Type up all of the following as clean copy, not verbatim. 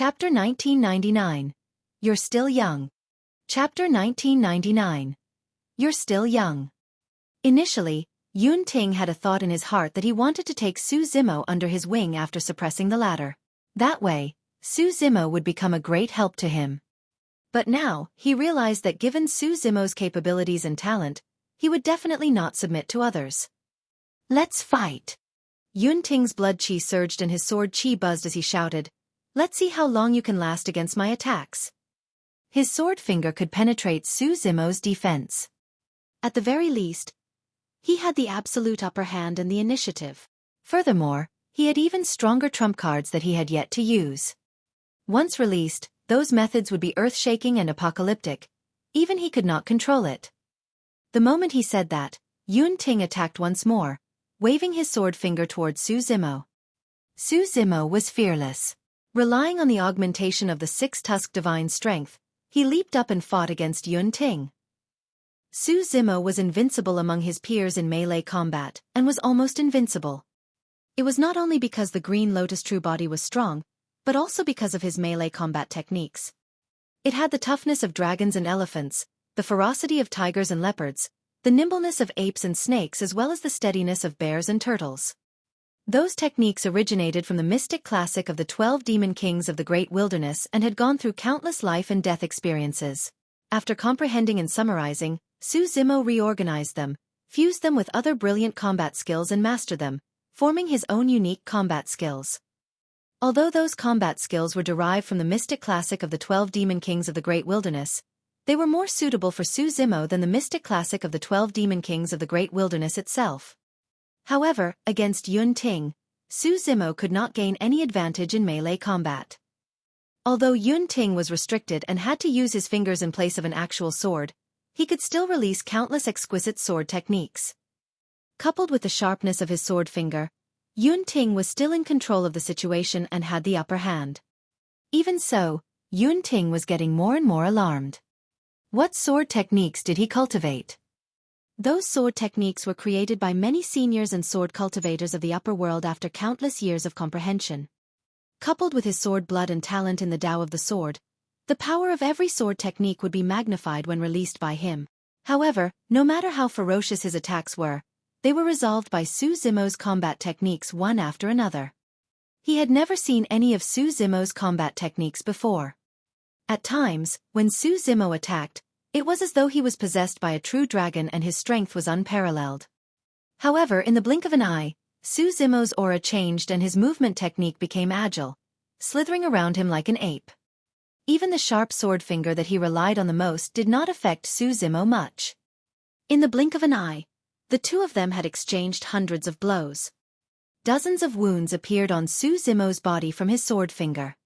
Chapter 1999. You're Still Young. Chapter 1999. You're Still Young. Initially, Yun Ting had a thought in his heart that he wanted to take Su Zimo under his wing after suppressing the latter. That way, Su Zimo would become a great help to him. But now, he realized that given Su Zimo's capabilities and talent, he would definitely not submit to others. Let's fight! Yun Ting's blood chi surged and his sword chi buzzed as he shouted, "Let's see how long you can last against my attacks." His sword finger could penetrate Su Zimo's defense. At the very least, he had the absolute upper hand and the initiative. Furthermore, he had even stronger trump cards that he had yet to use. Once released, those methods would be earth-shaking and apocalyptic. Even he could not control it. The moment he said that, Yun Ting attacked once more, waving his sword finger towards Su Zimo. Su Zimo was fearless. Relying on the augmentation of the six-tusked divine strength, he leaped up and fought against Yun Ting. Su Zimo was invincible among his peers in melee combat, and was almost invincible. It was not only because the Green Lotus true body was strong, but also because of his melee combat techniques. It had the toughness of dragons and elephants, the ferocity of tigers and leopards, the nimbleness of apes and snakes as well as the steadiness of bears and turtles. Those techniques originated from the mystic classic of the 12 demon kings of the great wilderness and had gone through countless life and death experiences. After comprehending and summarizing, Su Zimo reorganized them, fused them with other brilliant combat skills and mastered them, forming his own unique combat skills. Although those combat skills were derived from the mystic classic of the 12 demon kings of the great wilderness, they were more suitable for Su Zimo than the mystic classic of the 12 demon kings of the great wilderness itself. However, against Yun Ting, Su Zimo could not gain any advantage in melee combat. Although Yun Ting was restricted and had to use his fingers in place of an actual sword, he could still release countless exquisite sword techniques. Coupled with the sharpness of his sword finger, Yun Ting was still in control of the situation and had the upper hand. Even so, Yun Ting was getting more and more alarmed. What sword techniques did he cultivate? Those sword techniques were created by many seniors and sword cultivators of the upper world after countless years of comprehension. Coupled with his sword blood and talent in the Tao of the sword, the power of every sword technique would be magnified when released by him. However, no matter how ferocious his attacks were, they were resolved by Su Zimo's combat techniques one after another. He had never seen any of Su Zimo's combat techniques before. At times, when Su Zimo attacked, it was as though he was possessed by a true dragon and his strength was unparalleled. However, in the blink of an eye, Su Zimo's aura changed and his movement technique became agile, slithering around him like an ape. Even the sharp sword finger that he relied on the most did not affect Su Zimo much. In the blink of an eye, the two of them had exchanged hundreds of blows. Dozens of wounds appeared on Su Zimo's body from his sword finger.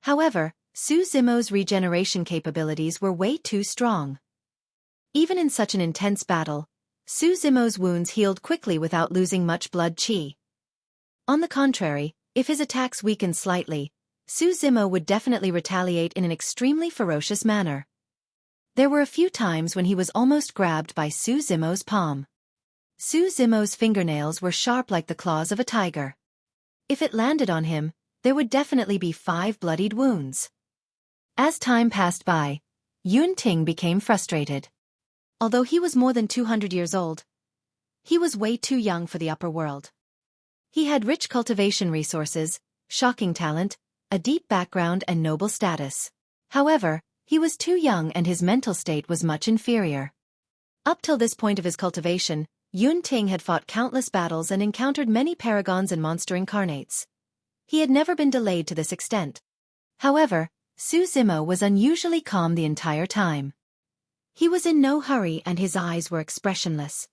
However, Su Zimo's regeneration capabilities were way too strong. Even in such an intense battle, Su Zimo's wounds healed quickly without losing much blood chi. On the contrary, if his attacks weakened slightly, Su Zimo would definitely retaliate in an extremely ferocious manner. There were a few times when he was almost grabbed by Su Zimo's palm. Su Zimo's fingernails were sharp like the claws of a tiger. If it landed on him, there would definitely be 5 bloodied wounds. As time passed by, Yun Ting became frustrated. Although he was more than 200 years old, he was way too young for the upper world. He had rich cultivation resources, shocking talent, a deep background and noble status. However, he was too young and his mental state was much inferior. Up till this point of his cultivation, Yun Ting had fought countless battles and encountered many paragons and monster incarnates. He had never been delayed to this extent. However, Su Zimo was unusually calm the entire time. He was in no hurry and his eyes were expressionless.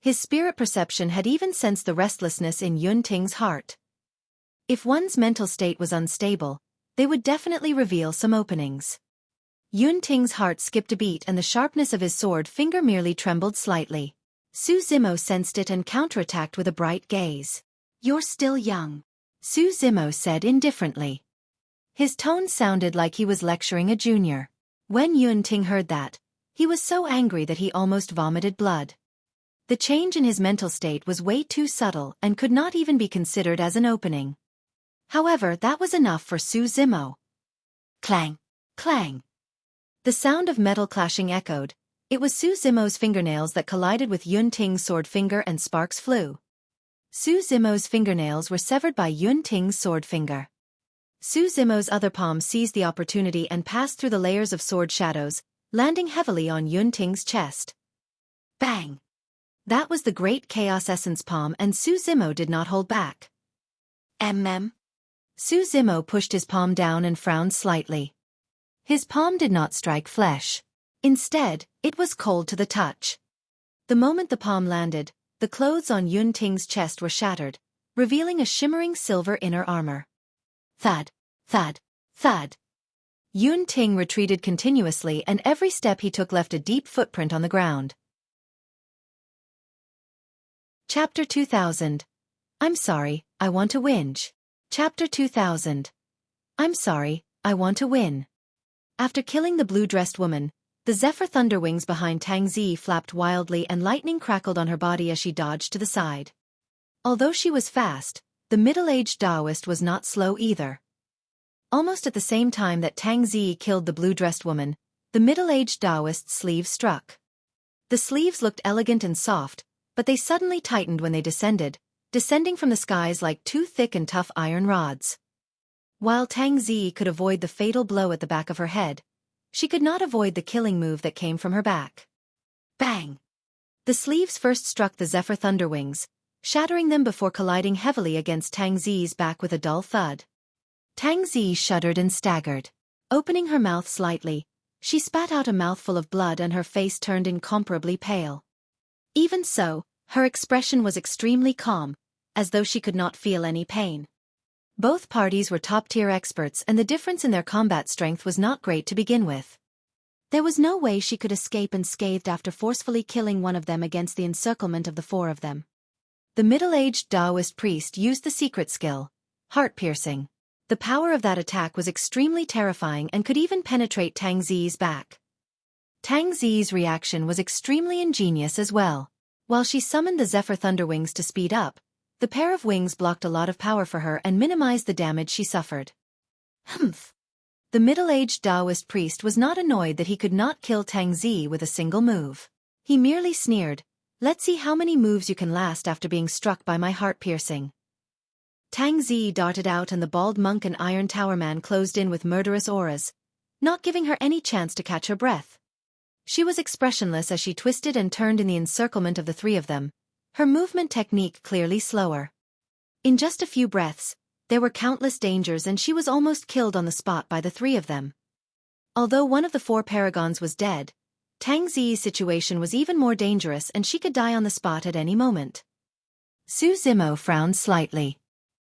His spirit perception had even sensed the restlessness in Yun Ting's heart. If one's mental state was unstable, they would definitely reveal some openings. Yun Ting's heart skipped a beat and the sharpness of his sword finger merely trembled slightly. Su Zimo sensed it and counterattacked with a bright gaze. "You're still young," Su Zimo said indifferently. His tone sounded like he was lecturing a junior. When Yun Ting heard that, he was so angry that he almost vomited blood. The change in his mental state was way too subtle and could not even be considered as an opening. However, that was enough for Su Zimo. Clang! Clang! The sound of metal clashing echoed. It was Su Zimo's fingernails that collided with Yun Ting's sword finger and sparks flew. Su Zimo's fingernails were severed by Yun Ting's sword finger. Su Zimo's other palm seized the opportunity and passed through the layers of sword shadows, landing heavily on Yun Ting's chest. Bang! That was the great Chaos Essence palm, and Su Zimo did not hold back. Su Zimo pushed his palm down and frowned slightly. His palm did not strike flesh. Instead, it was cold to the touch. The moment the palm landed, the clothes on Yun Ting's chest were shattered, revealing a shimmering silver inner armor. Thud, thud, thud. Yun Ting retreated continuously, and every step he took left a deep footprint on the ground. Chapter 2000. I'm sorry, I want to whinge. Chapter 2000. I'm sorry, I want to win. After killing the blue-dressed woman, the Zephyr Thunderwings behind Tang Zi flapped wildly and lightning crackled on her body as she dodged to the side. Although she was fast, the middle-aged Taoist was not slow either. Almost at the same time that Tang Zi killed the blue-dressed woman, the middle-aged Taoist's sleeves struck. The sleeves looked elegant and soft, but they suddenly tightened when they descending from the skies like two thick and tough iron rods. While Tang Zi could avoid the fatal blow at the back of her head, she could not avoid the killing move that came from her back. Bang! The sleeves first struck the Zephyr Thunderwings, shattering them before colliding heavily against Tang Zi's back with a dull thud. Tang Zi shuddered and staggered. Opening her mouth slightly, she spat out a mouthful of blood and her face turned incomparably pale. Even so, her expression was extremely calm, as though she could not feel any pain. Both parties were top-tier experts, and the difference in their combat strength was not great to begin with. There was no way she could escape unscathed after forcefully killing one of them against the encirclement of the four of them. The middle-aged Taoist priest used the secret skill, heart-piercing. The power of that attack was extremely terrifying and could even penetrate Tang Zi's back. Tang Zi's reaction was extremely ingenious as well. While she summoned the Zephyr Thunderwings to speed up, the pair of wings blocked a lot of power for her and minimized the damage she suffered. Humph! The middle-aged Taoist priest was not annoyed that he could not kill Tang Zi with a single move. He merely sneered, "Let's see how many moves you can last after being struck by my heart-piercing." Tang Zi darted out and the bald monk and Iron Tower man closed in with murderous auras, not giving her any chance to catch her breath. She was expressionless as she twisted and turned in the encirclement of the three of them, her movement technique clearly slower. In just a few breaths, there were countless dangers and she was almost killed on the spot by the three of them. Although one of the four paragons was dead, Tang Zi's situation was even more dangerous and she could die on the spot at any moment. Su Zimo frowned slightly.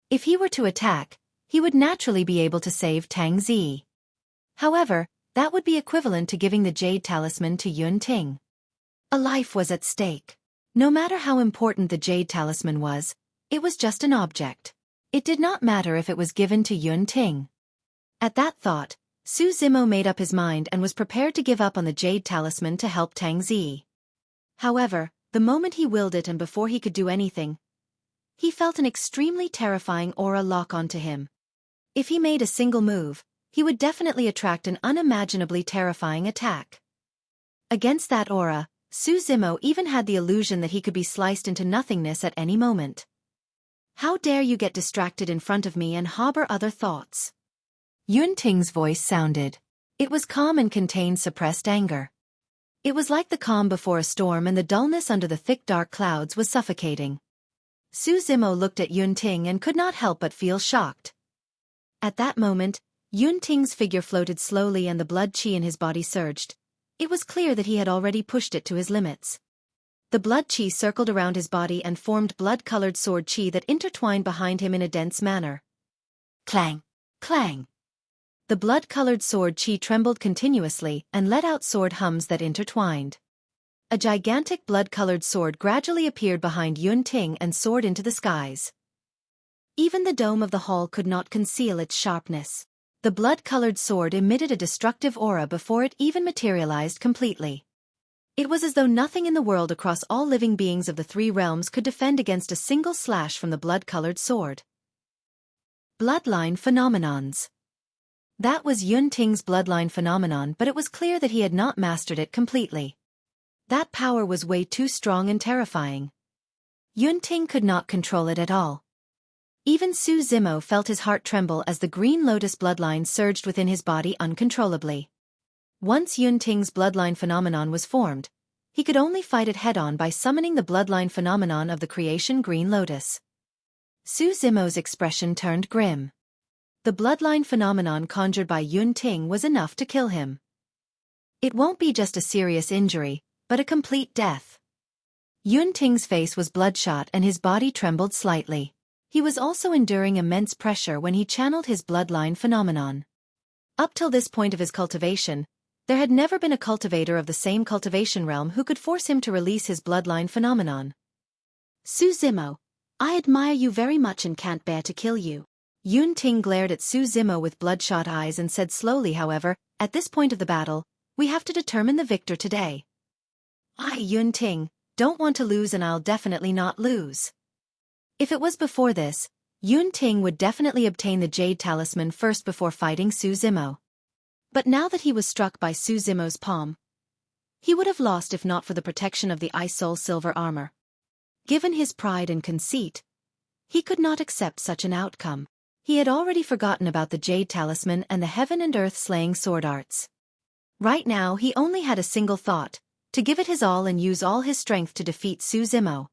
If he were to attack, he would naturally be able to save Tang Zi. However, that would be equivalent to giving the Jade Talisman to Yun Ting. A life was at stake. No matter how important the Jade Talisman was, it was just an object. It did not matter if it was given to Yun Ting. At that thought, Su Zimo made up his mind and was prepared to give up on the Jade Talisman to help Tang Zi. However, the moment he willed it and before he could do anything, he felt an extremely terrifying aura lock onto him. If he made a single move, he would definitely attract an unimaginably terrifying attack. Against that aura, Su Zimo even had the illusion that he could be sliced into nothingness at any moment. "How dare you get distracted in front of me and harbor other thoughts?" Yun Ting's voice sounded. It was calm and contained suppressed anger. It was like the calm before a storm and the dullness under the thick dark clouds was suffocating. Su Zimo looked at Yun Ting and could not help but feel shocked. At that moment, Yun Ting's figure floated slowly and the blood qi in his body surged. It was clear that he had already pushed it to his limits. The blood qi circled around his body and formed blood-colored sword qi that intertwined behind him in a dense manner. Clang! Clang! The blood-colored sword qi trembled continuously and let out sword hums that intertwined. A gigantic blood-colored sword gradually appeared behind Yun Ting and soared into the skies. Even the dome of the hall could not conceal its sharpness. The blood-colored sword emitted a destructive aura before it even materialized completely. It was as though nothing in the world across all living beings of the three realms could defend against a single slash from the blood-colored sword. Bloodline phenomenons. That was Yunting's bloodline phenomenon, but it was clear that he had not mastered it completely. That power was way too strong and terrifying. Yunting could not control it at all. Even Su Zimo felt his heart tremble as the Green Lotus bloodline surged within his body uncontrollably. Once Yunting's bloodline phenomenon was formed, he could only fight it head-on by summoning the bloodline phenomenon of the creation Green Lotus. Su Zimo's expression turned grim. The bloodline phenomenon conjured by Yunting was enough to kill him. It won't be just a serious injury, but a complete death. Yunting's face was bloodshot and his body trembled slightly. He was also enduring immense pressure when he channeled his bloodline phenomenon. Up till this point of his cultivation, there had never been a cultivator of the same cultivation realm who could force him to release his bloodline phenomenon. Su Zimo, I admire you very much and can't bear to kill you. Yunting glared at Su Zimo with bloodshot eyes and said slowly, however, at this point of the battle, we have to determine the victor today. I, Yunting, don't want to lose and I'll definitely not lose. If it was before this, Yunting would definitely obtain the Jade Talisman first before fighting Su Zimo. But now that he was struck by Su Zimo's palm, he would have lost if not for the protection of the Ice Soul silver armor. Given his pride and conceit, he could not accept such an outcome. He had already forgotten about the Jade Talisman and the heaven and earth slaying sword arts. Right now he only had a single thought, to give it his all and use all his strength to defeat Su Zimo.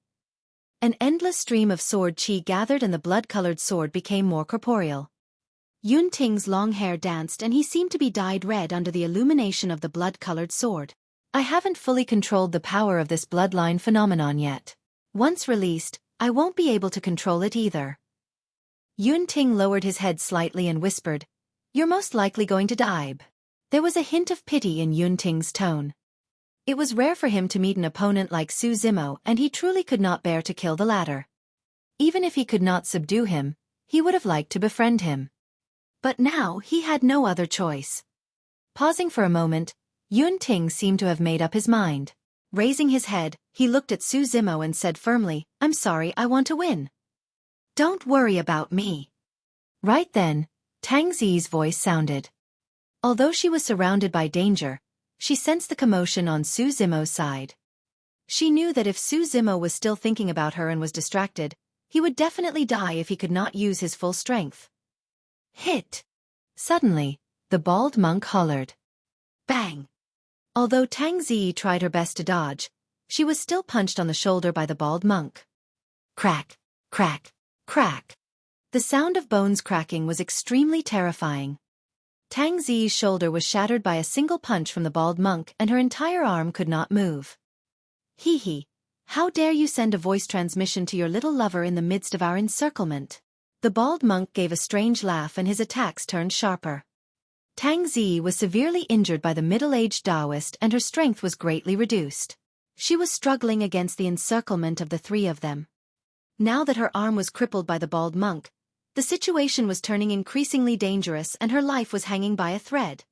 An endless stream of sword chi gathered and the blood-colored sword became more corporeal. Yunting's long hair danced and he seemed to be dyed red under the illumination of the blood-colored sword. I haven't fully controlled the power of this bloodline phenomenon yet. Once released, I won't be able to control it either. Yunting lowered his head slightly and whispered, You're most likely going to die. There was a hint of pity in Yunting's tone. It was rare for him to meet an opponent like Su Zimo and he truly could not bear to kill the latter. Even if he could not subdue him, he would have liked to befriend him. But now he had no other choice. Pausing for a moment, Yunting seemed to have made up his mind. Raising his head, he looked at Su Zimo and said firmly, I'm sorry, I want to win. Don't worry about me. Right then, Tang Zi's voice sounded. Although she was surrounded by danger, she sensed the commotion on Su Zimo's side. She knew that if Su Zimo was still thinking about her and was distracted, he would definitely die if he could not use his full strength. Hit! Suddenly, the bald monk hollered. Bang! Although Tang Zi tried her best to dodge, she was still punched on the shoulder by the bald monk. Crack! Crack! Crack! The sound of bones cracking was extremely terrifying. Tang Zi's shoulder was shattered by a single punch from the bald monk and her entire arm could not move. Hee hee, how dare you send a voice transmission to your little lover in the midst of our encirclement? The bald monk gave a strange laugh and his attacks turned sharper. Tang Zi was severely injured by the middle-aged Taoist and her strength was greatly reduced. She was struggling against the encirclement of the three of them. Now that her arm was crippled by the bald monk, the situation was turning increasingly dangerous and her life was hanging by a thread.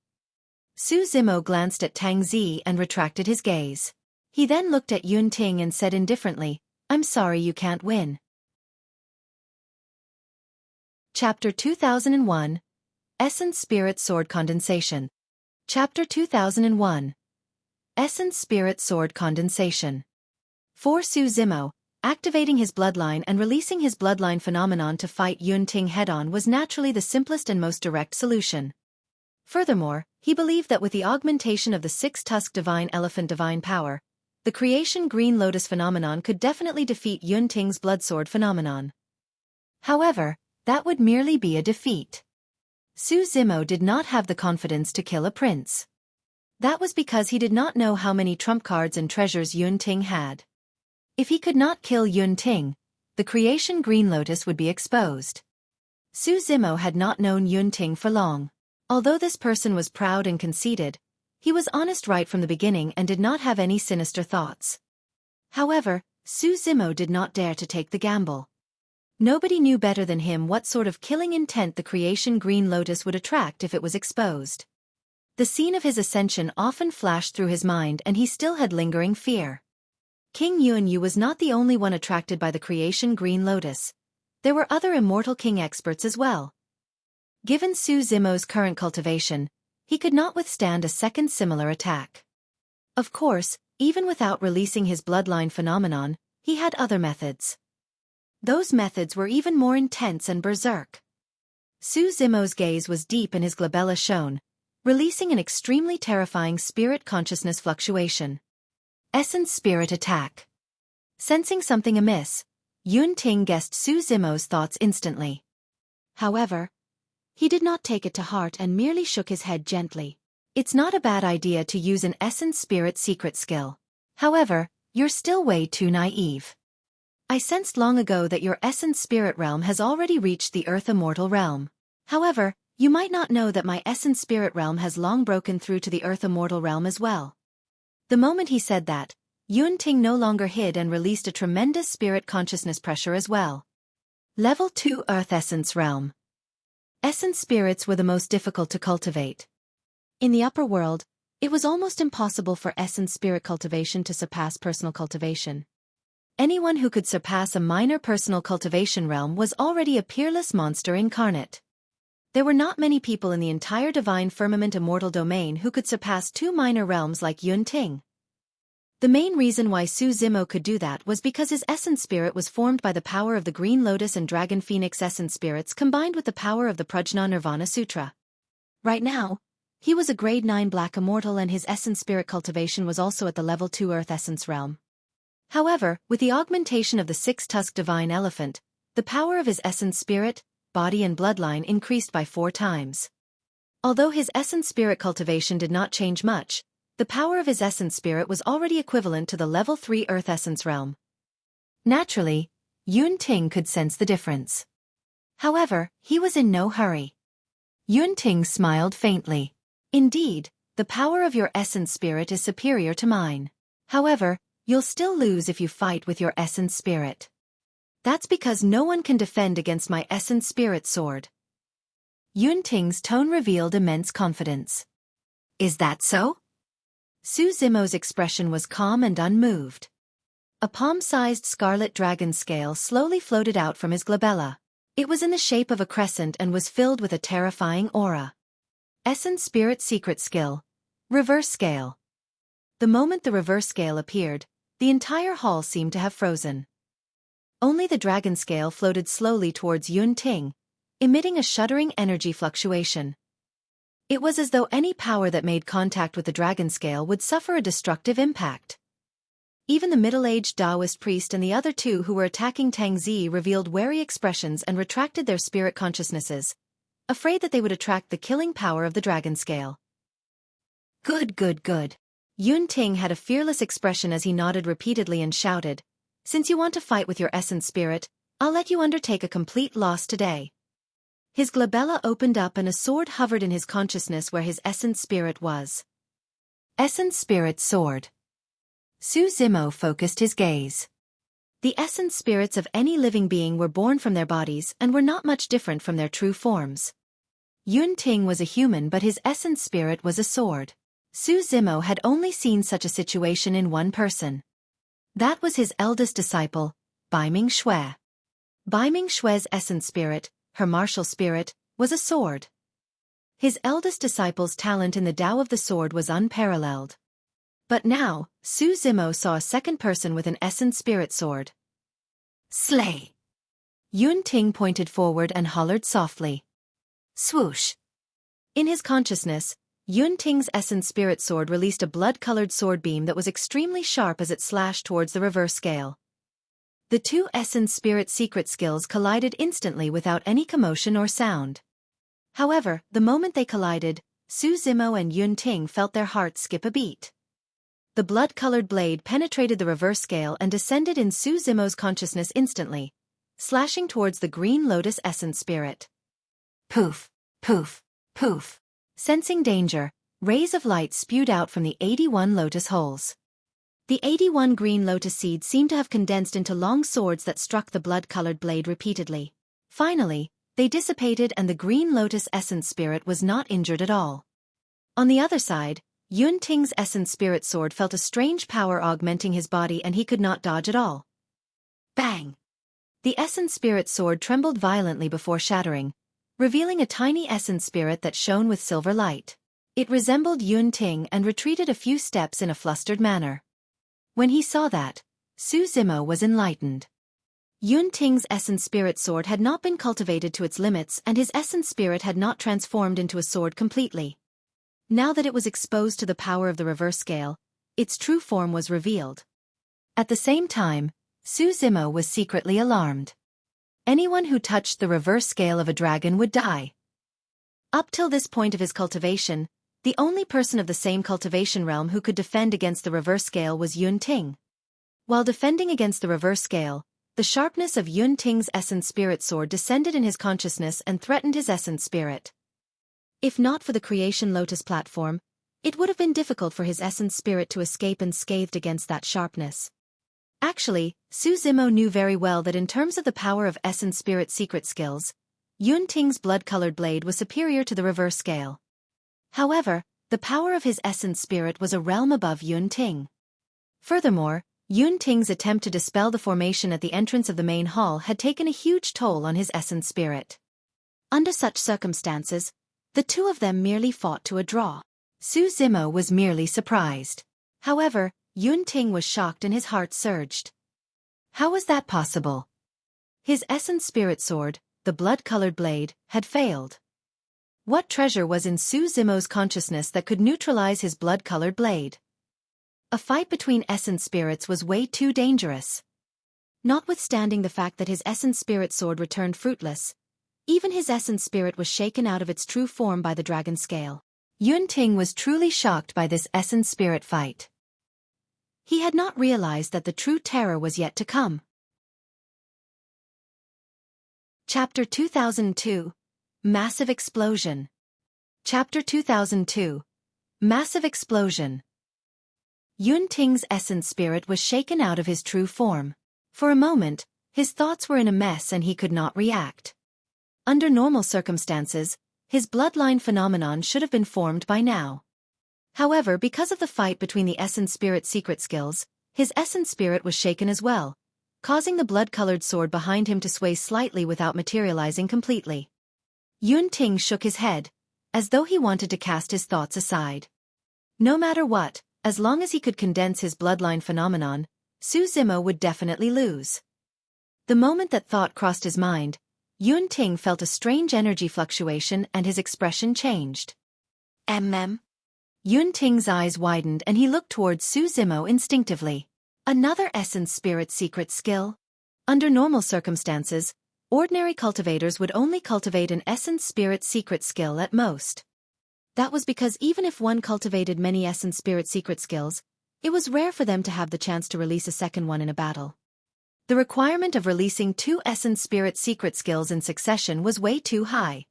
Su Zimo glanced at Tang Zi and retracted his gaze. He then looked at Yunting and said indifferently, I'm sorry you can't win. Chapter 2001, Essence Spirit Sword Condensation. Chapter 2001, Essence Spirit Sword Condensation. For Su Zimo, activating his bloodline and releasing his bloodline phenomenon to fight Yunting head-on was naturally the simplest and most direct solution. Furthermore, he believed that with the augmentation of the six-tusked divine elephant divine power, the creation Green Lotus phenomenon could definitely defeat Yunting's bloodsword phenomenon. However, that would merely be a defeat. Su Zimo did not have the confidence to kill a prince. That was because he did not know how many trump cards and treasures Yunting had. If he could not kill Yunting, the creation Green Lotus would be exposed. Su Zimo had not known Yunting for long. Although this person was proud and conceited, he was honest right from the beginning and did not have any sinister thoughts. However, Su Zimo did not dare to take the gamble. Nobody knew better than him what sort of killing intent the creation Green Lotus would attract if it was exposed. The scene of his ascension often flashed through his mind and he still had lingering fear. King Yunyu was not the only one attracted by the creation Green Lotus. There were other immortal king experts as well. Given Su Zimo's current cultivation, he could not withstand a second similar attack. Of course, even without releasing his bloodline phenomenon, he had other methods. Those methods were even more intense and berserk. Su Zimo's gaze was deep and his glabella shone, releasing an extremely terrifying spirit consciousness fluctuation. Essence Spirit Attack. Sensing something amiss, Yun Ting guessed Su Zimo's thoughts instantly. However, he did not take it to heart and merely shook his head gently. It's not a bad idea to use an Essence Spirit secret skill. However, you're still way too naive. I sensed long ago that your Essence Spirit realm has already reached the Earth Immortal realm. However, you might not know that my Essence Spirit realm has long broken through to the Earth Immortal realm as well. The moment he said that, Yun Ting no longer hid and released a tremendous spirit consciousness pressure as well. Level 2 Earth Essence Realm. Essence spirits were the most difficult to cultivate. In the upper world, it was almost impossible for essence spirit cultivation to surpass personal cultivation. Anyone who could surpass a minor personal cultivation realm was already a peerless monster incarnate. There were not many people in the entire divine firmament immortal domain who could surpass 2 minor realms like Yun Ting. The main reason why Su Zimo could do that was because his essence spirit was formed by the power of the Green Lotus and Dragon Phoenix essence spirits combined with the power of the Prajna Nirvana Sutra. Right now, he was a grade 9 black immortal and his essence spirit cultivation was also at the level 2 earth essence realm. However, with the augmentation of the 6-tusked divine elephant, the power of his essence spirit, body and bloodline increased by 4 times. Although his essence spirit cultivation did not change much, the power of his essence spirit was already equivalent to the level 3 earth essence realm. Naturally, Yun Ting could sense the difference. However, he was in no hurry. Yun Ting smiled faintly. Indeed, the power of your essence spirit is superior to mine. However, you'll still lose if you fight with your essence spirit. That's because no one can defend against my essence spirit sword. Yun Ting's tone revealed immense confidence. Is that so? Su Zimo's expression was calm and unmoved. A palm-sized scarlet dragon scale slowly floated out from his glabella. It was in the shape of a crescent and was filled with a terrifying aura. Essence Spirit Secret Skill. Reverse Scale. The moment the reverse scale appeared, the entire hall seemed to have frozen. Only the dragon scale floated slowly towards Yun Ting, emitting a shuddering energy fluctuation. It was as though any power that made contact with the dragon scale would suffer a destructive impact. Even the middle-aged Taoist priest and the other 2 who were attacking Tang Zi revealed wary expressions and retracted their spirit consciousnesses, afraid that they would attract the killing power of the dragon scale. Good, good, good. Yun Ting had a fearless expression as he nodded repeatedly and shouted, "Since you want to fight with your essence spirit, I'll let you undertake a complete loss today." His glabella opened up and a sword hovered in his consciousness where his essence spirit was. Essence Spirit Sword. Su Zimo focused his gaze. The essence spirits of any living being were born from their bodies and were not much different from their true forms. Yun Ting was a human but his essence spirit was a sword. Su Zimo had only seen such a situation in one person. That was his eldest disciple, Baiming Xue. Baiming Xue's essence spirit, her martial spirit, was a sword. His eldest disciple's talent in the Tao of the sword was unparalleled. But now, Su Zimo saw a second person with an essence spirit sword. Slay! Yun Ting pointed forward and hollered softly. Swoosh! In his consciousness, Yun Ting's essence spirit sword released a blood-colored sword beam that was extremely sharp as it slashed towards the reverse scale. The 2 essence spirit secret skills collided instantly without any commotion or sound. However, the moment they collided, Su Zimo and Yun Ting felt their hearts skip a beat. The blood-colored blade penetrated the reverse scale and descended in Su Zimo's consciousness instantly, slashing towards the Green Lotus essence spirit. Poof, poof, poof. Sensing danger, rays of light spewed out from the 81 lotus holes. The 81 green lotus seeds seemed to have condensed into long swords that struck the blood-colored blade repeatedly. Finally, they dissipated and the Green Lotus essence spirit was not injured at all. On the other side, Yun Ting's essence spirit sword felt a strange power augmenting his body and he could not dodge at all. Bang! The essence spirit sword trembled violently before shattering, revealing a tiny essence spirit that shone with silver light. It resembled Yun Ting and retreated a few steps in a flustered manner. When he saw that, Su Zimo was enlightened. Yun Ting's essence spirit sword had not been cultivated to its limits and his essence spirit had not transformed into a sword completely. Now that it was exposed to the power of the reverse scale, its true form was revealed. At the same time, Su Zimo was secretly alarmed. Anyone who touched the reverse scale of a dragon would die. Up till this point of his cultivation, the only person of the same cultivation realm who could defend against the reverse scale was Yun Ting. While defending against the reverse scale, the sharpness of Yun Ting's essence spirit sword descended in his consciousness and threatened his essence spirit. If not for the creation lotus platform, it would have been difficult for his essence spirit to escape unscathed against that sharpness. Actually, Su Zimo knew very well that in terms of the power of essence spirit secret skills, Yun Ting's blood-colored blade was superior to the reverse scale. However, the power of his essence spirit was a realm above Yun Ting. Furthermore, Yun Ting's attempt to dispel the formation at the entrance of the main hall had taken a huge toll on his essence spirit. Under such circumstances, the two of them merely fought to a draw. Su Zimo was merely surprised. However, Yun Ting was shocked and his heart surged. How was that possible? His essence spirit sword, the blood-colored blade, had failed. What treasure was in Su Zimo's consciousness that could neutralize his blood-colored blade? A fight between essence spirits was way too dangerous. Notwithstanding the fact that his essence spirit sword returned fruitless, even his essence spirit was shaken out of its true form by the dragon scale. Yun Ting was truly shocked by this essence spirit fight. He had not realized that the true terror was yet to come. Chapter 2002 Massive Explosion. Chapter 2002 Massive Explosion. Yun Ting's essence spirit was shaken out of his true form. For a moment, his thoughts were in a mess and he could not react. Under normal circumstances, his bloodline phenomenon should have been formed by now. However, because of the fight between the essence spirit secret skills, his essence spirit was shaken as well, causing the blood-colored sword behind him to sway slightly without materializing completely. Yun Ting shook his head, as though he wanted to cast his thoughts aside. No matter what, as long as he could condense his bloodline phenomenon, Su Zimo would definitely lose. The moment that thought crossed his mind, Yun Ting felt a strange energy fluctuation and his expression changed. Yun Ting's eyes widened and he looked towards Su Zimo instinctively. Another essence spirit secret skill? Under normal circumstances, ordinary cultivators would only cultivate an essence spirit secret skill at most. That was because even if one cultivated many essence spirit secret skills, it was rare for them to have the chance to release a second one in a battle. The requirement of releasing 2 essence spirit secret skills in succession was way too high.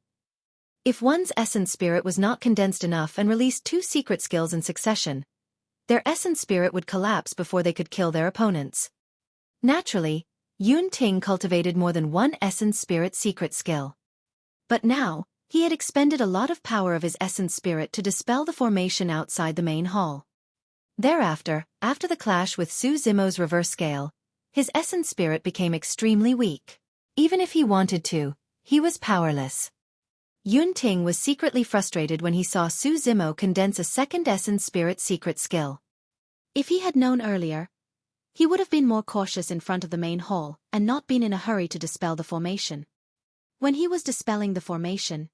If one's essence spirit was not condensed enough and released 2 secret skills in succession, their essence spirit would collapse before they could kill their opponents. Naturally, Yun Ting cultivated more than 1 essence spirit secret skill. But now, he had expended a lot of power of his essence spirit to dispel the formation outside the main hall. Thereafter, after the clash with Su Zimo's reverse scale, his essence spirit became extremely weak. Even if he wanted to, he was powerless. Yun Ting was secretly frustrated when he saw Su Zimo condense a second essence spirit secret skill. If he had known earlier, he would have been more cautious in front of the main hall and not been in a hurry to dispel the formation. When he was dispelling the formation,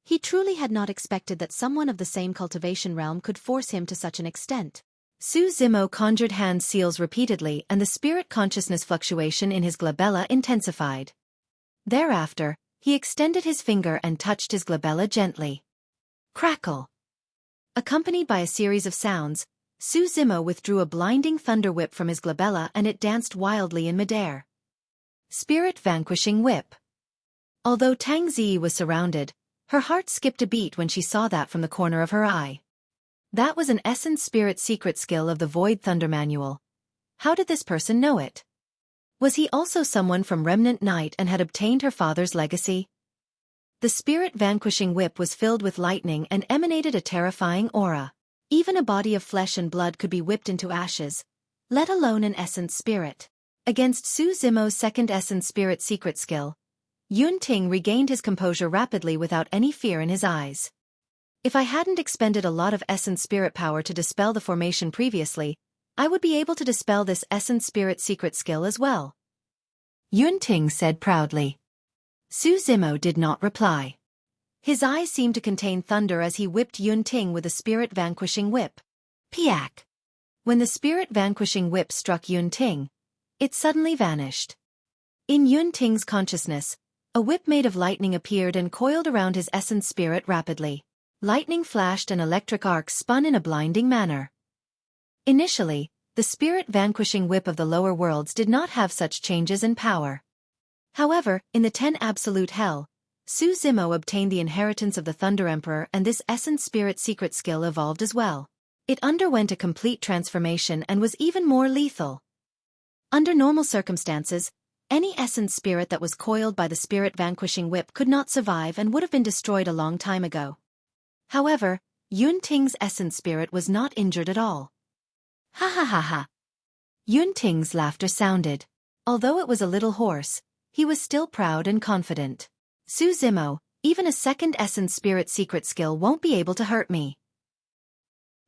he truly had not expected that someone of the same cultivation realm could force him to such an extent. Su Zimo conjured hand seals repeatedly and the spirit consciousness fluctuation in his glabella intensified. Thereafter, he extended his finger and touched his glabella gently. Crackle! Accompanied by a series of sounds, Su Zimo withdrew a blinding thunder whip from his glabella and it danced wildly in midair. Spirit Vanquishing Whip. Although Tang Zi was surrounded, her heart skipped a beat when she saw that from the corner of her eye. That was an essence spirit secret skill of the Void Thunder Manual. How did this person know it? Was he also someone from Remnant Night and had obtained her father's legacy? The Spirit Vanquishing Whip was filled with lightning and emanated a terrifying aura. Even a body of flesh and blood could be whipped into ashes, let alone an essence spirit. Against Su Zimo's second essence spirit secret skill, Ting regained his composure rapidly without any fear in his eyes. If I hadn't expended a lot of essence spirit power to dispel the formation previously, I would be able to dispel this essence spirit secret skill as well. Ting said proudly. Su Zimo did not reply. His eyes seemed to contain thunder as he whipped Ting with a spirit-vanquishing whip. Piak! When the spirit-vanquishing whip struck Ting, it suddenly vanished. In Ting's consciousness, a whip made of lightning appeared and coiled around his essence spirit rapidly. Lightning flashed and electric arcs spun in a blinding manner. Initially, the spirit-vanquishing whip of the lower worlds did not have such changes in power. However, in the 10 Absolute Hell, Su Zimo obtained the inheritance of the Thunder Emperor, and this essence spirit secret skill evolved as well. It underwent a complete transformation and was even more lethal. Under normal circumstances, any essence spirit that was coiled by the spirit-vanquishing whip could not survive and would have been destroyed a long time ago. However, Ting's essence spirit was not injured at all. Ha ha ha ha. Ting's laughter sounded. Although it was a little hoarse, he was still proud and confident. Su Zimo, even a second essence spirit secret skill won't be able to hurt me.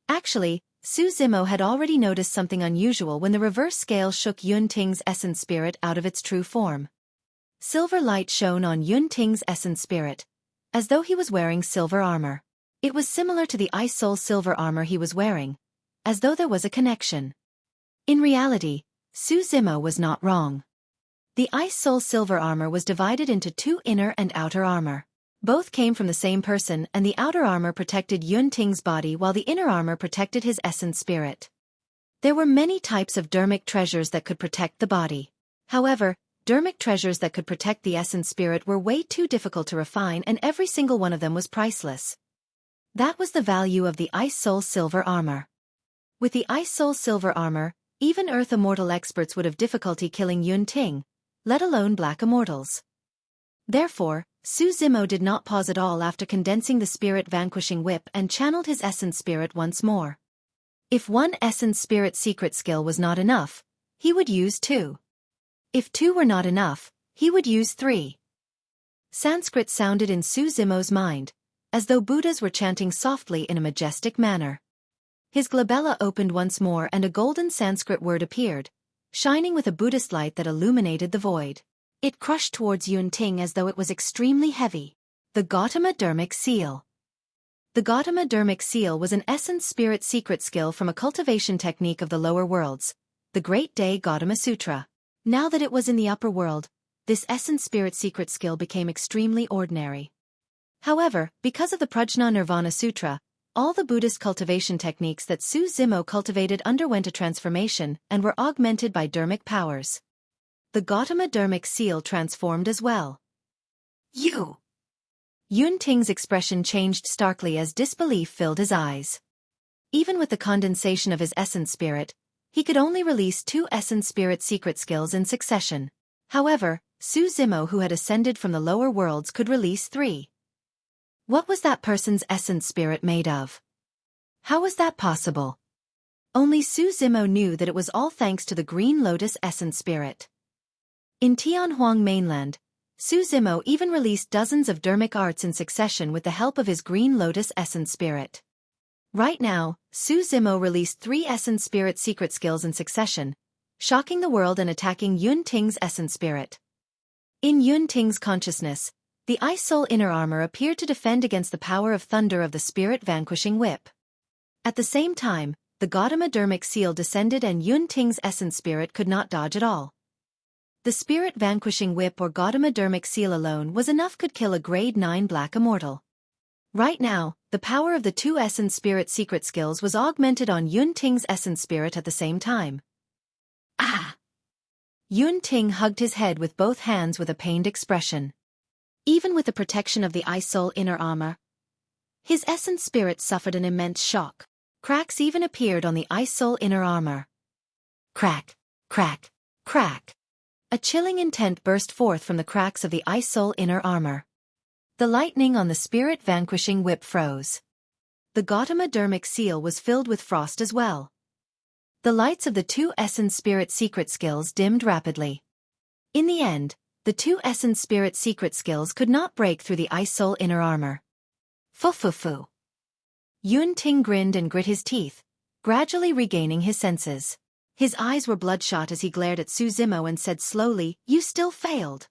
Actually, Su Zimo had already noticed something unusual when the reverse scale shook Ting's essence spirit out of its true form. Silver light shone on Ting's essence spirit, as though he was wearing silver armor. It was similar to the Ice Soul silver armor he was wearing, as though there was a connection. In reality, Su Zimo was not wrong. The Ice Soul silver armor was divided into 2 inner and outer armor. Both came from the same person, and the outer armor protected Ting's body while the inner armor protected his essence spirit. There were many types of dermic treasures that could protect the body. However, dermic treasures that could protect the essence spirit were way too difficult to refine, and every single one of them was priceless. That was the value of the Ice Soul silver armor. With the Ice Soul silver armor, even Earth Immortal experts would have difficulty killing Ting, let alone Black Immortals. Therefore, Su Zimo did not pause at all after condensing the spirit-vanquishing whip and channeled his essence spirit once more. If one essence spirit secret skill was not enough, he would use 2. If 2 were not enough, he would use 3. Sanskrit sounded in Su Zimo's mind, as though Buddhas were chanting softly in a majestic manner. His glabella opened once more and a golden Sanskrit word appeared, shining with a Buddhist light that illuminated the void. It crushed towards Ting as though it was extremely heavy. The Gautama Dermic Seal. The Gautama Dermic Seal was an essence spirit secret skill from a cultivation technique of the lower worlds, the Great Day Gautama Sutra. Now that it was in the upper world, this essence spirit secret skill became extremely ordinary. However, because of the Prajna Nirvana Sutra, all the Buddhist cultivation techniques that Su Zimo cultivated underwent a transformation and were augmented by dermic powers. The Gautama Dermic Seal transformed as well. Ting's expression changed starkly as disbelief filled his eyes. Even with the condensation of his essence spirit, he could only release 2 essence spirit secret skills in succession. However, Su Zimo, who had ascended from the lower worlds, could release 3. What was that person's essence spirit made of? How was that possible? Only Su Zimo knew that it was all thanks to the Green Lotus essence spirit. In Tianhuang mainland, Su Zimo even released dozens of dermic arts in succession with the help of his Green Lotus essence spirit. Right now, Su Zimo released 3 essence spirit secret skills in succession, shocking the world and attacking Ting's essence spirit. In Ting's consciousness, the Ice Soul inner armor appeared to defend against the power of thunder of the spirit-vanquishing whip. At the same time, the Gautama Dermic Seal descended and Ting's essence spirit could not dodge at all. The spirit-vanquishing whip or Gautama Dermic Seal alone was enough could kill a grade 9 Black Immortal. Right now, the power of the 2 essence spirit secret skills was augmented on Ting's essence spirit at the same time. Ah! Ting hugged his head with both hands with a pained expression. Even with the protection of the Ice Soul inner armor, his essence spirit suffered an immense shock. Cracks even appeared on the Ice Soul inner armor. Crack, crack, crack. A chilling intent burst forth from the cracks of the Ice Soul inner armor. The lightning on the spirit-vanquishing whip froze. The Gautama Dermic Seal was filled with frost as well. The lights of the 2 essence spirit secret skills dimmed rapidly. In the end, the two Essence Spirit secret skills could not break through the Ice Soul inner armor. Fu. Yun-Ting grinned and grit his teeth, gradually regaining his senses. His eyes were bloodshot as he glared at Su Zimo and said slowly, "You still failed."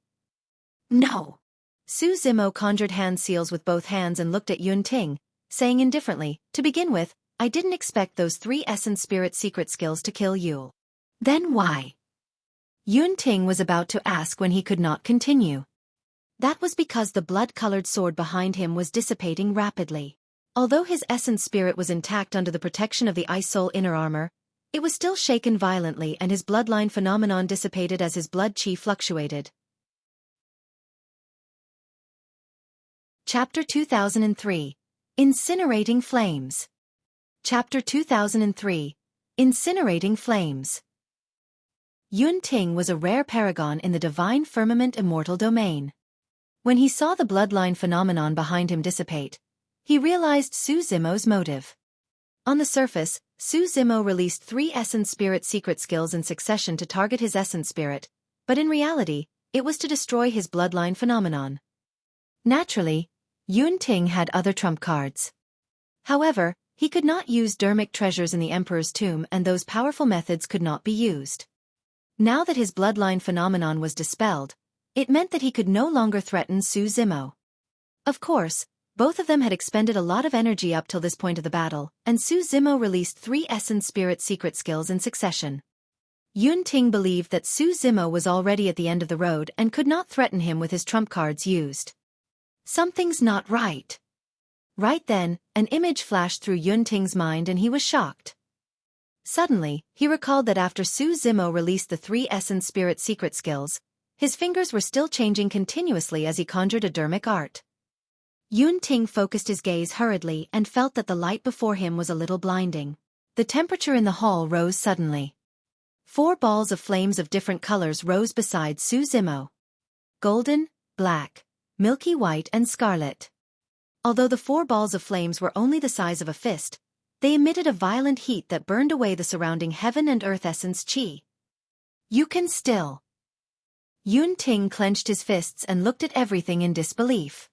"No." Su Zimo conjured hand seals with both hands and looked at Yun-Ting, saying indifferently, "To begin with, I didn't expect those three Essence Spirit secret skills to kill you." "Then why?" Yun-Ting was about to ask when he could not continue. That was because the blood-colored sword behind him was dissipating rapidly. Although his Essence Spirit was intact under the protection of the Ice Soul inner armor, it was still shaken violently and his bloodline phenomenon dissipated as his blood chi fluctuated. Chapter 2003. Incinerating Flames. Chapter 2003. Incinerating Flames. Yun-Ting was a rare paragon in the divine firmament immortal domain. When he saw the bloodline phenomenon behind him dissipate, he realized Su Zimo's motive. On the surface, Su Zimo released three Essence Spirit secret skills in succession to target his Essence Spirit, but in reality, it was to destroy his bloodline phenomenon. Naturally, Yun-Ting had other trump cards. However, he could not use dermic treasures in the Emperor's tomb and those powerful methods could not be used. Now that his bloodline phenomenon was dispelled, it meant that he could no longer threaten Su Zimo. Of course, both of them had expended a lot of energy up till this point of the battle, and Su Zimo released three Essence Spirit secret skills in succession. Yun-Ting believed that Su Zimo was already at the end of the road and could not threaten him with his trump cards used. Something's not right. Right then, an image flashed through Yun-Ting's mind and he was shocked. Suddenly, he recalled that after Su Zimo released the three Essence Spirit secret skills, his fingers were still changing continuously as he conjured a dermic art. Yun-Ting focused his gaze hurriedly and felt that the light before him was a little blinding. The temperature in the hall rose suddenly. 4 balls of flames of different colors rose beside Su Zimo. Golden, black, milky white and scarlet. Although the 4 balls of flames were only the size of a fist, they emitted a violent heat that burned away the surrounding heaven and earth essence chi. "You can still." Yun-Ting clenched his fists and looked at everything in disbelief.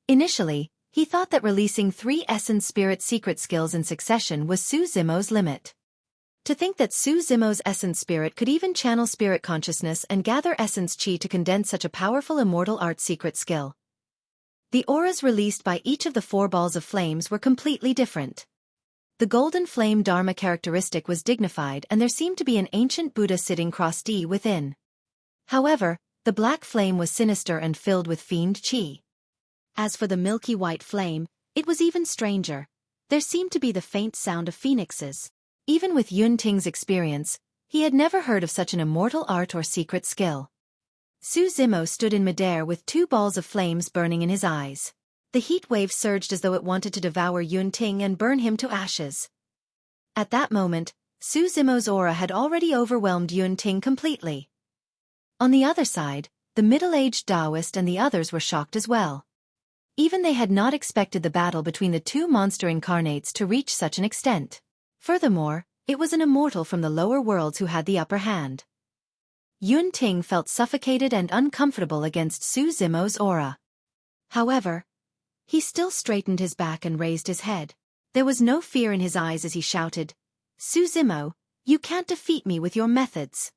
Initially, he thought that releasing 3 Essence Spirit secret skills in succession was Su Zimo's limit. To think that Su Zimo's Essence Spirit could even channel spirit consciousness and gather essence chi to condense such a powerful immortal art secret skill. The auras released by each of the 4 balls of flames were completely different. The golden flame Dharma characteristic was dignified and there seemed to be an ancient Buddha sitting cross-D within. However, the black flame was sinister and filled with fiend chi. As for the milky white flame, it was even stranger. There seemed to be the faint sound of phoenixes. Even with Yun-Ting's experience, he had never heard of such an immortal art or secret skill. Su Zimo stood in midair with 2 balls of flames burning in his eyes. The heat wave surged as though it wanted to devour Yun-Ting and burn him to ashes. At that moment, Su Zimo's aura had already overwhelmed Yun-Ting completely. On the other side, the middle-aged Taoist and the others were shocked as well. Even they had not expected the battle between the 2 monster incarnates to reach such an extent. Furthermore, it was an immortal from the lower worlds who had the upper hand. Yun-Ting felt suffocated and uncomfortable against Su Zimo's aura. However, he still straightened his back and raised his head. There was no fear in his eyes as he shouted, "Su Zimo, you can't defeat me with your methods."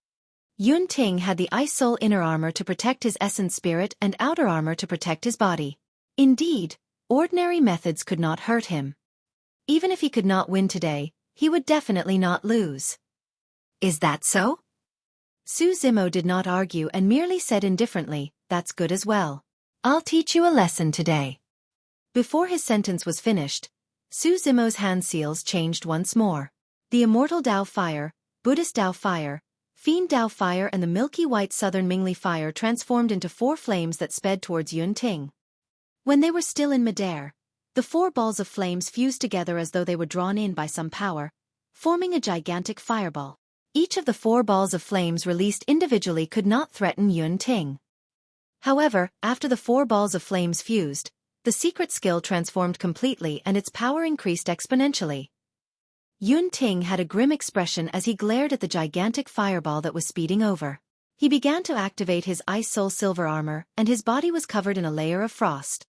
Yun-Ting had the Ice Soul inner armor to protect his essence spirit and outer armor to protect his body. Indeed, ordinary methods could not hurt him. Even if he could not win today, he would definitely not lose. "Is that so?" Su Zimo did not argue and merely said indifferently, "That's good as well. I'll teach you a lesson today." Before his sentence was finished, Su Zimo's hand seals changed once more. The immortal Dao fire, Buddhist Dao fire, Fiend Dao fire and the milky white southern Mingli fire transformed into 4 flames that sped towards Yun-Ting. When they were still in midair, the 4 balls of flames fused together as though they were drawn in by some power, forming a gigantic fireball. Each of the 4 balls of flames released individually could not threaten Yun-Ting. However, after the 4 balls of flames fused, the secret skill transformed completely and its power increased exponentially. Yun-Ting had a grim expression as he glared at the gigantic fireball that was speeding over. He began to activate his Ice Soul Silver armor, and his body was covered in a layer of frost.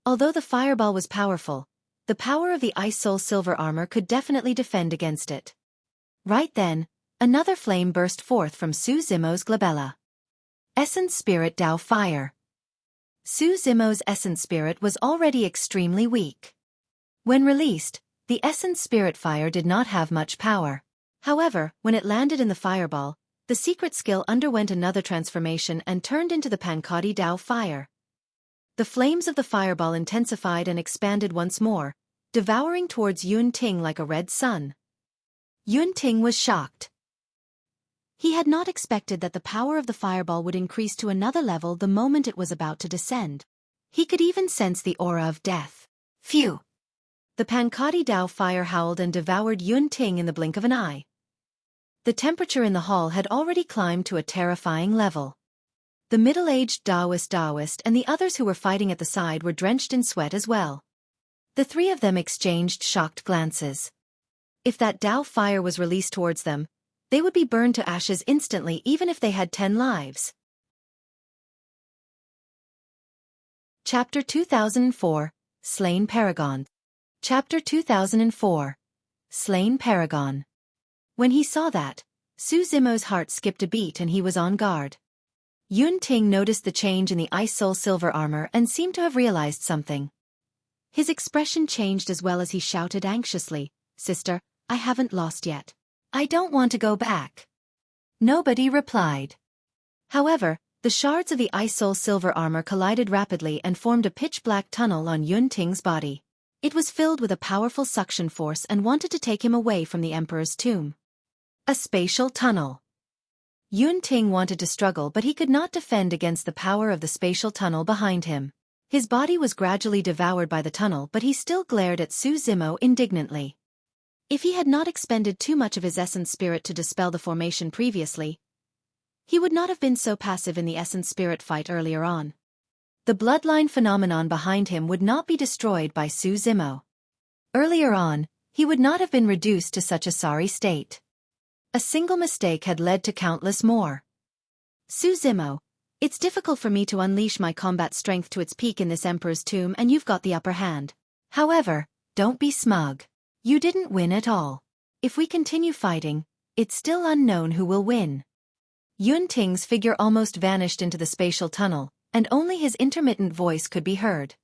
Although the fireball was powerful, the power of the Ice Soul Silver armor could definitely defend against it. Right then, another flame burst forth from Su Zimo's glabella. Essence Spirit Dao Fire. Su Zimo's Essence Spirit was already extremely weak. When released, the Essence Spirit Fire did not have much power. However, when it landed in the fireball, the secret skill underwent another transformation and turned into the Pankadi Dao Fire. The flames of the fireball intensified and expanded once more, devouring towards Yun Ting like a red sun. Yun Ting was shocked. He had not expected that the power of the fireball would increase to another level the moment it was about to descend. He could even sense the aura of death. Phew! The Pankadi Dao Fire howled and devoured Yun Ting in the blink of an eye. The temperature in the hall had already climbed to a terrifying level. The middle-aged Daoist and the others who were fighting at the side were drenched in sweat as well. The three of them exchanged shocked glances. If that Dao Fire was released towards them, they would be burned to ashes instantly even if they had 10 lives. Chapter 2004, Slain Paragon. Chapter 2004, Slain Paragon. When he saw that, Su Zimo's heart skipped a beat and he was on guard. Yun Ting noticed the change in the Ice Soul Silver armor and seemed to have realized something. His expression changed as well as he shouted anxiously, "Sister, I haven't lost yet. I don't want to go back." Nobody replied. However, the shards of the Ice Soul Silver armor collided rapidly and formed a pitch-black tunnel on Yun Ting's body. It was filled with a powerful suction force and wanted to take him away from the Emperor's tomb. A spatial tunnel. Yun Ting wanted to struggle, but he could not defend against the power of the spatial tunnel behind him. His body was gradually devoured by the tunnel, but he still glared at Su Zimo indignantly. If he had not expended too much of his essence spirit to dispel the formation previously, he would not have been so passive in the essence spirit fight earlier on. The bloodline phenomenon behind him would not be destroyed by Su Zimo. Earlier on, he would not have been reduced to such a sorry state. A single mistake had led to countless more. Su Zimo, it's difficult for me to unleash my combat strength to its peak in this Emperor's tomb, and you've got the upper hand. However, don't be smug. You didn't win at all. If we continue fighting, it's still unknown who will win. Yun Ting's figure almost vanished into the spatial tunnel, and only his intermittent voice could be heard.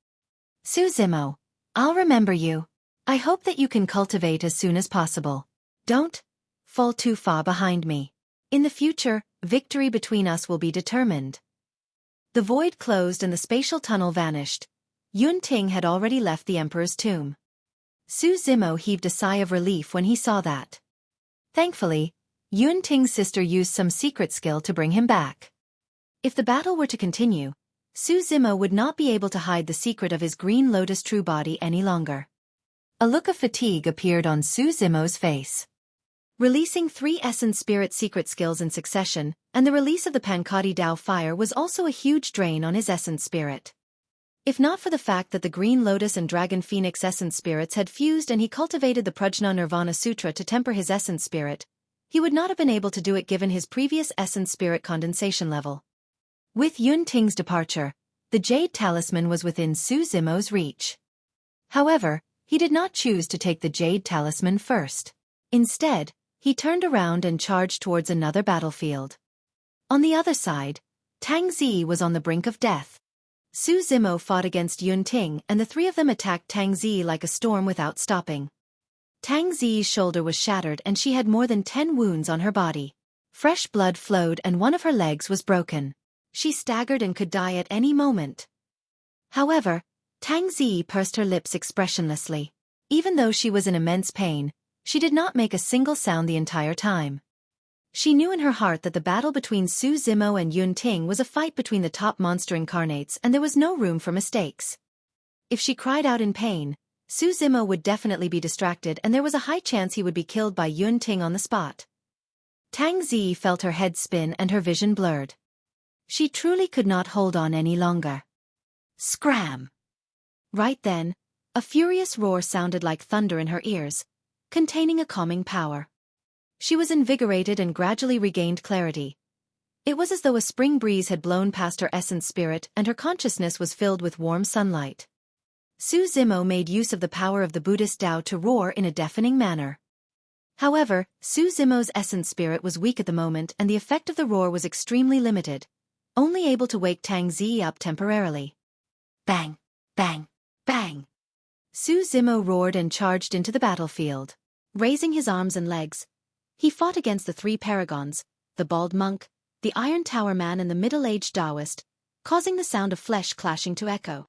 Su Zimo, I'll remember you. I hope that you can cultivate as soon as possible. Don't fall too far behind me. In the future, victory between us will be determined. The void closed and the spatial tunnel vanished. Yun Ting had already left the Emperor's tomb. Su Zimo heaved a sigh of relief when he saw that. Thankfully, Yun Ting's sister used some secret skill to bring him back. If the battle were to continue, Su Zimo would not be able to hide the secret of his Green Lotus true body any longer. A look of fatigue appeared on Su Zimo's face. Releasing 3 Essence Spirit secret skills in succession, and the release of the Pankadi Dao Fire was also a huge drain on his Essence Spirit. If not for the fact that the Green Lotus and Dragon Phoenix Essence Spirits had fused and he cultivated the Prajna Nirvana Sutra to temper his Essence Spirit, he would not have been able to do it given his previous Essence Spirit condensation level. With Yun Ting's departure, the Jade Talisman was within Su Zimo's reach. However, he did not choose to take the Jade Talisman first. Instead, he turned around and charged towards another battlefield. On the other side, Tang Zi was on the brink of death. Su Zimo fought against Yun Ting and the three of them attacked Tang Zi like a storm without stopping. Tang Zi's shoulder was shattered and she had more than 10 wounds on her body. Fresh blood flowed and one of her legs was broken. She staggered and could die at any moment. However, Tang Zi pursed her lips expressionlessly. Even though she was in immense pain, she did not make a single sound the entire time. She knew in her heart that the battle between Su Zimo and Yun Ting was a fight between the top monster incarnates and there was no room for mistakes. If she cried out in pain, Su Zimo would definitely be distracted and there was a high chance he would be killed by Yun Ting on the spot. Tang Zi felt her head spin and her vision blurred. She truly could not hold on any longer. Scram! Right then, a furious roar sounded like thunder in her ears, containing a calming power. She was invigorated and gradually regained clarity. It was as though a spring breeze had blown past her essence spirit and her consciousness was filled with warm sunlight. Su Zimo made use of the power of the Buddhist Tao to roar in a deafening manner. However, Su Zimo's essence spirit was weak at the moment and the effect of the roar was extremely limited, only able to wake Tang Zi up temporarily. Bang! Bang! Bang! Su Zimo roared and charged into the battlefield. Raising his arms and legs, he fought against the three paragons, the bald monk, the Iron Tower Man and the middle-aged Taoist, causing the sound of flesh clashing to echo.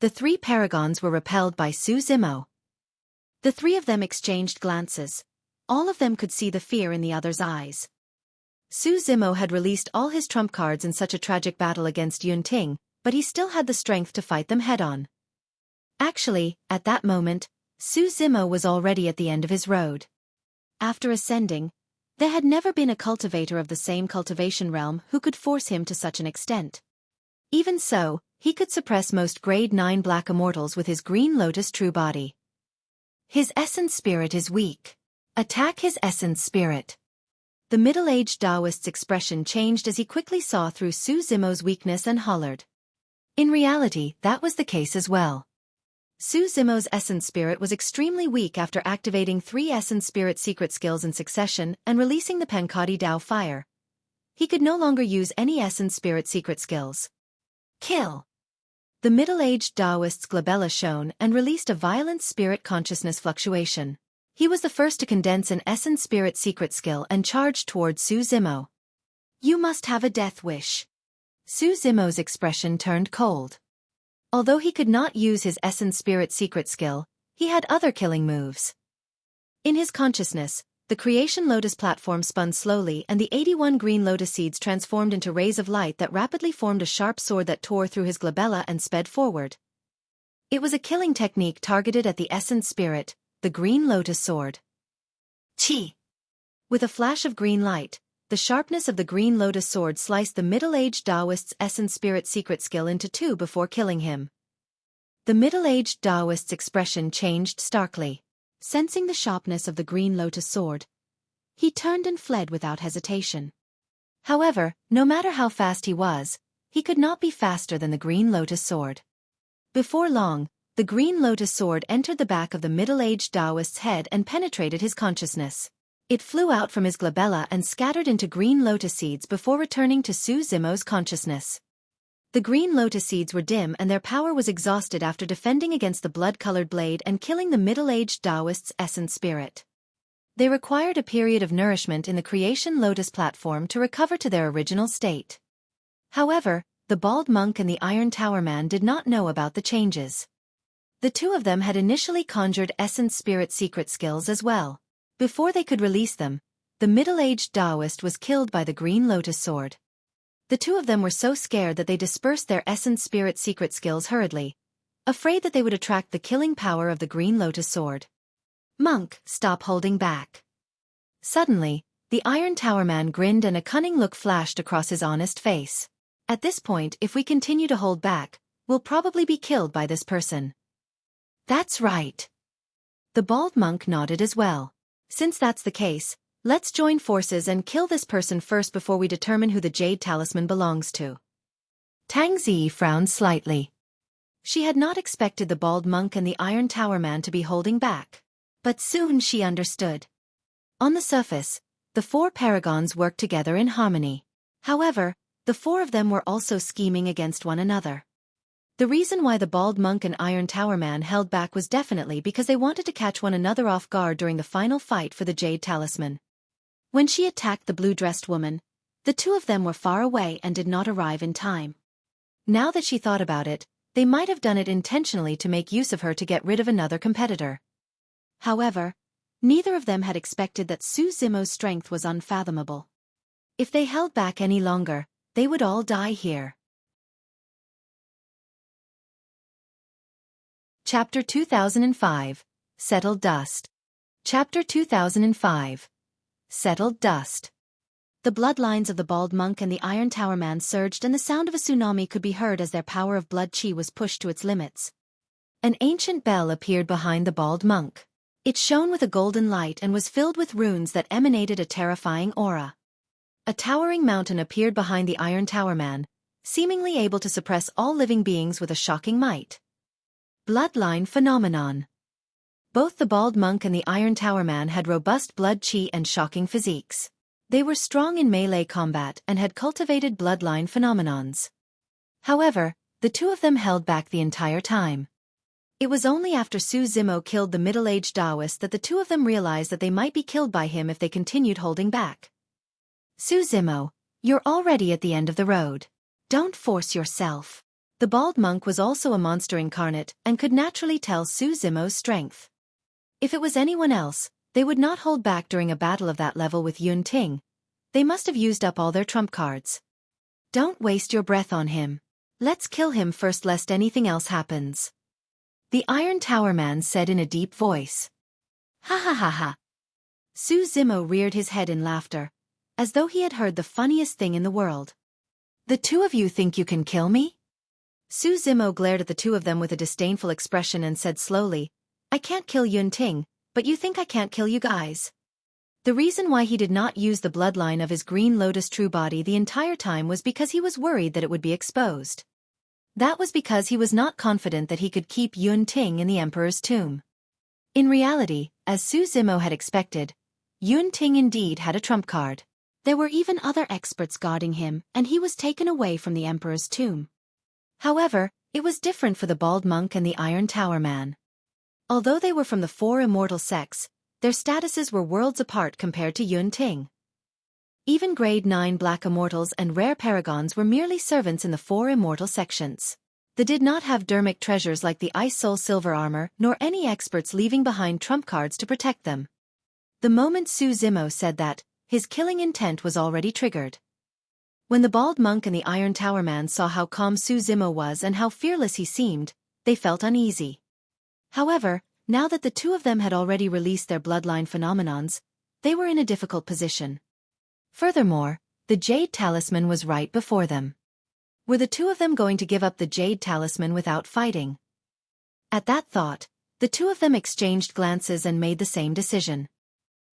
The three paragons were repelled by Su Zimo. The three of them exchanged glances. All of them could see the fear in the other's eyes. Su Zimo had released all his trump cards in such a tragic battle against Yunting, but he still had the strength to fight them head-on. Actually, at that moment, Su Zimo was already at the end of his road. After ascending, there had never been a cultivator of the same cultivation realm who could force him to such an extent. Even so, he could suppress most grade 9 black immortals with his green lotus true body. His essence spirit is weak. Attack his essence spirit. The middle-aged Taoist's expression changed as he quickly saw through Su Zimo's weakness and hollered. In reality, that was the case as well. Su Zimo's essence spirit was extremely weak after activating 3 essence spirit secret skills in succession and releasing the Pankati Dao fire. He could no longer use any essence spirit secret skills. Kill! The middle-aged Taoist's glabella shone and released a violent spirit consciousness fluctuation. He was the first to condense an essence spirit secret skill and charged toward Su Zimo. You must have a death wish. Su Zimo's expression turned cold. Although he could not use his essence spirit secret skill, he had other killing moves. In his consciousness, the creation lotus platform spun slowly and the 81 green lotus seeds transformed into rays of light that rapidly formed a sharp sword that tore through his glabella and sped forward. It was a killing technique targeted at the essence spirit, the green lotus sword. Chi! With a flash of green light, the sharpness of the green lotus sword sliced the middle-aged Taoist's essence spirit secret skill into 2 before killing him. The middle-aged Taoist's expression changed starkly. Sensing the sharpness of the green lotus sword, he turned and fled without hesitation. However, no matter how fast he was, he could not be faster than the green lotus sword. Before long, the green lotus sword entered the back of the middle-aged Taoist's head and penetrated his consciousness. It flew out from his glabella and scattered into green lotus seeds before returning to Su Zimo's consciousness. The green lotus seeds were dim and their power was exhausted after defending against the blood-colored blade and killing the middle-aged Taoist's essence spirit. They required a period of nourishment in the creation lotus platform to recover to their original state. However, the bald monk and the Iron Tower Man did not know about the changes. The 2 of them had initially conjured essence spirit secret skills as well. Before they could release them, the middle-aged Taoist was killed by the green lotus sword. The 2 of them were so scared that they dispersed their essence spirit secret skills hurriedly, afraid that they would attract the killing power of the green lotus sword. Monk, stop holding back. Suddenly, the Iron Tower Man grinned and a cunning look flashed across his honest face. At this point, if we continue to hold back, we'll probably be killed by this person. That's right. The bald monk nodded as well. Since that's the case, let's join forces and kill this person first before we determine who the Jade Talisman belongs to. Tang Zi frowned slightly. She had not expected the bald monk and the Iron Tower Man to be holding back. But soon she understood. On the surface, the 4 paragons worked together in harmony. However, the 4 of them were also scheming against one another. The reason why the bald monk and Iron Tower Man held back was definitely because they wanted to catch one another off guard during the final fight for the Jade Talisman. When she attacked the blue-dressed woman, the 2 of them were far away and did not arrive in time. Now that she thought about it, they might have done it intentionally to make use of her to get rid of another competitor. However, neither of them had expected that Su Zimo's strength was unfathomable. If they held back any longer, they would all die here. Chapter 2005, Settled Dust. Chapter 2005, Settled Dust. The bloodlines of the bald monk and the Iron Tower Man surged and the sound of a tsunami could be heard as their power of blood chi was pushed to its limits. An ancient bell appeared behind the bald monk. It shone with a golden light and was filled with runes that emanated a terrifying aura. A towering mountain appeared behind the Iron Tower Man, seemingly able to suppress all living beings with a shocking might. Bloodline phenomenon. Both the bald monk and the Iron Tower Man had robust blood chi and shocking physiques. They were strong in melee combat and had cultivated bloodline phenomenons. However, the two of them held back the entire time. It was only after Su Zimo killed the middle-aged Taoist that the two of them realized that they might be killed by him if they continued holding back. Su Zimo, you're already at the end of the road. Don't force yourself. The bald monk was also a monster incarnate and could naturally tell Su Zimo's strength. If it was anyone else, they would not hold back during a battle of that level with Yun Ting. They must have used up all their trump cards. Don't waste your breath on him. Let's kill him first lest anything else happens. The Iron Tower Man said in a deep voice. Ha ha ha ha. Su Zimo reared his head in laughter, as though he had heard the funniest thing in the world. The two of you think you can kill me? Su Zimo glared at the two of them with a disdainful expression and said slowly, I can't kill Yun Ting, but you think I can't kill you guys? The reason why he did not use the bloodline of his Green Lotus true body the entire time was because he was worried that it would be exposed. That was because he was not confident that he could keep Yun Ting in the Emperor's tomb. In reality, as Su Zimo had expected, Yun Ting indeed had a trump card. There were even other experts guarding him, and he was taken away from the Emperor's tomb. However, it was different for the bald monk and the Iron Tower Man. Although they were from the four immortal sects, their statuses were worlds apart compared to Yun Ting. Even grade 9 black immortals and rare paragons were merely servants in the four immortal sections. They did not have dermic treasures like the Ice Soul silver armor nor any experts leaving behind trump cards to protect them. The moment Su Zimo said that, his killing intent was already triggered. When the bald monk and the Iron Tower Man saw how calm Su Zimo was and how fearless he seemed, they felt uneasy. However, now that the two of them had already released their bloodline phenomenons, they were in a difficult position. Furthermore, the Jade Talisman was right before them. Were the two of them going to give up the Jade Talisman without fighting? At that thought, the two of them exchanged glances and made the same decision.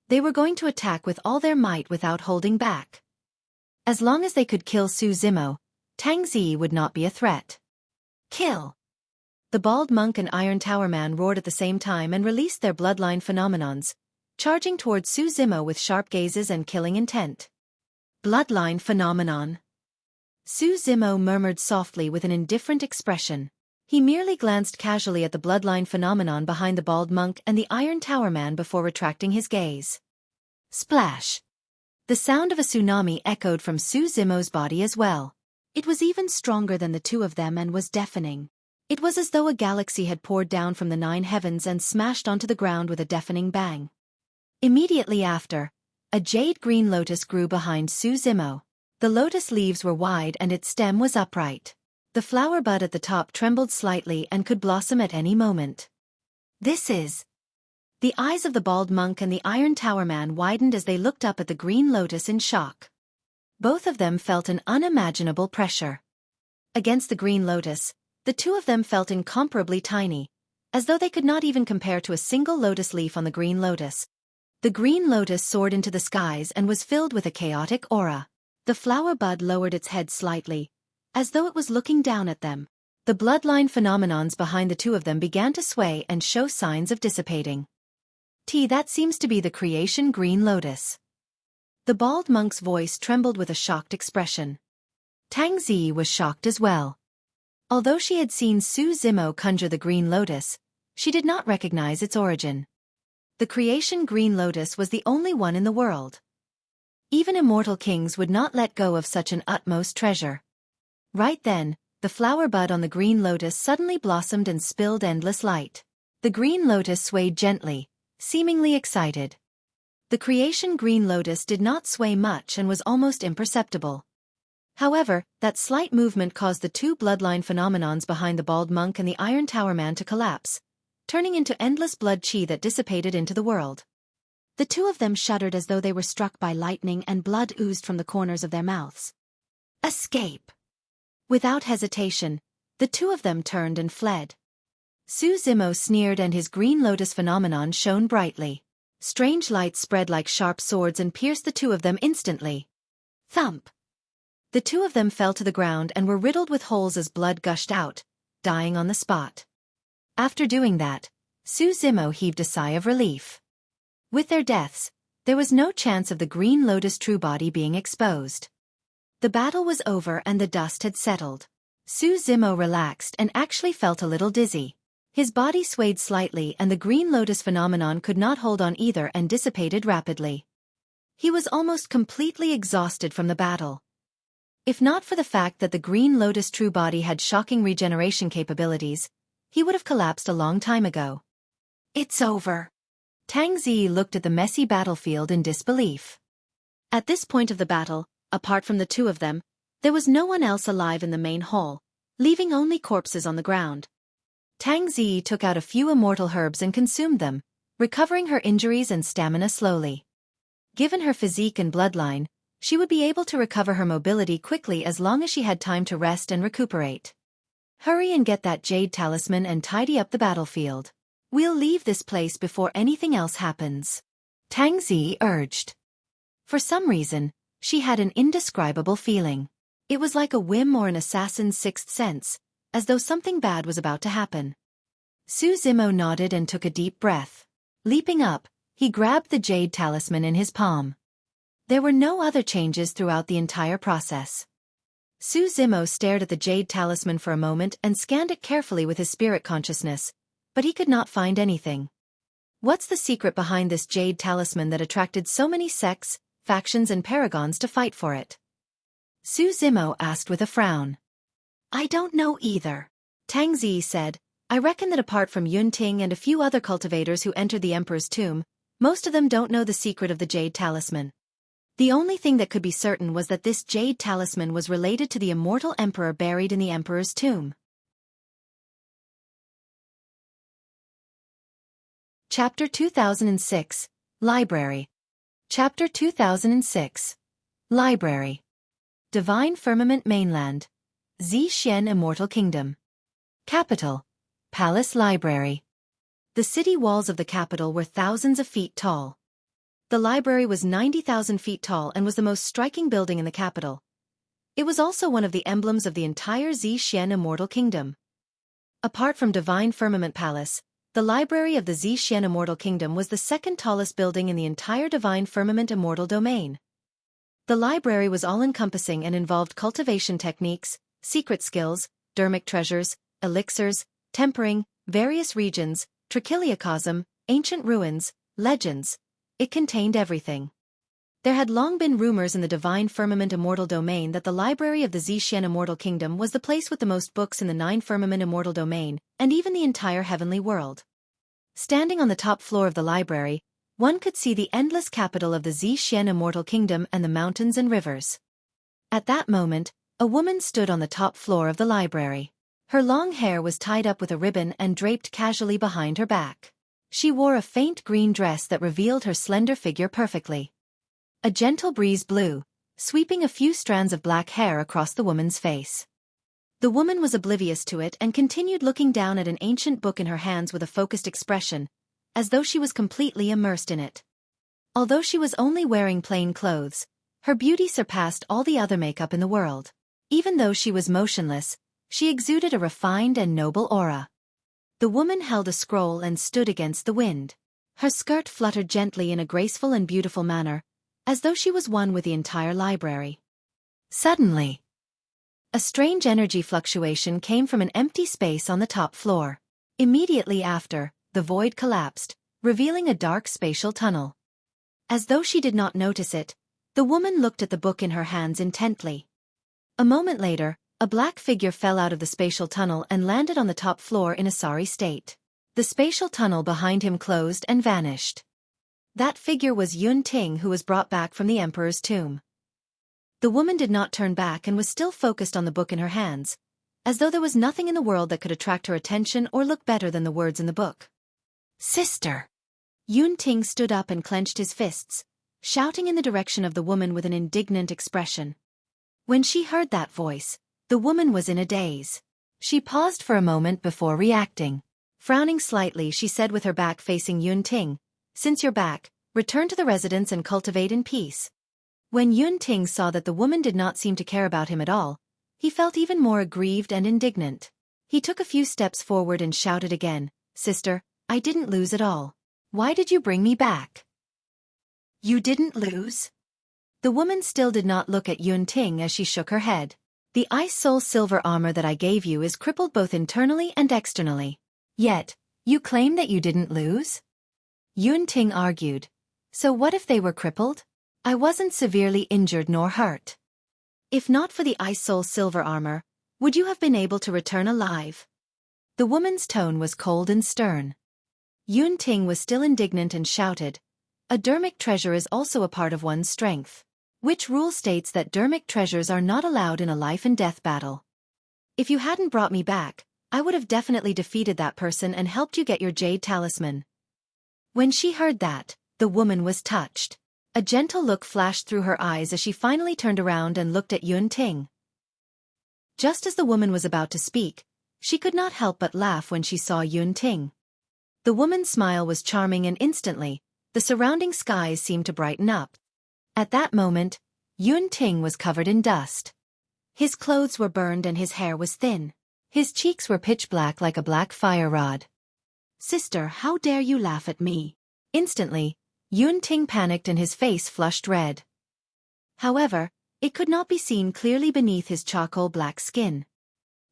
They were going to attack with all their might without holding back. As long as they could kill Su Zimo, Tang Zi would not be a threat. Kill! The bald monk and Iron Tower Man roared at the same time and released their bloodline phenomenons, charging towards Su Zimo with sharp gazes and killing intent. Bloodline phenomenon. Su Zimo murmured softly with an indifferent expression. He merely glanced casually at the bloodline phenomenon behind the bald monk and the Iron Tower Man before retracting his gaze. Splash! The sound of a tsunami echoed from Su Zimo's body as well. It was even stronger than the two of them and was deafening. It was as though a galaxy had poured down from the 9 heavens and smashed onto the ground with a deafening bang. Immediately after, a jade green lotus grew behind Su Zimo. The lotus leaves were wide and its stem was upright. The flower bud at the top trembled slightly and could blossom at any moment. This is... The eyes of the bald monk and the Iron Tower Man widened as they looked up at the green lotus in shock. Both of them felt an unimaginable pressure. Against the green lotus, the two of them felt incomparably tiny, as though they could not even compare to a single lotus leaf on the green lotus. The green lotus soared into the skies and was filled with a chaotic aura. The flower bud lowered its head slightly, as though it was looking down at them. The bloodline phenomenons behind the two of them began to sway and show signs of dissipating. That seems to be the creation green lotus. The bald monk's voice trembled with a shocked expression. Tang Zi was shocked as well. Although she had seen Su Zimo conjure the green lotus, she did not recognize its origin. The creation green lotus was the only one in the world. Even immortal kings would not let go of such an utmost treasure. Right then, the flower bud on the green lotus suddenly blossomed and spilled endless light. The green lotus swayed gently, seemingly excited. The creation green lotus did not sway much and was almost imperceptible. However, that slight movement caused the two bloodline phenomenons behind the bald monk and the Iron Tower Man to collapse, turning into endless blood chi that dissipated into the world. The two of them shuddered as though they were struck by lightning and blood oozed from the corners of their mouths. Escape! Without hesitation, the two of them turned and fled. Su Zimo sneered and his green lotus phenomenon shone brightly. Strange lights spread like sharp swords and pierced the two of them instantly. Thump! The two of them fell to the ground and were riddled with holes as blood gushed out, dying on the spot. After doing that, Xueqi heaved a sigh of relief. With their deaths, there was no chance of the Green Lotus true body being exposed. The battle was over and the dust had settled. Xueqi relaxed and actually felt a little dizzy. His body swayed slightly and the Green Lotus phenomenon could not hold on either and dissipated rapidly. He was almost completely exhausted from the battle. If not for the fact that the Green Lotus true body had shocking regeneration capabilities, he would have collapsed a long time ago. It's over. Tang Zi looked at the messy battlefield in disbelief. At this point of the battle, apart from the two of them, there was no one else alive in the main hall, leaving only corpses on the ground. Tang Zi took out a few immortal herbs and consumed them, recovering her injuries and stamina slowly. Given her physique and bloodline, she would be able to recover her mobility quickly as long as she had time to rest and recuperate. Hurry and get that Jade talisman and tidy up the battlefield. We'll leave this place before anything else happens, Tang Zi urged. For some reason, she had an indescribable feeling. It was like a whim or an assassin's sixth sense, as though something bad was about to happen. Xueqi nodded and took a deep breath. Leaping up, he grabbed the Jade talisman in his palm. There were no other changes throughout the entire process. Xueqi stared at the Jade talisman for a moment and scanned it carefully with his spirit consciousness, but he could not find anything. What's the secret behind this Jade talisman that attracted so many sects, factions and paragons to fight for it? Xueqi asked with a frown. I don't know either. Tang Zi said, I reckon that apart from Yunting and a few other cultivators who entered the Emperor's tomb, most of them don't know the secret of the Jade talisman. The only thing that could be certain was that this Jade talisman was related to the immortal Emperor buried in the Emperor's tomb. Chapter 2006, Library. Chapter 2006, Library. Divine Firmament Mainland. Zhixian Immortal Kingdom. Capital. Palace Library. The city walls of the capital were thousands of feet tall. The library was 90,000 feet tall and was the most striking building in the capital. It was also one of the emblems of the entire Zhixian Immortal Kingdom. Apart from Divine Firmament Palace, the library of the Zhixian Immortal Kingdom was the second tallest building in the entire Divine Firmament Immortal Domain. The library was all-encompassing and involved cultivation techniques, secret skills, dermic treasures, elixirs, tempering, various regions, trichiliocosm, ancient ruins, legends. It contained everything. There had long been rumors in the Divine Firmament Immortal Domain that the library of the Zhixian Immortal Kingdom was the place with the most books in the 9 Firmament Immortal Domain, and even the entire heavenly world. Standing on the top floor of the library, one could see the endless capital of the Zhixian Immortal Kingdom and the mountains and rivers. At that moment, a woman stood on the top floor of the library. Her long hair was tied up with a ribbon and draped casually behind her back. She wore a faint green dress that revealed her slender figure perfectly. A gentle breeze blew, sweeping a few strands of black hair across the woman's face. The woman was oblivious to it and continued looking down at an ancient book in her hands with a focused expression, as though she was completely immersed in it. Although she was only wearing plain clothes, her beauty surpassed all the other makeup in the world. Even though she was motionless, she exuded a refined and noble aura. The woman held a scroll and stood against the wind. Her skirt fluttered gently in a graceful and beautiful manner, as though she was one with the entire library. Suddenly, a strange energy fluctuation came from an empty space on the top floor. Immediately after, the void collapsed, revealing a dark spatial tunnel. As though she did not notice it, the woman looked at the book in her hands intently. A moment later, a black figure fell out of the spatial tunnel and landed on the top floor in a sorry state. The spatial tunnel behind him closed and vanished. That figure was Yunting, who was brought back from the Emperor's tomb. The woman did not turn back and was still focused on the book in her hands, as though there was nothing in the world that could attract her attention or look better than the words in the book. Sister! Yunting stood up and clenched his fists, shouting in the direction of the woman with an indignant expression. When she heard that voice, the woman was in a daze. She paused for a moment before reacting. Frowning slightly, she said with her back facing Yunting, "Since you're back, return to the residence and cultivate in peace." When Yun Ting saw that the woman did not seem to care about him at all, he felt even more aggrieved and indignant. He took a few steps forward and shouted again, "Sister, I didn't lose at all. Why did you bring me back?" "You didn't lose?" The woman still did not look at Yun Ting as she shook her head. "The Ice Soul silver armor that I gave you is crippled both internally and externally. Yet, you claim that you didn't lose?" Yun Ting argued. "So what if they were crippled? I wasn't severely injured nor hurt. If not for the Ice Soul silver armor, would you have been able to return alive?" The woman's tone was cold and stern. Yun Ting was still indignant and shouted, "A dermic treasure is also a part of one's strength. Which rule states that dermic treasures are not allowed in a life-and-death battle? If you hadn't brought me back, I would have definitely defeated that person and helped you get your Jade talisman." When she heard that, the woman was touched. A gentle look flashed through her eyes as she finally turned around and looked at Yun Ting. Just as the woman was about to speak, she could not help but laugh when she saw Yun Ting. The woman's smile was charming, and instantly, the surrounding skies seemed to brighten up. At that moment, Yun Ting was covered in dust. His clothes were burned and his hair was thin. His cheeks were pitch black like a black fire rod. "Sister, how dare you laugh at me?" Instantly, Yun Ting panicked and his face flushed red. However, it could not be seen clearly beneath his charcoal black skin.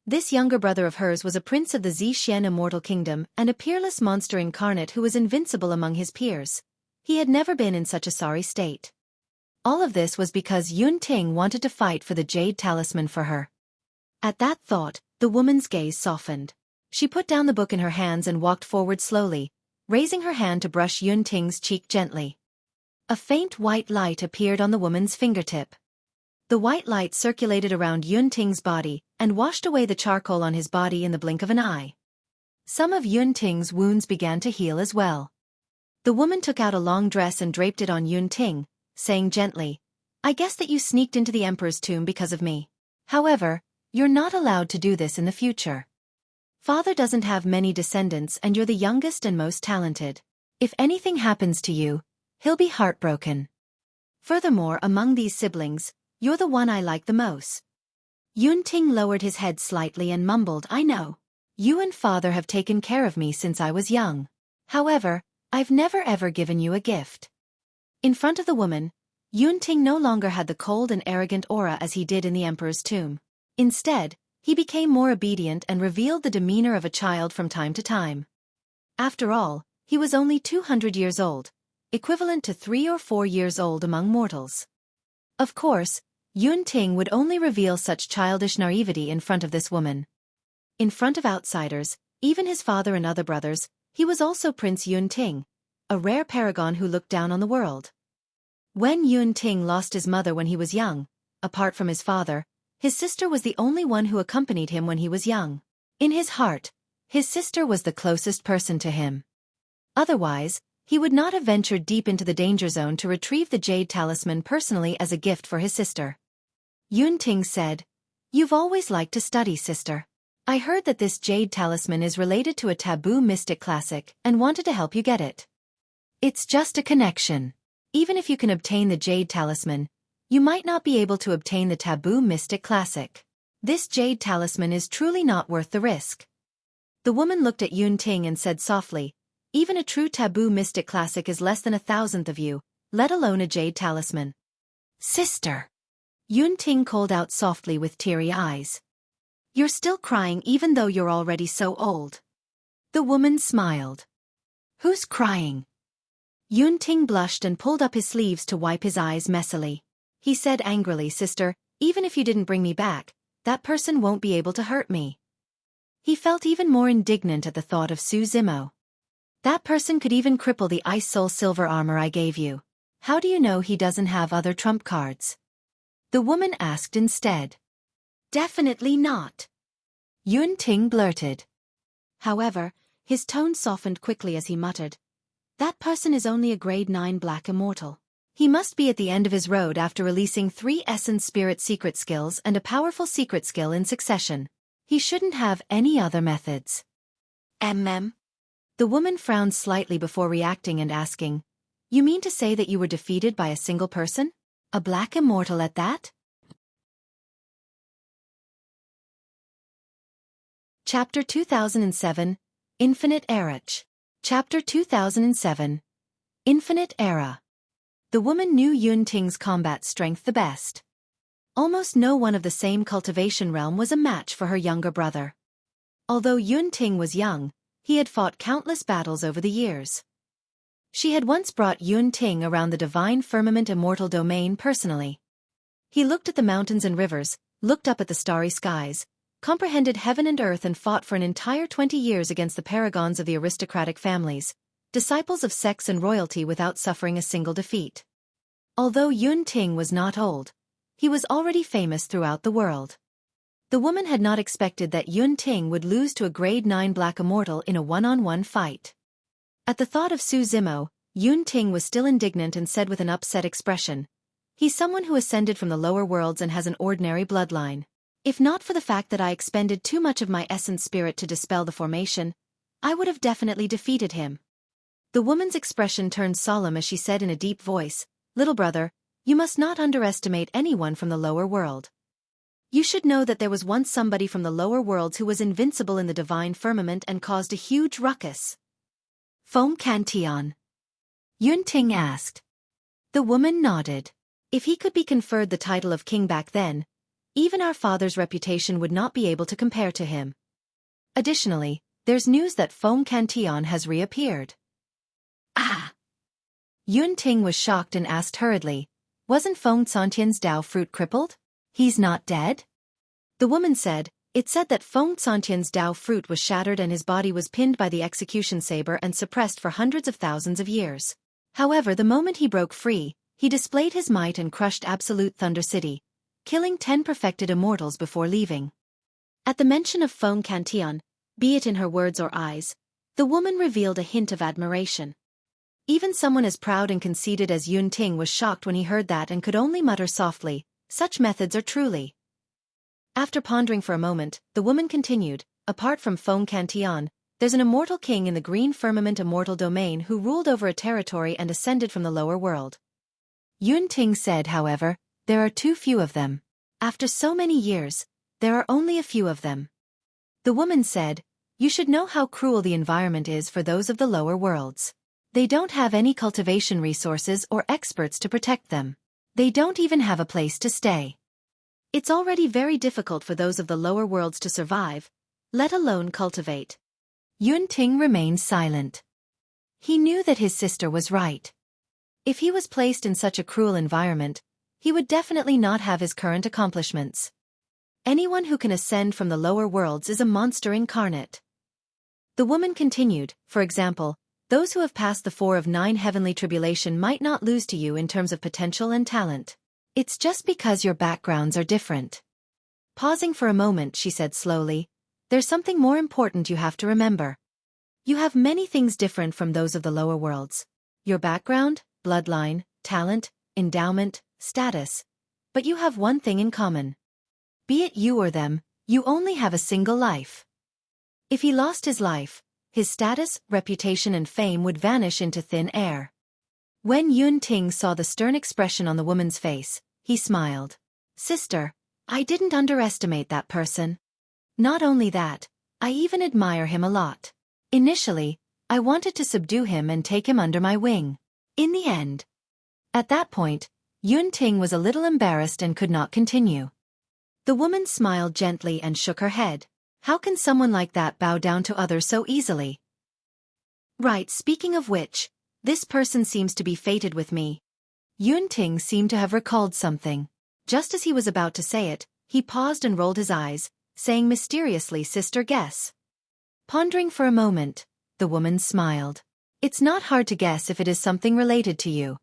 This younger brother of hers was a prince of the Zixuan Immortal Kingdom and a peerless monster incarnate who was invincible among his peers. He had never been in such a sorry state. All of this was because Yun Ting wanted to fight for the Jade talisman for her. At that thought, the woman's gaze softened. She put down the book in her hands and walked forward slowly, raising her hand to brush Yun Ting's cheek gently. A faint white light appeared on the woman's fingertip. The white light circulated around Yun Ting's body and washed away the charcoal on his body in the blink of an eye. Some of Yun Ting's wounds began to heal as well. The woman took out a long dress and draped it on Yun Ting, saying gently, "I guess that you sneaked into the Emperor's tomb because of me. However, you're not allowed to do this in the future. Father doesn't have many descendants and you're the youngest and most talented. If anything happens to you, he'll be heartbroken. Furthermore, among these siblings, you're the one I like the most." Yun Ting lowered his head slightly and mumbled, "I know. You and father have taken care of me since I was young. However, I've never ever given you a gift." In front of the woman, Yun Ting no longer had the cold and arrogant aura as he did in the Emperor's tomb. Instead, he became more obedient and revealed the demeanor of a child from time to time. After all, he was only 200 years old, equivalent to 3 or 4 years old among mortals. Of course, Yun Ting would only reveal such childish naivety in front of this woman. In front of outsiders, even his father and other brothers, he was also Prince Yun Ting, a rare paragon who looked down on the world. When Yun Ting lost his mother when he was young, apart from his father, his sister was the only one who accompanied him when he was young. In his heart, his sister was the closest person to him. Otherwise, he would not have ventured deep into the danger zone to retrieve the Jade talisman personally as a gift for his sister. Yun Ting said, "You've always liked to study, sister. I heard that this Jade talisman is related to a taboo mystic classic and wanted to help you get it. It's just a connection. Even if you can obtain the Jade talisman, you might not be able to obtain the taboo mystic classic. This Jade talisman is truly not worth the risk." The woman looked at Yun Ting and said softly, "Even a true taboo mystic classic is less than 1,000th of you, let alone a Jade talisman." "Sister," Yun Ting called out softly with teary eyes. "You're still crying even though you're already so old." The woman smiled. "Who's crying?" Yun Ting blushed and pulled up his sleeves to wipe his eyes messily. He said angrily, "Sister, even if you didn't bring me back, that person won't be able to hurt me." He felt even more indignant at the thought of Su Zimo. "That person could even cripple the Ice Soul silver armor I gave you. How do you know he doesn't have other trump cards?" The woman asked instead. "Definitely not," Yun Ting blurted. However, his tone softened quickly as he muttered, "That person is only a grade 9 black immortal. He must be at the end of his road after releasing 3 essence spirit secret skills and a powerful secret skill in succession. He shouldn't have any other methods." The woman frowned slightly before reacting and asking, "You mean to say that you were defeated by a single person?" A black immortal at that? Chapter 2007, Infinite Era. Chapter 2007, Infinite Era. The woman knew Yun Ting's combat strength the best. Almost no one of the same cultivation realm was a match for her younger brother. Although Yun Ting was young, he had fought countless battles over the years. She had once brought Yun Ting around the divine firmament immortal domain personally. He looked at the mountains and rivers, looked up at the starry skies, comprehended heaven and earth and fought for an entire 20 years against the paragons of the aristocratic families, disciples of sex and royalty without suffering a single defeat. Although Yun Ting was not old, he was already famous throughout the world. The woman had not expected that Yun Ting would lose to a grade 9 black immortal in a one-on-one fight. At the thought of Su Zimo, Yun Ting was still indignant and said with an upset expression, "He's someone who ascended from the lower worlds and has an ordinary bloodline. If not for the fact that I expended too much of my essence spirit to dispel the formation, I would have definitely defeated him." The woman's expression turned solemn as she said in a deep voice, "Little brother, you must not underestimate anyone from the lower world. You should know that there was once somebody from the lower worlds who was invincible in the divine firmament and caused a huge ruckus." "Foam Cantillon?" Yun Ting asked. The woman nodded. If he could be conferred the title of king back then, even our father's reputation would not be able to compare to him. Additionally, there's news that Foam Cantillon has reappeared. Ah! Yun Ting was shocked and asked hurriedly, "Wasn't Foam Cantian's Dao fruit crippled? He's not dead?" The woman said, "It said that Foam Cantian's Dao fruit was shattered and his body was pinned by the execution saber and suppressed for hundreds of thousands of years. However, the moment he broke free, he displayed his might and crushed Absolute Thunder City, killing 10 perfected immortals before leaving." At the mention of Foam Cantillon, be it in her words or eyes, the woman revealed a hint of admiration. Even someone as proud and conceited as Yun Ting was shocked when he heard that and could only mutter softly, "Such methods are truly." After pondering for a moment, the woman continued, "Apart from Foam Cantillon, there's an immortal king in the green firmament immortal domain who ruled over a territory and ascended from the lower world." Yun Ting said, "However, there are too few of them. After so many years, there are only a few of them." The woman said, "You should know how cruel the environment is for those of the lower worlds. They don't have any cultivation resources or experts to protect them. They don't even have a place to stay. It's already very difficult for those of the lower worlds to survive, let alone cultivate." Yun Ting remained silent. He knew that his sister was right. If he was placed in such a cruel environment, he would definitely not have his current accomplishments. Anyone who can ascend from the lower worlds is a monster incarnate. The woman continued, "For example, those who have passed the 4 of 9 heavenly tribulation might not lose to you in terms of potential and talent. It's just because your backgrounds are different." Pausing for a moment, she said slowly, "There's something more important you have to remember. You have many things different from those of the lower worlds. Your background, bloodline, talent, endowment, status. But you have one thing in common. Be it you or them, you only have a single life. If he lost his life, his status, reputation and fame would vanish into thin air." When Yun Ting saw the stern expression on the woman's face, he smiled. "Sister, I didn't underestimate that person. Not only that, I even admire him a lot. Initially, I wanted to subdue him and take him under my wing. In the end." At that point, Yun Ting was a little embarrassed and could not continue. The woman smiled gently and shook her head. "How can someone like that bow down to others so easily? Right, speaking of which, this person seems to be fated with me." Yun Ting seemed to have recalled something. Just as he was about to say it, he paused and rolled his eyes, saying mysteriously, "Sister, guess." Pondering for a moment, the woman smiled. "It's not hard to guess if it is something related to you.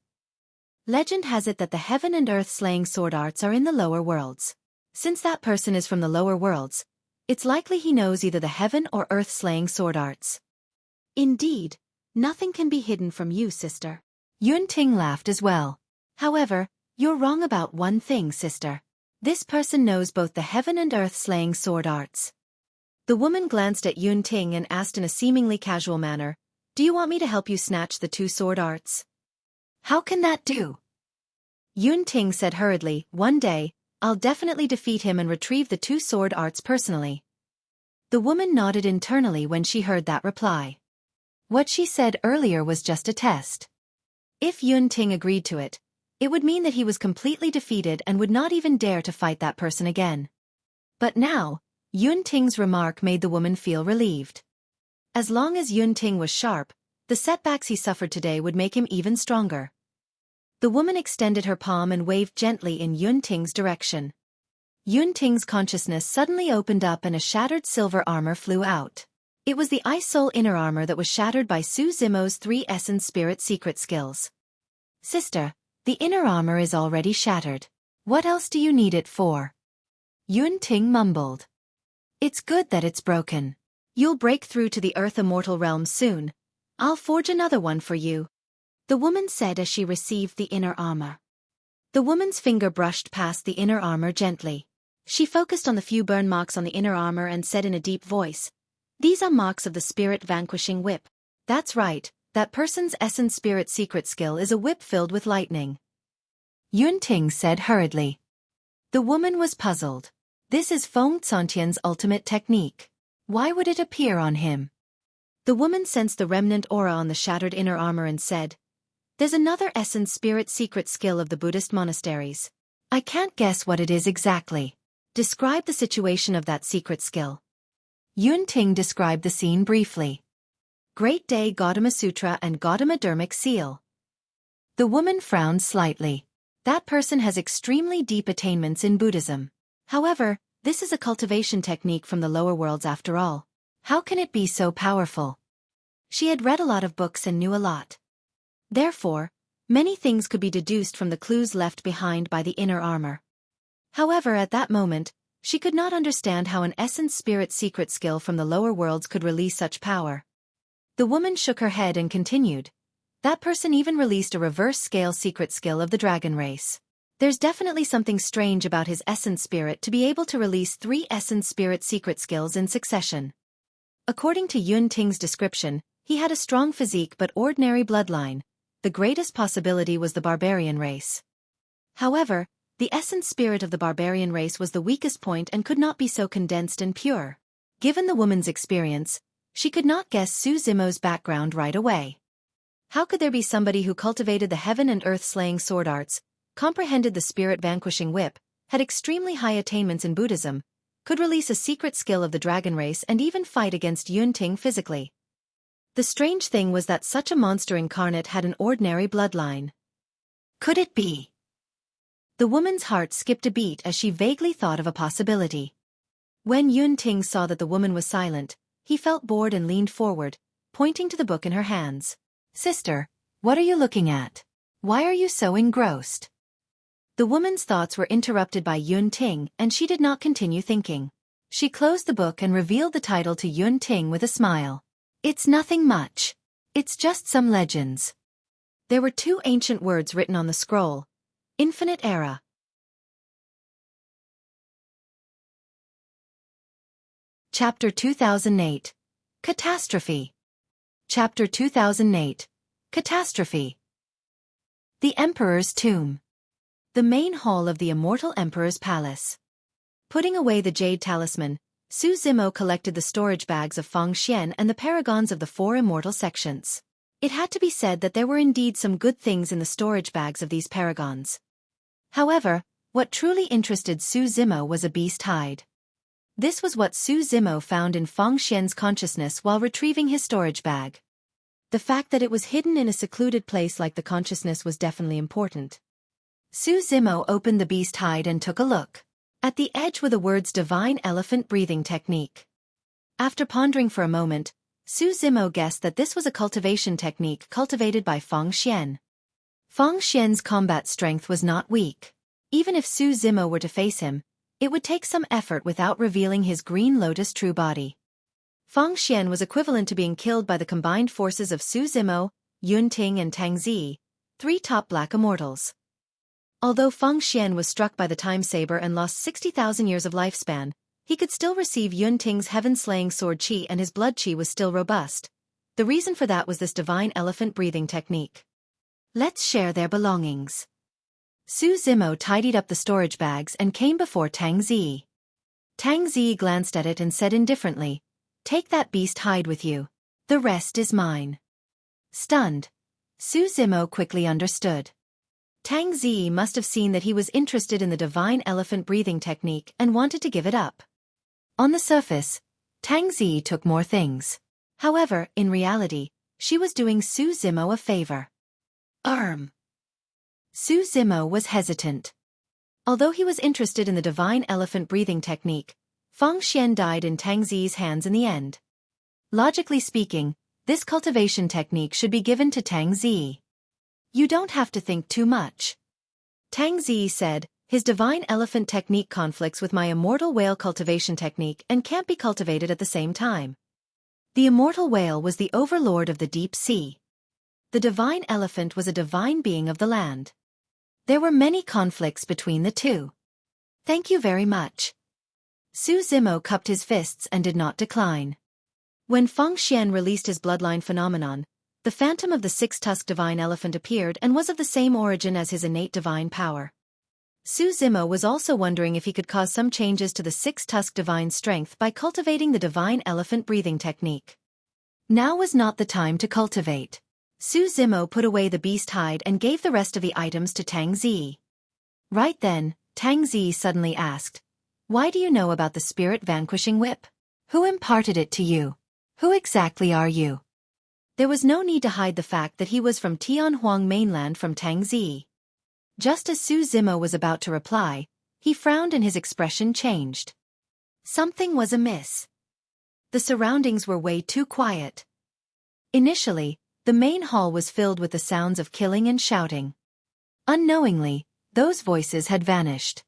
Legend has it that the heaven and earth slaying sword arts are in the lower worlds. Since that person is from the lower worlds, it's likely he knows either the heaven or earth slaying sword arts." "Indeed, nothing can be hidden from you, sister." Yun Ting laughed as well. "However, you're wrong about one thing, sister. This person knows both the heaven and earth slaying sword arts." The woman glanced at Yun Ting and asked in a seemingly casual manner, "Do you want me to help you snatch the 2 sword arts?" "How can that do?" Yun Ting said hurriedly, "One day, I'll definitely defeat him and retrieve the two sword arts personally." The woman nodded internally when she heard that reply. What she said earlier was just a test. If Yun Ting agreed to it, it would mean that he was completely defeated and would not even dare to fight that person again. But now, Yun Ting's remark made the woman feel relieved. As long as Yun Ting was sharp, the setbacks he suffered today would make him even stronger. The woman extended her palm and waved gently in Yun Ting's direction. Yun Ting's consciousness suddenly opened up and a shattered silver armor flew out. It was the Ice Soul inner armor that was shattered by Su Zimo's 3 Essence Spirit secret skills. "Sister, the inner armor is already shattered. What else do you need it for?" Yun Ting mumbled. "It's good that it's broken. You'll break through to the Earth Immortal realm soon. I'll forge another one for you," the woman said as she received the inner armor. The woman's finger brushed past the inner armor gently. She focused on the few burn marks on the inner armor and said in a deep voice, "These are marks of the Spirit Vanquishing Whip." That's right, that person's Essence Spirit secret skill is a whip filled with lightning. Yun Ting said hurriedly. The woman was puzzled. This is Feng Tsantian's ultimate technique. Why would it appear on him? The woman sensed the remnant aura on the shattered inner armor and said, "There's another Essence Spirit secret skill of the Buddhist monasteries. I can't guess what it is exactly. Describe the situation of that secret skill." Yun Ting described the scene briefly. Great Day Gautama Sutra and Gautama Dharmic Seal. The woman frowned slightly. That person has extremely deep attainments in Buddhism. However, this is a cultivation technique from the lower worlds after all. How can it be so powerful? She had read a lot of books and knew a lot. Therefore, many things could be deduced from the clues left behind by the inner armor. However, at that moment, she could not understand how an Essence Spirit secret skill from the lower worlds could release such power. The woman shook her head and continued. That person even released a reverse scale secret skill of the dragon race. There's definitely something strange about his Essence Spirit to be able to release 3 Essence Spirit secret skills in succession. According to Yun Ting's description, he had a strong physique but ordinary bloodline. The greatest possibility was the barbarian race. However, the Essence Spirit of the barbarian race was the weakest point and could not be so condensed and pure. Given the woman's experience, she could not guess Su Zimo's background right away. How could there be somebody who cultivated the heaven and earth slaying sword arts, comprehended the spirit vanquishing whip, had extremely high attainments in Buddhism, could release a secret skill of the dragon race and even fight against Yun Ting physically? The strange thing was that such a monster incarnate had an ordinary bloodline. Could it be? The woman's heart skipped a beat as she vaguely thought of a possibility. When Yun Ting saw that the woman was silent, he felt bored and leaned forward, pointing to the book in her hands. "Sister, what are you looking at? Why are you so engrossed?" The woman's thoughts were interrupted by Yun Ting and she did not continue thinking. She closed the book and revealed the title to Yun Ting with a smile. "It's nothing much. It's just some legends." There were 2 ancient words written on the scroll. Infinite Era. Chapter 2008. Catastrophe. Chapter 2008. Catastrophe. The Emperor's Tomb. The main hall of the Immortal Emperor's Palace. Putting away the Jade Talisman, Su Zimo collected the storage bags of Feng Xian and the paragons of the 4 immortal sections. It had to be said that there were indeed some good things in the storage bags of these paragons. However, what truly interested Su Zimo was a beast hide. This was what Su Zimo found in Feng Xian's consciousness while retrieving his storage bag. The fact that it was hidden in a secluded place like the consciousness was definitely important. Su Zimo opened the beast hide and took a look. At the edge were the words Divine Elephant Breathing Technique. After pondering for a moment, Su Zimo guessed that this was a cultivation technique cultivated by Feng Xian. Feng Xian's combat strength was not weak. Even if Su Zimo were to face him, it would take some effort without revealing his Green Lotus true body. Feng Xian was equivalent to being killed by the combined forces of Su Zimo, Yun Ting and Tang Zi, 3 top black immortals. Although Feng Xian was struck by the time saber and lost 60,000 years of lifespan, he could still receive Yun Ting's heaven-slaying sword qi and his blood qi was still robust. The reason for that was this divine elephant breathing technique. Let's share their belongings. Su Zimo tidied up the storage bags and came before Tang Zi. Tang Zi glanced at it and said indifferently, "Take that beast hide with you. The rest is mine." Stunned, Su Zimo quickly understood. Tang Zi must have seen that he was interested in the divine elephant breathing technique and wanted to give it up. On the surface, Tang Zi took more things. However, in reality, she was doing Su Zimo a favor. Su Zimo was hesitant. Although he was interested in the divine elephant breathing technique, Feng Xian died in Tang Zi's hands in the end. Logically speaking, this cultivation technique should be given to Tang Zi. "You don't have to think too much," Tang Zi said. "His divine elephant technique conflicts with my immortal whale cultivation technique and can't be cultivated at the same time." The immortal whale was the overlord of the deep sea. The divine elephant was a divine being of the land. There were many conflicts between the two. "Thank you very much." Su Zimo cupped his fists and did not decline. When Feng Xian released his bloodline phenomenon, the phantom of the six-tusked divine elephant appeared and was of the same origin as his innate divine power. Su Zimo was also wondering if he could cause some changes to the six-tusked divine strength by cultivating the divine elephant breathing technique. Now was not the time to cultivate. Su Zimo put away the beast hide and gave the rest of the items to Tang Zi. Right then, Tang Zi suddenly asked, "Why do you know about the spirit vanquishing whip? Who imparted it to you? Who exactly are you?" There was no need to hide the fact that he was from Tianhuang mainland from Tang Zi. Just as Su Zimo was about to reply, he frowned and his expression changed. Something was amiss. The surroundings were way too quiet. Initially, the main hall was filled with the sounds of killing and shouting. Unknowingly, those voices had vanished.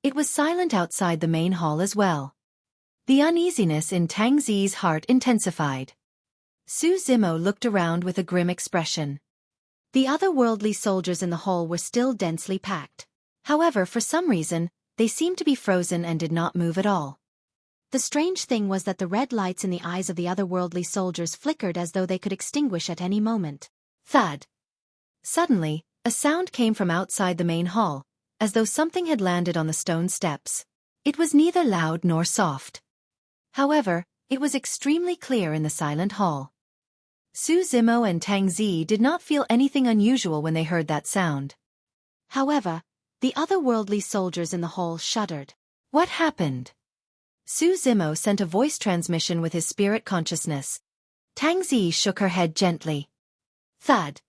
It was silent outside the main hall as well. The uneasiness in Tang Zi's heart intensified. Su Zimo looked around with a grim expression. The otherworldly soldiers in the hall were still densely packed. However, for some reason, they seemed to be frozen and did not move at all. The strange thing was that the red lights in the eyes of the otherworldly soldiers flickered as though they could extinguish at any moment. Thud! Suddenly, a sound came from outside the main hall, as though something had landed on the stone steps. It was neither loud nor soft. However, it was extremely clear in the silent hall. Su Zimo and Tang Zi did not feel anything unusual when they heard that sound. However, the otherworldly soldiers in the hall shuddered. What happened? Su Zimo sent a voice transmission with his spirit consciousness. Tang Zi shook her head gently. Thud!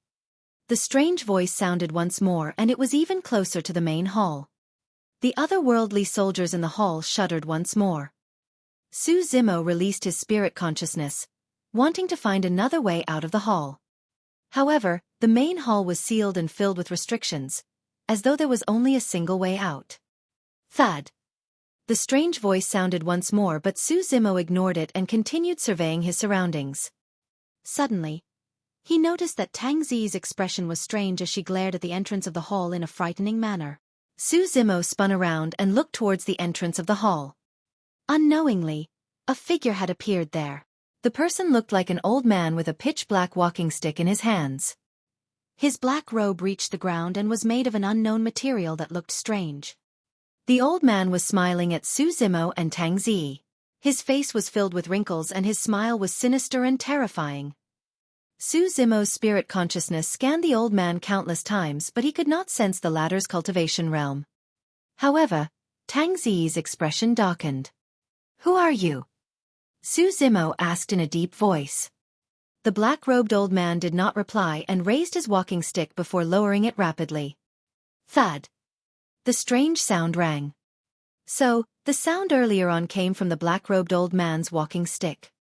The strange voice sounded once more and it was even closer to the main hall. The otherworldly soldiers in the hall shuddered once more. Su Zimo released his spirit consciousness, wanting to find another way out of the hall. However, the main hall was sealed and filled with restrictions, as though there was only a single way out. Thud! The strange voice sounded once more but Su Zimo ignored it and continued surveying his surroundings. Suddenly, he noticed that Tang Zi's expression was strange as she glared at the entrance of the hall in a frightening manner. Su Zimo spun around and looked towards the entrance of the hall. Unknowingly, a figure had appeared there. The person looked like an old man with a pitch-black walking stick in his hands. His black robe reached the ground and was made of an unknown material that looked strange. The old man was smiling at Su Zimo and Tang Zi. His face was filled with wrinkles and his smile was sinister and terrifying. Su Zimo's spirit consciousness scanned the old man countless times but he could not sense the latter's cultivation realm. However, Tang Zi's expression darkened. "Who are you?" Su Zimo asked in a deep voice. The black-robed old man did not reply and raised his walking stick before lowering it rapidly. Thud! The strange sound rang. So, the sound earlier on came from the black-robed old man's walking stick.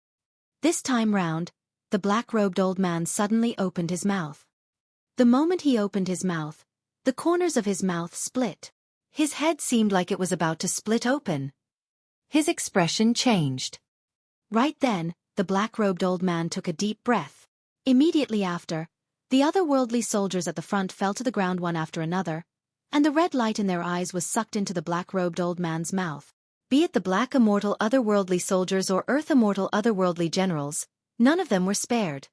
This time round, the black-robed old man suddenly opened his mouth. The moment he opened his mouth, the corners of his mouth split. His head seemed like it was about to split open. His expression changed. Right then, the black-robed old man took a deep breath. Immediately after, the otherworldly soldiers at the front fell to the ground one after another, and the red light in their eyes was sucked into the black-robed old man's mouth. Be it the black immortal otherworldly soldiers or earth immortal otherworldly generals, none of them were spared.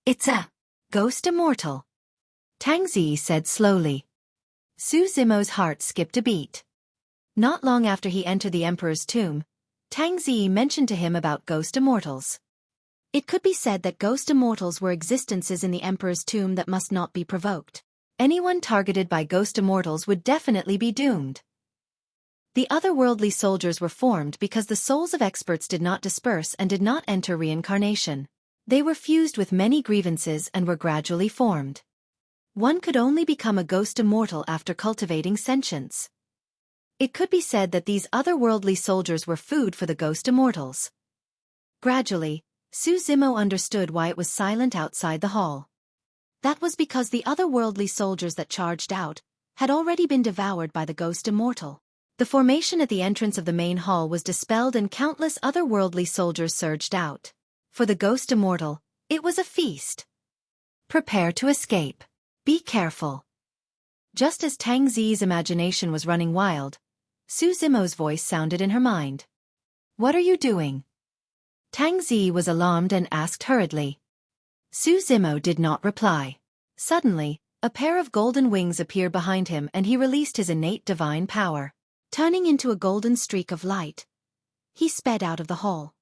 "It's a ghost immortal," Tang Zi said slowly. Su Zimo's heart skipped a beat. Not long after he entered the Emperor's tomb, Tang Zi mentioned to him about ghost immortals. It could be said that ghost immortals were existences in the Emperor's tomb that must not be provoked. Anyone targeted by ghost immortals would definitely be doomed. The otherworldly soldiers were formed because the souls of experts did not disperse and did not enter reincarnation. They were fused with many grievances and were gradually formed. One could only become a ghost immortal after cultivating sentience. It could be said that these otherworldly soldiers were food for the ghost immortals. Gradually, Su Zimo understood why it was silent outside the hall. That was because the otherworldly soldiers that charged out had already been devoured by the ghost immortal. The formation at the entrance of the main hall was dispelled and countless otherworldly soldiers surged out. For the ghost immortal, it was a feast. Prepare to escape. Be careful. Just as Tang Zi's imagination was running wild, Su Zimo's voice sounded in her mind. What are you doing? Tang Zi was alarmed and asked hurriedly. Su Zimo did not reply. Suddenly, a pair of golden wings appeared behind him and he released his innate divine power. Turning into a golden streak of light, he sped out of the hall.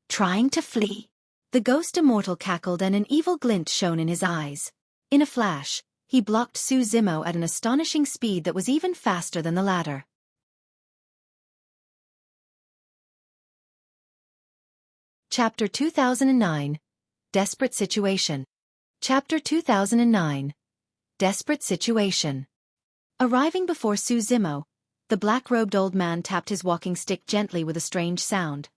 Trying to flee. The ghost immortal cackled and an evil glint shone in his eyes. In a flash, he blocked Su Zimo at an astonishing speed that was even faster than the latter. Chapter 2009. Desperate Situation. Chapter 2009. Desperate Situation. Arriving before Su Zimo, the black-robed old man tapped his walking stick gently with a strange sound.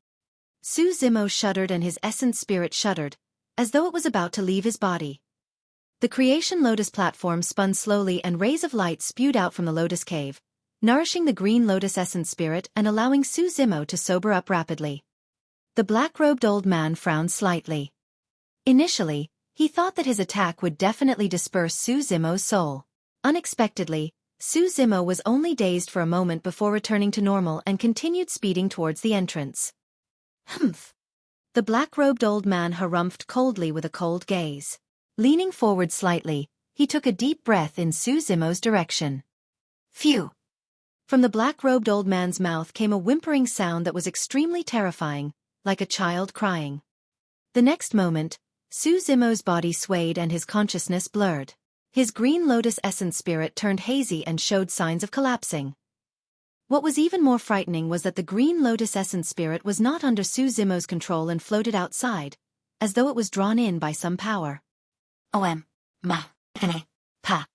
Su Zimo shuddered and his essence spirit shuddered, as though it was about to leave his body. The creation lotus platform spun slowly and rays of light spewed out from the lotus cave, nourishing the green lotus essence spirit and allowing Su Zimo to sober up rapidly. The black-robed old man frowned slightly. Initially, he thought that his attack would definitely disperse Su Zimo's soul. Unexpectedly, Su Zimo was only dazed for a moment before returning to normal and continued speeding towards the entrance. Humph! The black-robed old man harumphed coldly with a cold gaze. Leaning forward slightly, he took a deep breath in Su Zimo's direction. Phew! From the black-robed old man's mouth came a whimpering sound that was extremely terrifying, like a child crying. The next moment, Su Zimo's body swayed and his consciousness blurred. His green lotus essence spirit turned hazy and showed signs of collapsing. What was even more frightening was that the green lotus essence spirit was not under Su Zimo's control and floated outside, as though it was drawn in by some power. Pa.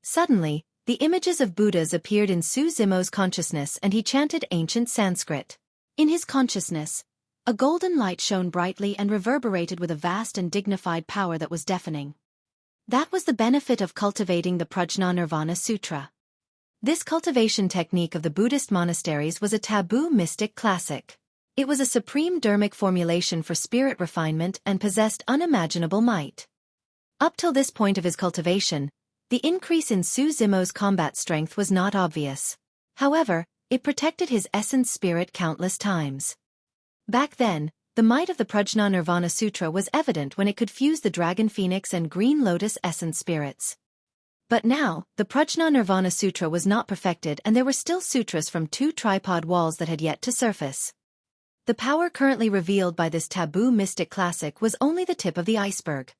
Suddenly, the images of Buddhas appeared in Su Zimo's consciousness and he chanted ancient Sanskrit. In his consciousness, a golden light shone brightly and reverberated with a vast and dignified power that was deafening. That was the benefit of cultivating the Prajna Nirvana Sutra. This cultivation technique of the Buddhist monasteries was a taboo mystic classic. It was a supreme dharmic formulation for spirit refinement and possessed unimaginable might. Up till this point of his cultivation, the increase in Su Zimo's combat strength was not obvious. However, it protected his essence spirit countless times. Back then, the might of the Prajna Nirvana Sutra was evident when it could fuse the Dragon Phoenix and Green Lotus essence spirits. But now, the Prajna Nirvana Sutra was not perfected and there were still sutras from 2 tripod walls that had yet to surface. The power currently revealed by this taboo mystic classic was only the tip of the iceberg.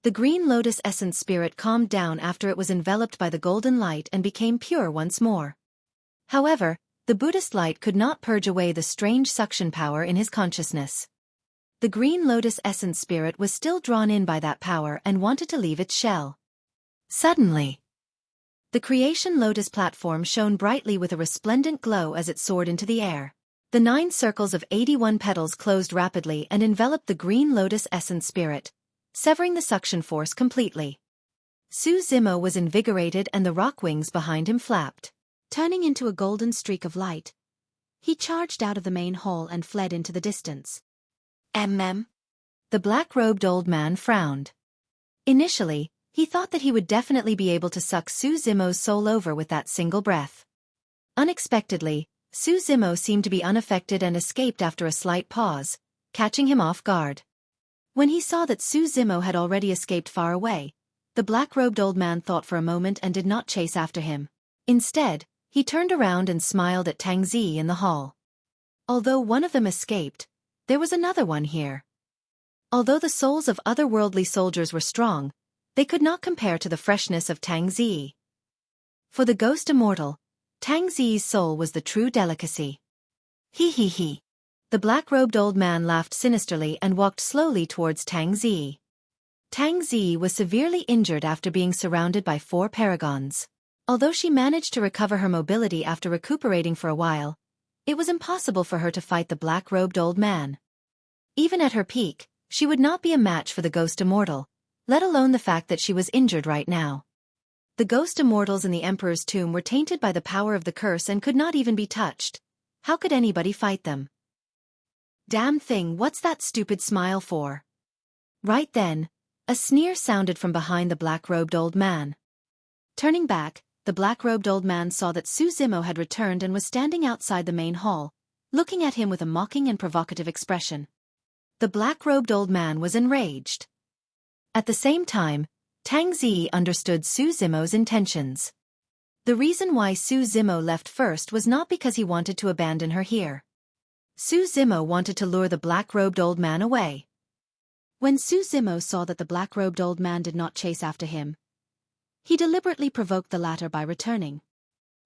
The Green Lotus essence spirit calmed down after it was enveloped by the golden light and became pure once more. However, the Buddhist light could not purge away the strange suction power in his consciousness. The Green Lotus essence spirit was still drawn in by that power and wanted to leave its shell. Suddenly, the creation lotus platform shone brightly with a resplendent glow as it soared into the air. The 9 circles of 81 petals closed rapidly and enveloped the Green Lotus essence spirit, severing the suction force completely. Su Zimo was invigorated and the rock wings behind him flapped. Turning into a golden streak of light, he charged out of the main hall and fled into the distance. The black-robed old man frowned. Initially, he thought that he would definitely be able to suck Su Zimo's soul over with that single breath. Unexpectedly, Su Zimo seemed to be unaffected and escaped after a slight pause, catching him off guard. When he saw that Su Zimo had already escaped far away, the black-robed old man thought for a moment and did not chase after him. Instead, he turned around and smiled at Tang Zi in the hall. Although one of them escaped, there was another one here. Although the souls of otherworldly soldiers were strong, they could not compare to the freshness of Tang Zi. For the ghost immortal, Tang Zi's soul was the true delicacy. He. The black-robed old man laughed sinisterly and walked slowly towards Tang Zi. Tang Zi was severely injured after being surrounded by 4 paragons. Although she managed to recover her mobility after recuperating for a while, it was impossible for her to fight the black-robed old man. Even at her peak, she would not be a match for the ghost immortal, let alone the fact that she was injured right now. The ghost immortals in the Emperor's tomb were tainted by the power of the curse and could not even be touched. How could anybody fight them? Damn thing, what's that stupid smile for? Right then, a sneer sounded from behind the black-robed old man. Turning back, the black-robed old man saw that Su Zimo had returned and was standing outside the main hall, looking at him with a mocking and provocative expression. The black-robed old man was enraged. At the same time, Tang Zi understood Su Zimo's intentions. The reason why Su Zimo left first was not because he wanted to abandon her here. Su Zimo wanted to lure the black-robed old man away. When Su Zimo saw that the black-robed old man did not chase after him, he deliberately provoked the latter by returning.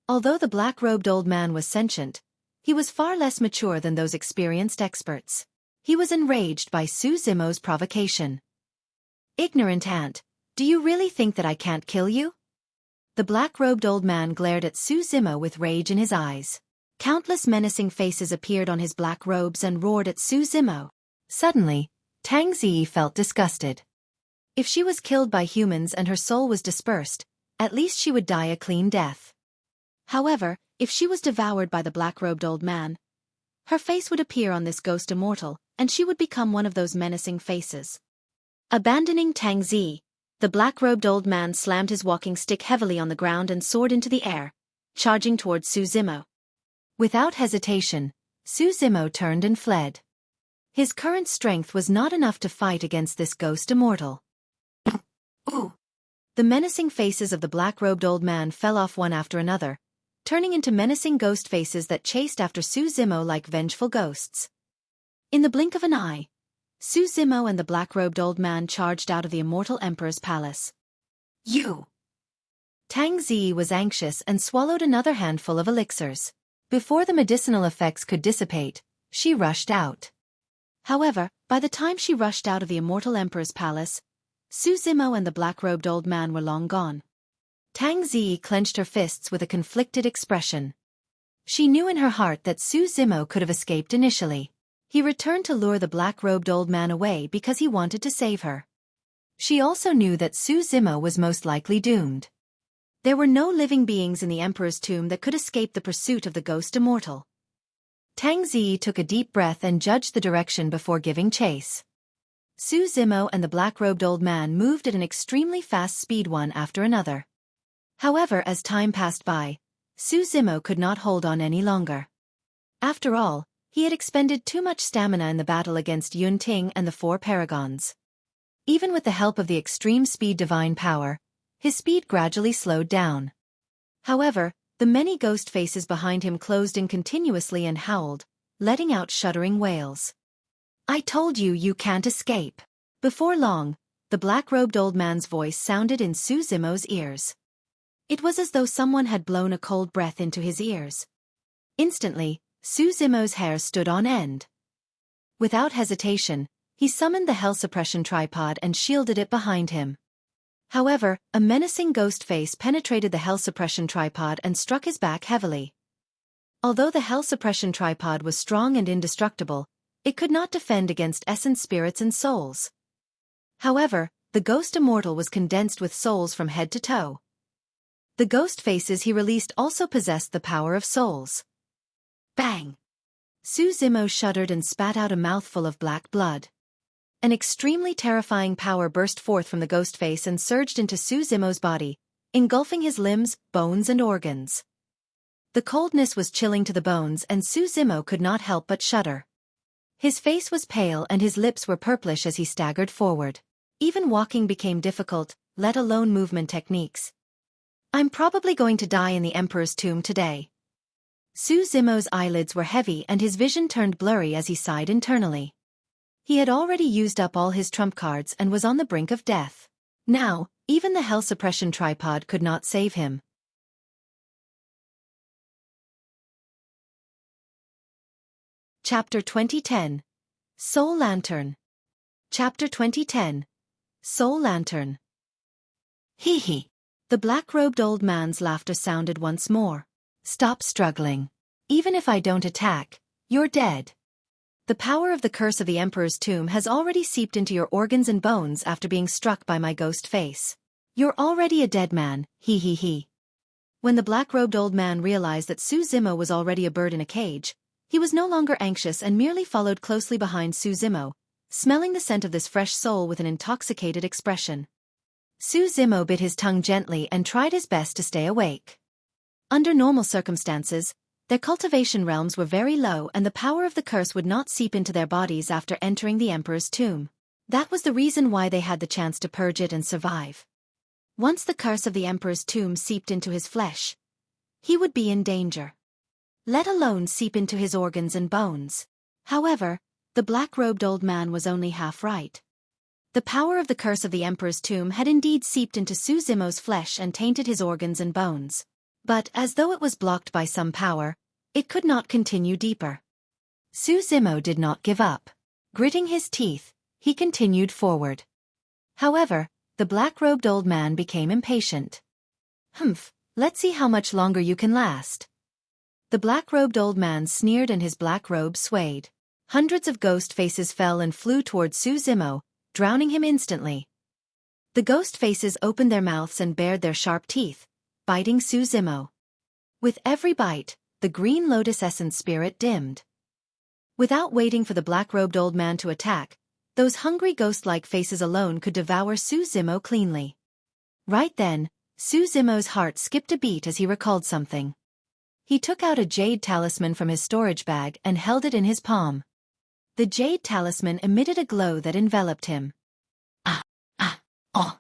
Although the black-robed old man was sentient, he was far less mature than those experienced experts. He was enraged by Su Zimo's provocation. Ignorant ant, do you really think that I can't kill you? The black-robed old man glared at Su Zimo with rage in his eyes. Countless menacing faces appeared on his black robes and roared at Su Zimo. Suddenly, Tang Zi felt disgusted. If she was killed by humans and her soul was dispersed, at least she would die a clean death. However, if she was devoured by the black-robed old man, her face would appear on this ghost immortal, and she would become one of those menacing faces. Abandoning Tang Zi, the black-robed old man slammed his walking stick heavily on the ground and soared into the air, charging towards Su Zimo. Without hesitation, Su Zimo turned and fled. His current strength was not enough to fight against this ghost immortal. Ooh! The menacing faces of the black-robed old man fell off one after another, turning into menacing ghost faces that chased after Su Zimo like vengeful ghosts. In the blink of an eye, Su Zimo and the black-robed old man charged out of the immortal emperor's palace. You! Tang Zi was anxious and swallowed another handful of elixirs. Before the medicinal effects could dissipate, she rushed out. However, by the time she rushed out of the immortal emperor's palace, Su Zimo and the black-robed old man were long gone. Tang Zi clenched her fists with a conflicted expression. She knew in her heart that Su Zimo could have escaped initially. He returned to lure the black-robed old man away because he wanted to save her. She also knew that Su Zimo was most likely doomed. There were no living beings in the Emperor's tomb that could escape the pursuit of the ghost immortal. Tang Zi took a deep breath and judged the direction before giving chase. Su Zimo and the black-robed old man moved at an extremely fast speed one after another. However, as time passed by, Su Zimo could not hold on any longer. After all, he had expended too much stamina in the battle against Yun Ting and the 4 paragons. Even with the help of the extreme speed divine power, his speed gradually slowed down. However, the many ghost faces behind him closed in continuously and howled, letting out shuddering wails. I told you, you can't escape. Before long, the black-robed old man's voice sounded in Su Zimo's ears. It was as though someone had blown a cold breath into his ears. Instantly, Su Zimo's hair stood on end. Without hesitation, he summoned the hell suppression tripod and shielded it behind him. However, a menacing ghost face penetrated the hell suppression tripod and struck his back heavily. Although the hell suppression tripod was strong and indestructible, it could not defend against essence spirits and souls. However, the ghost immortal was condensed with souls from head to toe. The ghost faces he released also possessed the power of souls. Bang! Su Zimo shuddered and spat out a mouthful of black blood. An extremely terrifying power burst forth from the ghost face and surged into Su Zimo's body, engulfing his limbs, bones and organs. The coldness was chilling to the bones and Su Zimo could not help but shudder. His face was pale and his lips were purplish as he staggered forward. Even walking became difficult, let alone movement techniques. I'm probably going to die in the Emperor's tomb today. Su Zimo's eyelids were heavy and his vision turned blurry as he sighed internally. He had already used up all his trump cards and was on the brink of death. Now, even the hell suppression tripod could not save him. Chapter 2010. Soul Lantern. Chapter 2010. Soul Lantern. Hee hee. The black-robed old man's laughter sounded once more. Stop struggling. Even if I don't attack, you're dead. The power of the curse of the Emperor's tomb has already seeped into your organs and bones after being struck by my ghost face. You're already a dead man, hee hee hee. When the black-robed old man realized that Su Zimo was already a bird in a cage, he was no longer anxious and merely followed closely behind Su Zimo, smelling the scent of this fresh soul with an intoxicated expression. Su Zimo bit his tongue gently and tried his best to stay awake. Under normal circumstances, their cultivation realms were very low and the power of the curse would not seep into their bodies after entering the Emperor's tomb. That was the reason why they had the chance to purge it and survive. Once the curse of the Emperor's tomb seeped into his flesh, he would be in danger. Let alone seep into his organs and bones. However, the black-robed old man was only half right. The power of the curse of the Emperor's tomb had indeed seeped into Su Zimo's flesh and tainted his organs and bones. But, as though it was blocked by some power, it could not continue deeper. Su Zimo did not give up. Gritting his teeth, he continued forward. However, the black-robed old man became impatient. Humph, let's see how much longer you can last. The black-robed old man sneered and his black robe swayed. Hundreds of ghost faces fell and flew toward Su Zimo, drowning him instantly. The ghost faces opened their mouths and bared their sharp teeth, biting Su Zimo. With every bite, the green lotus essence spirit dimmed. Without waiting for the black-robed old man to attack, those hungry ghost-like faces alone could devour Su Zimo cleanly. Right then, Su Zimo's heart skipped a beat as he recalled something. He took out a jade talisman from his storage bag and held it in his palm. The jade talisman emitted a glow that enveloped him. Oh.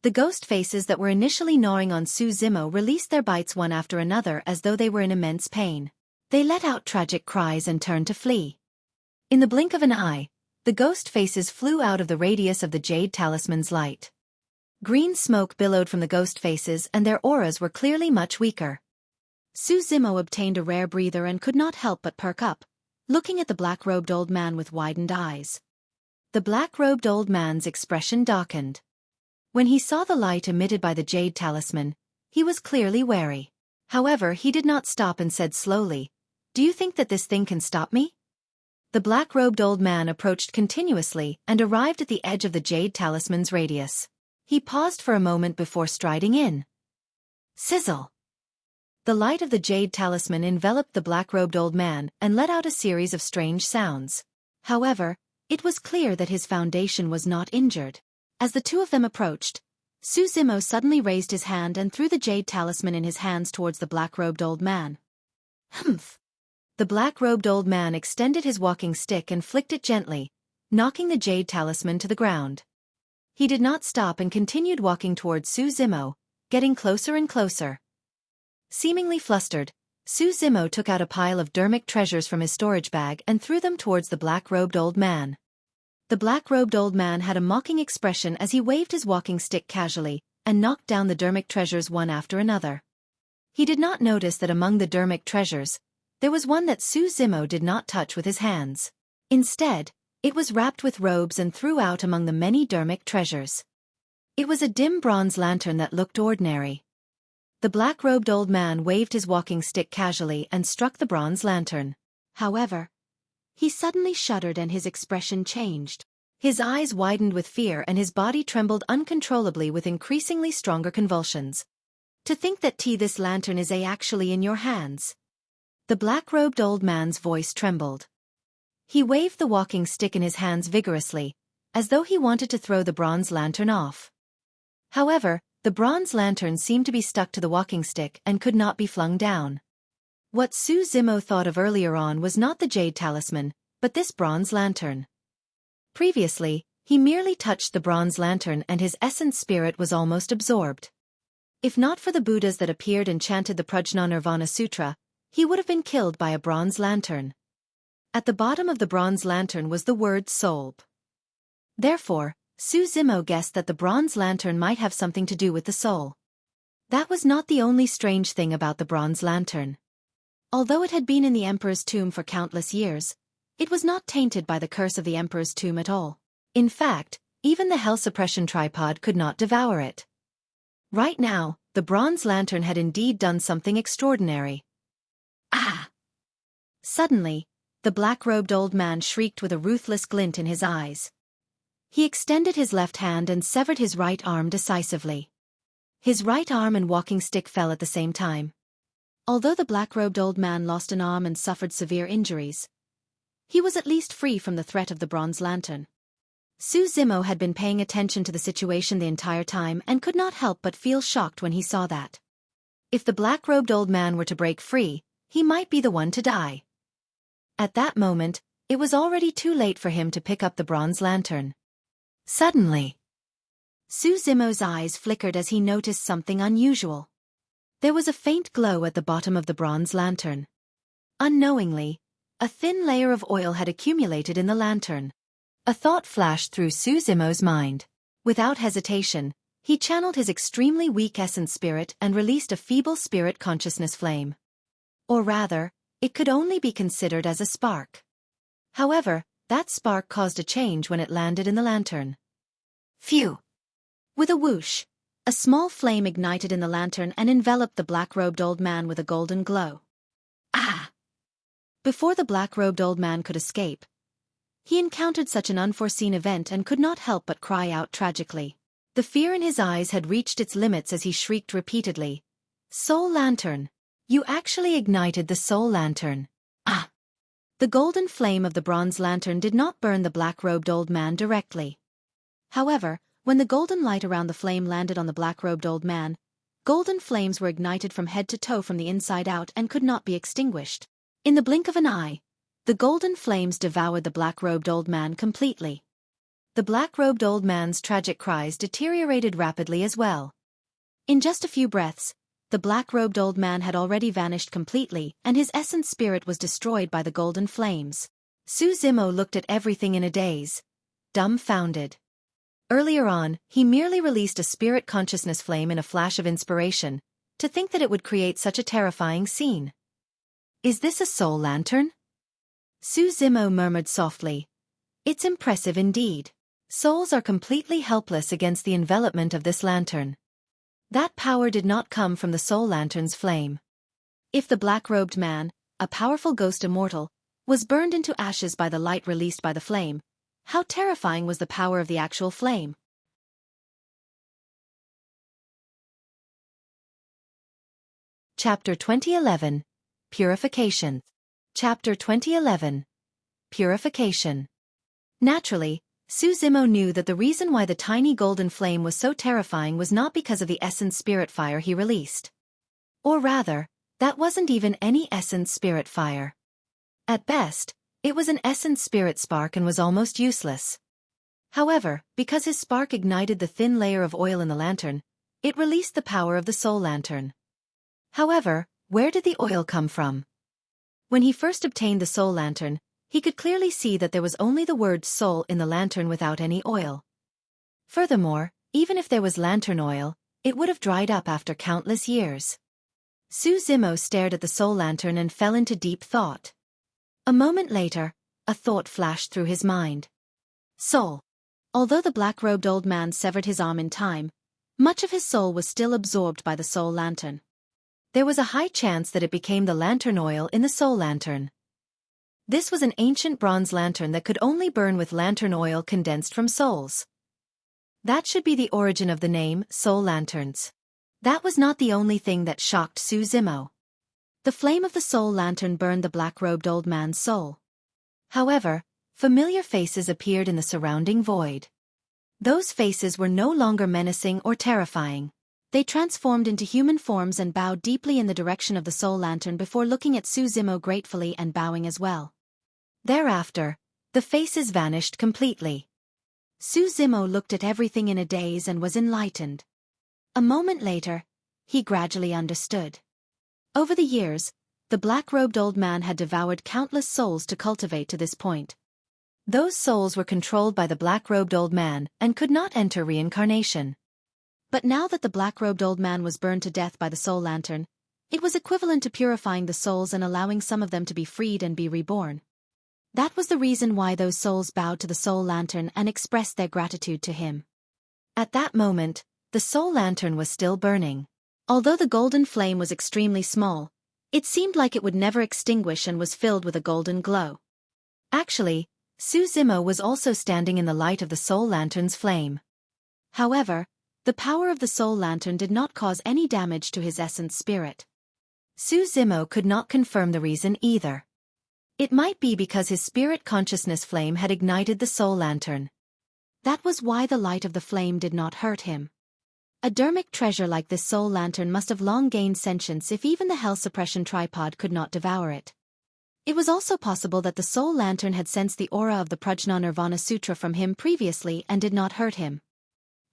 The ghost faces that were initially gnawing on Su Zimo released their bites one after another as though they were in immense pain. They let out tragic cries and turned to flee. In the blink of an eye, the ghost faces flew out of the radius of the jade talisman's light. Green smoke billowed from the ghost faces and their auras were clearly much weaker. Su Zimo obtained a rare breather and could not help but perk up, looking at the black-robed old man with widened eyes. The black-robed old man's expression darkened. When he saw the light emitted by the jade talisman, he was clearly wary. However, he did not stop and said slowly, "Do you think that this thing can stop me?" The black-robed old man approached continuously and arrived at the edge of the jade talisman's radius. He paused for a moment before striding in. Sizzle! The light of the jade talisman enveloped the black-robed old man and let out a series of strange sounds. However, it was clear that his foundation was not injured. As the two of them approached, Su Zimo suddenly raised his hand and threw the jade talisman in his hands towards the black-robed old man. Humph! The black-robed old man extended his walking stick and flicked it gently, knocking the jade talisman to the ground. He did not stop and continued walking towards Su Zimo, getting closer and closer. Seemingly flustered, Su Zimo took out a pile of dermic treasures from his storage bag and threw them towards the black-robed old man. The black-robed old man had a mocking expression as he waved his walking stick casually and knocked down the dermic treasures one after another. He did not notice that among the dermic treasures, there was one that Su Zimo did not touch with his hands. Instead, it was wrapped with robes and threw out among the many dermic treasures. It was a dim bronze lantern that looked ordinary. The black-robed old man waved his walking stick casually and struck the bronze lantern. However, he suddenly shuddered and his expression changed. His eyes widened with fear and his body trembled uncontrollably with increasingly stronger convulsions. To think that this lantern is actually in your hands. The black-robed old man's voice trembled. He waved the walking stick in his hands vigorously, as though he wanted to throw the bronze lantern off. However, the bronze lantern seemed to be stuck to the walking stick and could not be flung down. What Su Zimo thought of earlier on was not the jade talisman, but this bronze lantern. Previously, he merely touched the bronze lantern and his essence spirit was almost absorbed. If not for the Buddhas that appeared and chanted the Prajna Nirvana Sutra, he would have been killed by a bronze lantern. At the bottom of the bronze lantern was the word soul. Therefore, Su Zimo guessed that the bronze lantern might have something to do with the soul. That was not the only strange thing about the bronze lantern. Although it had been in the emperor's tomb for countless years, it was not tainted by the curse of the emperor's tomb at all. In fact, even the hell suppression tripod could not devour it. Right now, the bronze lantern had indeed done something extraordinary. Ah! Suddenly, the black-robed old man shrieked with a ruthless glint in his eyes. He extended his left hand and severed his right arm decisively. His right arm and walking stick fell at the same time. Although the black-robed old man lost an arm and suffered severe injuries, he was at least free from the threat of the bronze lantern. Su Zimo had been paying attention to the situation the entire time and could not help but feel shocked when he saw that. If the black-robed old man were to break free, he might be the one to die. At that moment, it was already too late for him to pick up the bronze lantern. Suddenly, Su Zimo's eyes flickered as he noticed something unusual. There was a faint glow at the bottom of the bronze lantern. Unknowingly, a thin layer of oil had accumulated in the lantern. A thought flashed through Su Zimo's mind. Without hesitation, he channeled his extremely weak essence spirit and released a feeble spirit consciousness flame. Or rather, it could only be considered as a spark. However, that spark caused a change when it landed in the lantern. Phew! With a whoosh, a small flame ignited in the lantern and enveloped the black-robed old man with a golden glow. Ah! Before the black-robed old man could escape, he encountered such an unforeseen event and could not help but cry out tragically. The fear in his eyes had reached its limits as he shrieked repeatedly, "Soul Lantern! You actually ignited the Soul Lantern!" Ah! The golden flame of the bronze lantern did not burn the black-robed old man directly. However, when the golden light around the flame landed on the black-robed old man, golden flames were ignited from head to toe from the inside out and could not be extinguished. In the blink of an eye, the golden flames devoured the black-robed old man completely. The black-robed old man's tragic cries deteriorated rapidly as well. In just a few breaths, the black-robed old man had already vanished completely and his essence spirit was destroyed by the golden flames. Su Zimo looked at everything in a daze, dumbfounded. Earlier on, he merely released a spirit consciousness flame in a flash of inspiration. To think that it would create such a terrifying scene. "Is this a soul lantern?" Su Zimo murmured softly. "It's impressive indeed. Souls are completely helpless against the envelopment of this lantern." That power did not come from the soul lantern's flame. If the black-robed man, a powerful ghost immortal, was burned into ashes by the light released by the flame, how terrifying was the power of the actual flame? Chapter 2011. Purification. Chapter 2011. Purification. Naturally, Su Zimo knew that the reason why the tiny golden flame was so terrifying was not because of the essence spirit fire he released. Or rather, that wasn't even any essence spirit fire. At best, it was an essence spirit spark and was almost useless. However, because his spark ignited the thin layer of oil in the lantern, it released the power of the soul lantern. However, where did the oil come from? When he first obtained the soul lantern, he could clearly see that there was only the word soul in the lantern without any oil. Furthermore, even if there was lantern oil, it would have dried up after countless years. Su Zimo stared at the soul lantern and fell into deep thought. A moment later, a thought flashed through his mind. Soul. Although the black-robed old man severed his arm in time, much of his soul was still absorbed by the soul lantern. There was a high chance that it became the lantern oil in the soul lantern. This was an ancient bronze lantern that could only burn with lantern oil condensed from souls. That should be the origin of the name Soul Lanterns. That was not the only thing that shocked Su Zimo. The flame of the soul lantern burned the black-robed old man's soul. However, familiar faces appeared in the surrounding void. Those faces were no longer menacing or terrifying. They transformed into human forms and bowed deeply in the direction of the soul lantern before looking at Su Zimo gratefully and bowing as well. Thereafter, the faces vanished completely. Su Zimo looked at everything in a daze and was enlightened. A moment later, he gradually understood. Over the years, the black-robed old man had devoured countless souls to cultivate to this point. Those souls were controlled by the black-robed old man and could not enter reincarnation. But now that the black-robed old man was burned to death by the soul lantern, it was equivalent to purifying the souls and allowing some of them to be freed and be reborn. That was the reason why those souls bowed to the soul lantern and expressed their gratitude to him. At that moment, the soul lantern was still burning. Although the golden flame was extremely small, it seemed like it would never extinguish and was filled with a golden glow. Actually, Xueqi was also standing in the light of the soul lantern's flame. However, the power of the soul lantern did not cause any damage to his essence spirit. Xueqi could not confirm the reason either. It might be because his spirit consciousness flame had ignited the soul lantern. That was why the light of the flame did not hurt him. A dermic treasure like this soul lantern must have long gained sentience if even the hell suppression tripod could not devour it. It was also possible that the soul lantern had sensed the aura of the Prajna Nirvana Sutra from him previously and did not hurt him.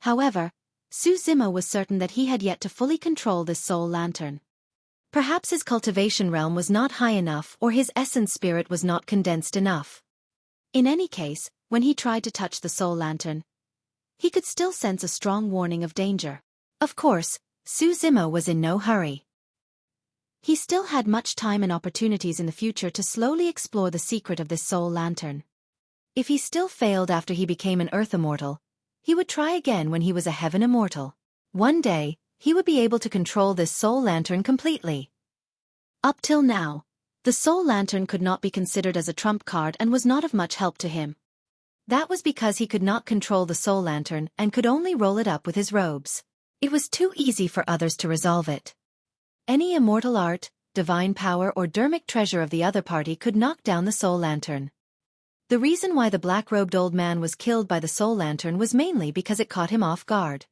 However, Xueqi was certain that he had yet to fully control this soul lantern. Perhaps his cultivation realm was not high enough or his essence spirit was not condensed enough. In any case, when he tried to touch the soul lantern, he could still sense a strong warning of danger. Of course, Xueqi was in no hurry. He still had much time and opportunities in the future to slowly explore the secret of this soul lantern. If he still failed after he became an earth immortal, he would try again when he was a heaven immortal. One day, he would be able to control this soul lantern completely. Up till now, the soul lantern could not be considered as a trump card and was not of much help to him. That was because he could not control the soul lantern and could only roll it up with his robes. It was too easy for others to resolve it. Any immortal art, divine power or dermic treasure of the other party could knock down the soul lantern. The reason why the black-robed old man was killed by the soul lantern was mainly because it caught him off guard.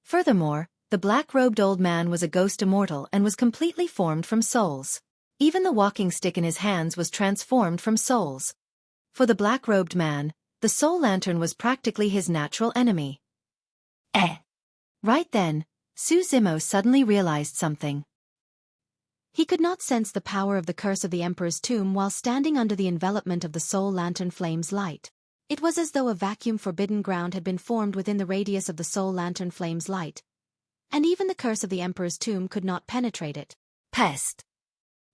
Furthermore, the black-robed old man was a ghost immortal and was completely formed from souls. Even the walking stick in his hands was transformed from souls. For the black-robed man, the soul lantern was practically his natural enemy. Right then, Xueqi suddenly realized something. He could not sense the power of the curse of the Emperor's tomb while standing under the envelopment of the soul lantern flame's light. It was as though a vacuum forbidden ground had been formed within the radius of the soul lantern flame's light. And even the curse of the Emperor's tomb could not penetrate it. Pest!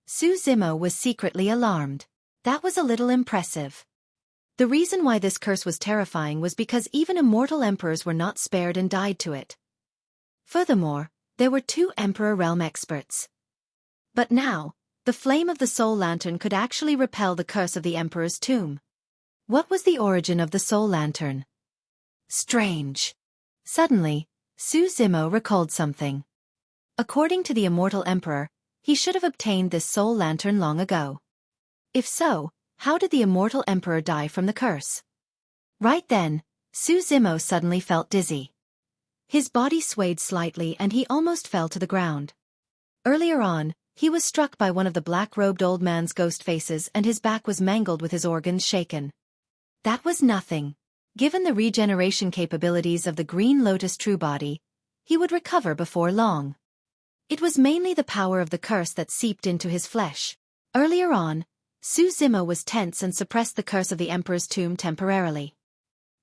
Xueqi was secretly alarmed. That was a little impressive. The reason why this curse was terrifying was because even immortal emperors were not spared and died to it. Furthermore, there were 2 Emperor Realm experts. But now, the flame of the soul lantern could actually repel the curse of the Emperor's tomb. What was the origin of the soul lantern? Strange. Suddenly, Xueqi recalled something. According to the immortal emperor, he should have obtained this soul lantern long ago. If so, how did the immortal emperor die from the curse? Right then, Xueqi suddenly felt dizzy. His body swayed slightly and he almost fell to the ground. Earlier on, he was struck by one of the black-robed old man's ghost faces and his back was mangled with his organs shaken. That was nothing. Given the regeneration capabilities of the Green Lotus True Body, he would recover before long. It was mainly the power of the curse that seeped into his flesh. Earlier on, Xueqi was tense and suppressed the curse of the Emperor's tomb temporarily.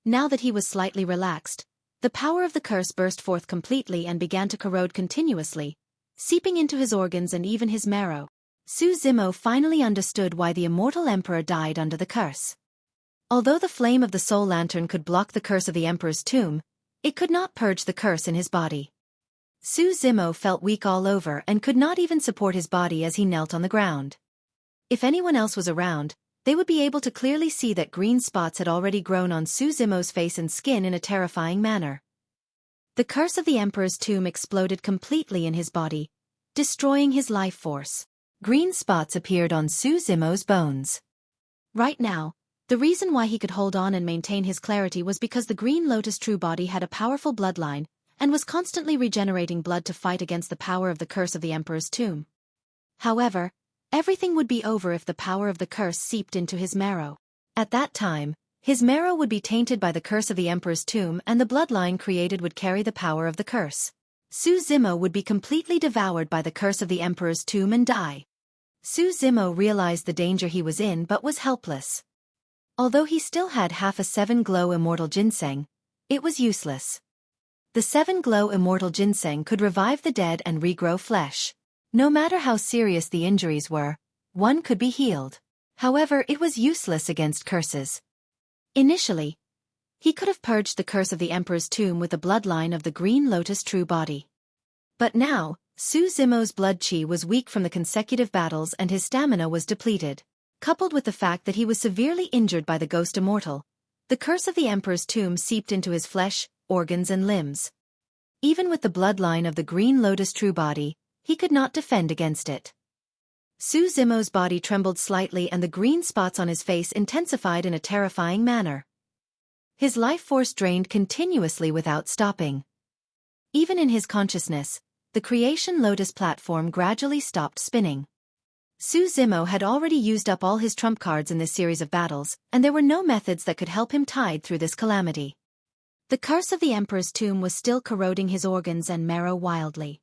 Now that he was slightly relaxed, the power of the curse burst forth completely and began to corrode continuously, seeping into his organs and even his marrow. Xueqi finally understood why the immortal emperor died under the curse. Although the flame of the soul lantern could block the curse of the emperor's tomb, it could not purge the curse in his body. Xueqi felt weak all over and could not even support his body as he knelt on the ground. If anyone else was around, they would be able to clearly see that green spots had already grown on Xueqi's face and skin in a terrifying manner. The curse of the Emperor's tomb exploded completely in his body, destroying his life force. Green spots appeared on Xueqi's bones. Right now, the reason why he could hold on and maintain his clarity was because the Green Lotus True Body had a powerful bloodline and was constantly regenerating blood to fight against the power of the curse of the Emperor's tomb. However, everything would be over if the power of the curse seeped into his marrow. At that time, his marrow would be tainted by the curse of the Emperor's tomb and the bloodline created would carry the power of the curse. Su Zimo would be completely devoured by the curse of the Emperor's tomb and die. Su Zimo realized the danger he was in but was helpless. Although he still had half a 7-glow immortal ginseng, it was useless. The 7-glow immortal ginseng could revive the dead and regrow flesh. No matter how serious the injuries were, one could be healed. However, it was useless against curses. Initially, he could have purged the curse of the Emperor's tomb with the bloodline of the Green Lotus true body. But now, Su Zimo's blood chi was weak from the consecutive battles and his stamina was depleted. Coupled with the fact that he was severely injured by the Ghost Immortal, the curse of the Emperor's tomb seeped into his flesh, organs and limbs. Even with the bloodline of the Green Lotus true body, he could not defend against it. Su Zimo's body trembled slightly and the green spots on his face intensified in a terrifying manner. His life force drained continuously without stopping. Even in his consciousness, the Creation Lotus platform gradually stopped spinning. Su Zimo had already used up all his trump cards in this series of battles, and there were no methods that could help him tide through this calamity. The curse of the Emperor's tomb was still corroding his organs and marrow wildly.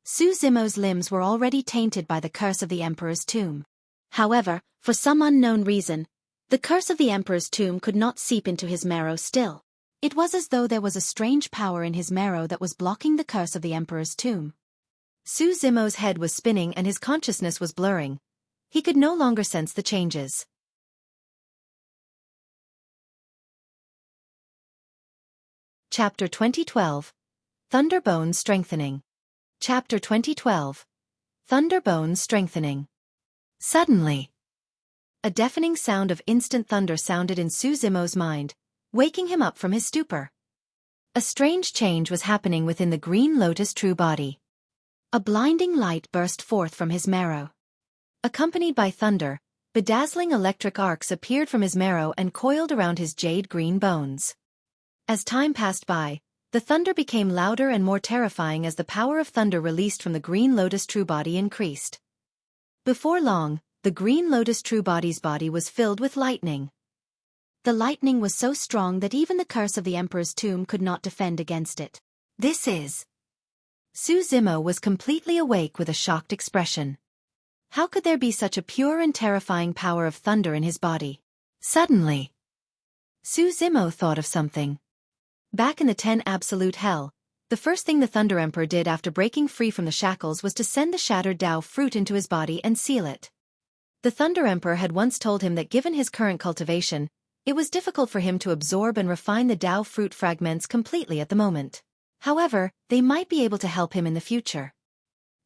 Su Zimo's limbs were already tainted by the curse of the Emperor's tomb. However, for some unknown reason, the curse of the Emperor's tomb could not seep into his marrow still. It was as though there was a strange power in his marrow that was blocking the curse of the Emperor's tomb. Su Zimo's head was spinning and his consciousness was blurring. He could no longer sense the changes. Chapter 2012. Thunderbones Strengthening. Chapter 2012. Thunderbones Strengthening. Suddenly, a deafening sound of instant thunder sounded in Su Zimo's mind, waking him up from his stupor. A strange change was happening within the Green Lotus true body. A blinding light burst forth from his marrow. Accompanied by thunder, bedazzling electric arcs appeared from his marrow and coiled around his jade green bones. As time passed by, the thunder became louder and more terrifying as the power of thunder released from the Green Lotus true body increased. Before long, the Green Lotus true body's body was filled with lightning. The lightning was so strong that even the curse of the Emperor's tomb could not defend against it. This is... Su Zimo was completely awake with a shocked expression. How could there be such a pure and terrifying power of thunder in his body? Suddenly, Su Zimo thought of something. Back in the 10 Absolute Hell, the first thing the Thunder Emperor did after breaking free from the shackles was to send the shattered Tao fruit into his body and seal it. The Thunder Emperor had once told him that given his current cultivation, it was difficult for him to absorb and refine the Tao fruit fragments completely at the moment. However, they might be able to help him in the future.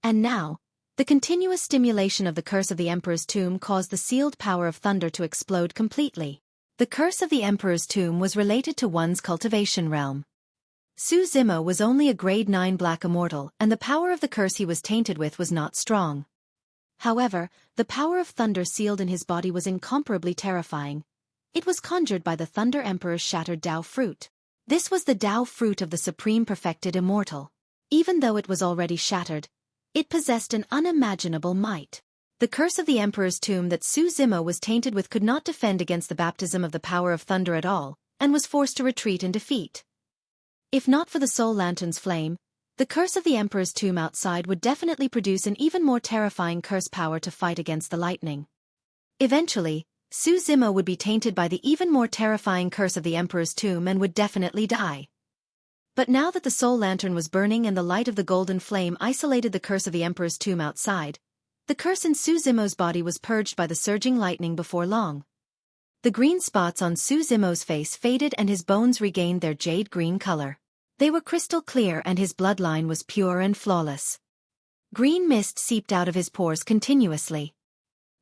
And now, the continuous stimulation of the curse of the Emperor's tomb caused the sealed power of thunder to explode completely. The curse of the Emperor's tomb was related to one's cultivation realm. Su Zimo was only a grade 9 black immortal and the power of the curse he was tainted with was not strong. However, the power of thunder sealed in his body was incomparably terrifying. It was conjured by the Thunder Emperor's shattered Tao fruit. This was the Tao fruit of the Supreme Perfected Immortal. Even though it was already shattered, it possessed an unimaginable might. The curse of the Emperor's tomb that Su Zimo was tainted with could not defend against the baptism of the power of thunder at all, and was forced to retreat in defeat. If not for the Soul Lantern's flame, the curse of the Emperor's tomb outside would definitely produce an even more terrifying curse power to fight against the lightning. Eventually, Su Zimo would be tainted by the even more terrifying curse of the Emperor's tomb and would definitely die. But now that the Soul Lantern was burning and the light of the golden flame isolated the curse of the Emperor's tomb outside, the curse in Su Zimo's body was purged by the surging lightning before long. The green spots on Su Zimo's face faded and his bones regained their jade green color. They were crystal clear and his bloodline was pure and flawless. Green mist seeped out of his pores continuously.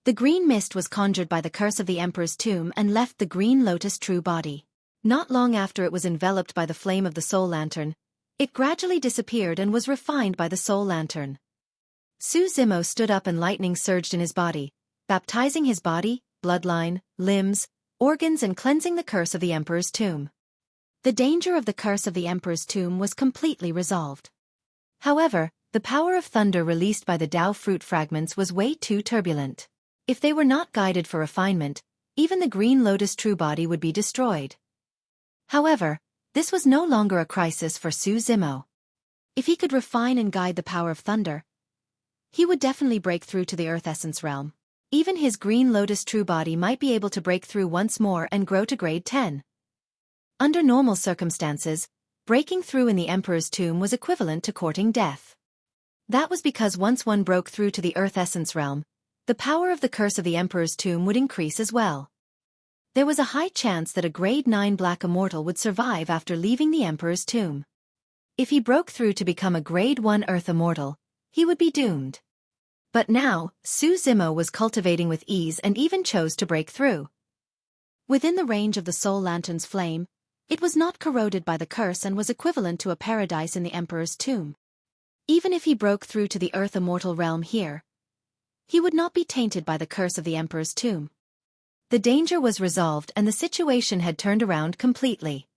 The green mist was conjured by the curse of the Emperor's tomb and left the Green Lotus true body. Not long after it was enveloped by the flame of the Soul Lantern, it gradually disappeared and was refined by the Soul Lantern. Su Zimo stood up and lightning surged in his body, baptizing his body, bloodline, limbs, organs and cleansing the curse of the Emperor's tomb. The danger of the curse of the Emperor's tomb was completely resolved. However, the power of thunder released by the Tao fruit fragments was way too turbulent. If they were not guided for refinement, even the Green Lotus true body would be destroyed. However, this was no longer a crisis for Su Zimo. If he could refine and guide the power of thunder, he would definitely break through to the Earth Essence realm. Even his Green Lotus true body might be able to break through once more and grow to grade 10. Under normal circumstances, breaking through in the Emperor's tomb was equivalent to courting death. That was because once one broke through to the Earth Essence realm, the power of the curse of the Emperor's tomb would increase as well. There was a high chance that a grade 9 black immortal would survive after leaving the Emperor's tomb. If he broke through to become a grade 1 Earth immortal, he would be doomed. But now, Xueqi was cultivating with ease and even chose to break through. Within the range of the Soul Lantern's flame, it was not corroded by the curse and was equivalent to a paradise in the Emperor's tomb. Even if he broke through to the Earth immortal realm here, he would not be tainted by the curse of the Emperor's tomb. The danger was resolved and the situation had turned around completely.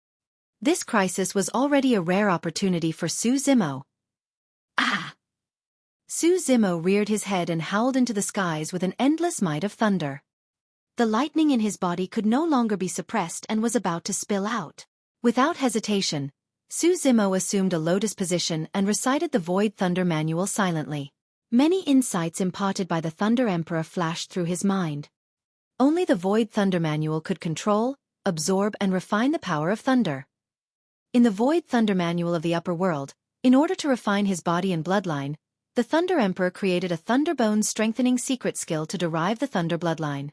This crisis was already a rare opportunity for Xueqi. Ah! Xueqi reared his head and howled into the skies with an endless might of thunder. The lightning in his body could no longer be suppressed and was about to spill out. Without hesitation, Xueqi assumed a lotus position and recited the Void Thunder Manual silently. Many insights imparted by the Thunder Emperor flashed through his mind. Only the Void Thunder Manual could control, absorb and refine the power of thunder. In the Void Thunder Manual of the Upper World, in order to refine his body and bloodline, the Thunder Emperor created a Thunder Bone strengthening secret skill to derive the Thunder bloodline.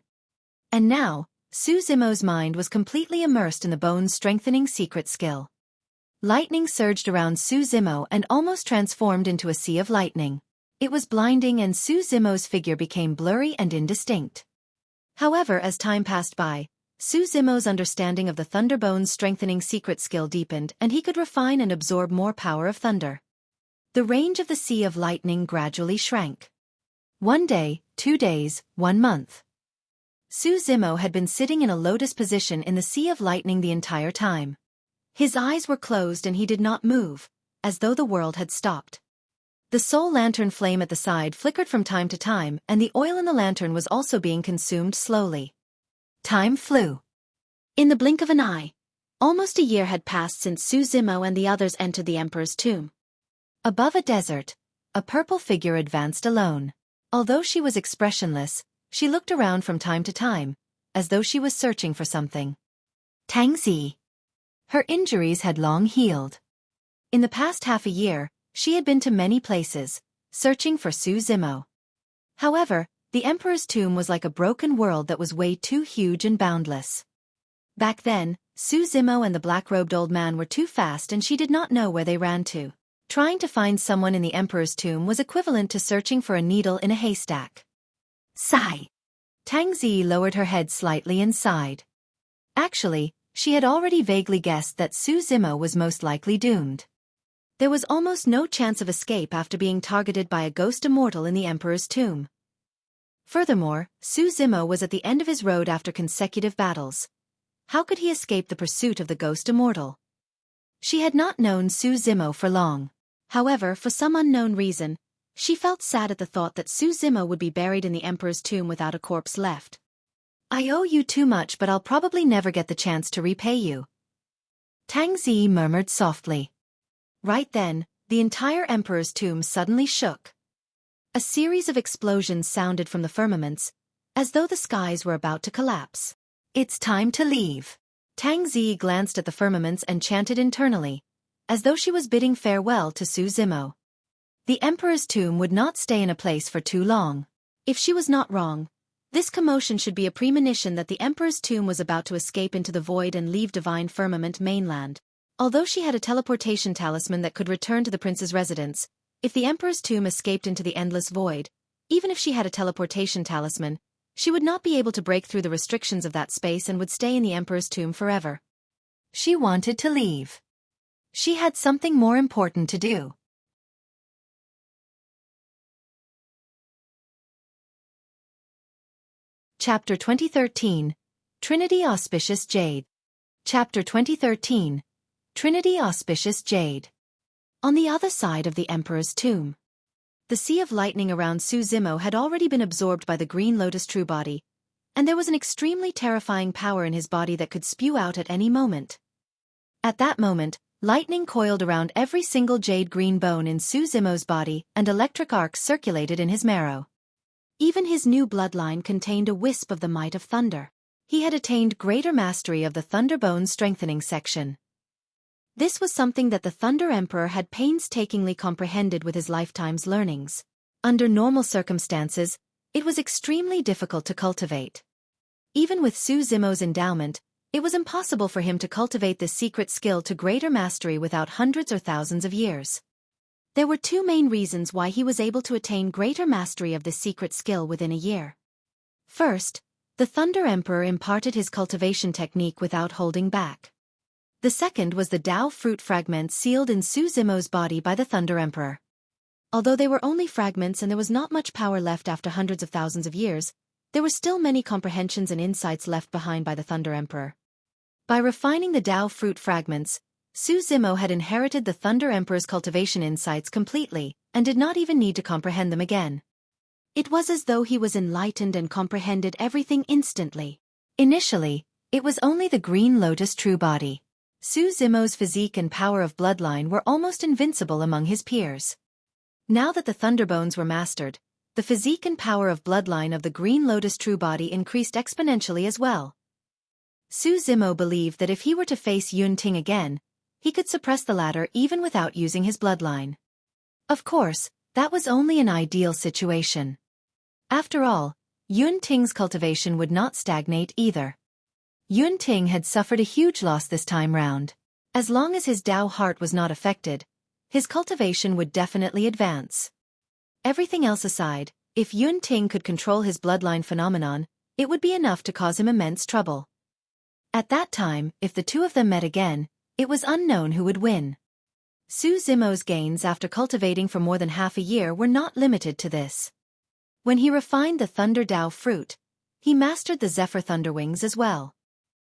And now, Xueqi's mind was completely immersed in the bone strengthening secret skill. Lightning surged around Xueqi and almost transformed into a sea of lightning. It was blinding and Xueqi's figure became blurry and indistinct. However, as time passed by, Xueqi's understanding of the Thunder Bone's strengthening secret skill deepened and he could refine and absorb more power of thunder. The range of the sea of lightning gradually shrank. 1 day, 2 days, 1 month. Xueqi had been sitting in a lotus position in the sea of lightning the entire time. His eyes were closed and he did not move, as though the world had stopped. The soul lantern flame at the side flickered from time to time and the oil in the lantern was also being consumed slowly. Time flew. In the blink of an eye, almost a year had passed since Xueqi and the others entered the Emperor's tomb. Above a desert, a purple figure advanced alone. Although she was expressionless, she looked around from time to time, as though she was searching for something. Tangzi. Her injuries had long healed. In the past half a year, she had been to many places, searching for Xueqi. However, the Emperor's tomb was like a broken world that was way too huge and boundless. Back then, Xueqi and the black-robed old man were too fast and she did not know where they ran to. Trying to find someone in the Emperor's tomb was equivalent to searching for a needle in a haystack. Sigh. Tangzi lowered her head slightly and sighed. Actually, she had already vaguely guessed that Xueqi was most likely doomed. There was almost no chance of escape after being targeted by a ghost immortal in the Emperor's tomb. Furthermore, Xueqi was at the end of his road after consecutive battles. How could he escape the pursuit of the ghost immortal? She had not known Xueqi for long. However, for some unknown reason, she felt sad at the thought that Xueqi would be buried in the Emperor's tomb without a corpse left. I owe you too much, but I'll probably never get the chance to repay you. Tangzi murmured softly. Right then, the entire Emperor's tomb suddenly shook. A series of explosions sounded from the firmaments, as though the skies were about to collapse. It's time to leave. Tangzi glanced at the firmaments and chanted internally, as though she was bidding farewell to Xueqi. The Emperor's tomb would not stay in a place for too long. If she was not wrong, this commotion should be a premonition that the Emperor's tomb was about to escape into the void and leave Divine Firmament mainland. Although she had a teleportation talisman that could return to the prince's residence, if the Emperor's tomb escaped into the endless void, even if she had a teleportation talisman, she would not be able to break through the restrictions of that space and would stay in the Emperor's tomb forever. She wanted to leave. She had something more important to do. Chapter 2013, Trinity Auspicious Jade. Chapter 2013, Trinity Auspicious Jade. On the other side of the Emperor's tomb. The sea of lightning around Xueqi had already been absorbed by the Green Lotus true body, and there was an extremely terrifying power in his body that could spew out at any moment. At that moment, Lightning coiled around every single jade green bone in Xueqi's body, and electric arcs circulated in his marrow. Even his new bloodline contained a wisp of the might of thunder. He had attained greater mastery of the Thunderbone strengthening section. This was something that the Thunder Emperor had painstakingly comprehended with his lifetime's learnings. Under normal circumstances, it was extremely difficult to cultivate. Even with Xueqi's endowment, it was impossible for him to cultivate this secret skill to greater mastery without hundreds or thousands of years. There were two main reasons why he was able to attain greater mastery of this secret skill within a year. First, the Thunder Emperor imparted his cultivation technique without holding back. The second was the Tao fruit fragments sealed in Xueqi's body by the Thunder Emperor. Although they were only fragments and there was not much power left after hundreds of thousands of years, there were still many comprehensions and insights left behind by the Thunder Emperor. By refining the Tao fruit fragments, Xueqi had inherited the Thunder Emperor's cultivation insights completely, and did not even need to comprehend them again. It was as though he was enlightened and comprehended everything instantly. Initially, it was only the Green Lotus true body. Xueqi's physique and power of bloodline were almost invincible among his peers. Now that the Thunderbones were mastered, the physique and power of bloodline of the Green Lotus true body increased exponentially as well. Xueqi believed that if he were to face Yunting again, he could suppress the latter even without using his bloodline. Of course, that was only an ideal situation. After all, Yunting's cultivation would not stagnate either. Yunting had suffered a huge loss this time round. As long as his Tao heart was not affected, his cultivation would definitely advance. Everything else aside, if Yunting could control his bloodline phenomenon, it would be enough to cause him immense trouble. At that time, if the two of them met again, it was unknown who would win. Xueqi's gains after cultivating for more than half a year were not limited to this. When he refined the Thunder Tao fruit, he mastered the Zephyr Thunderwings as well.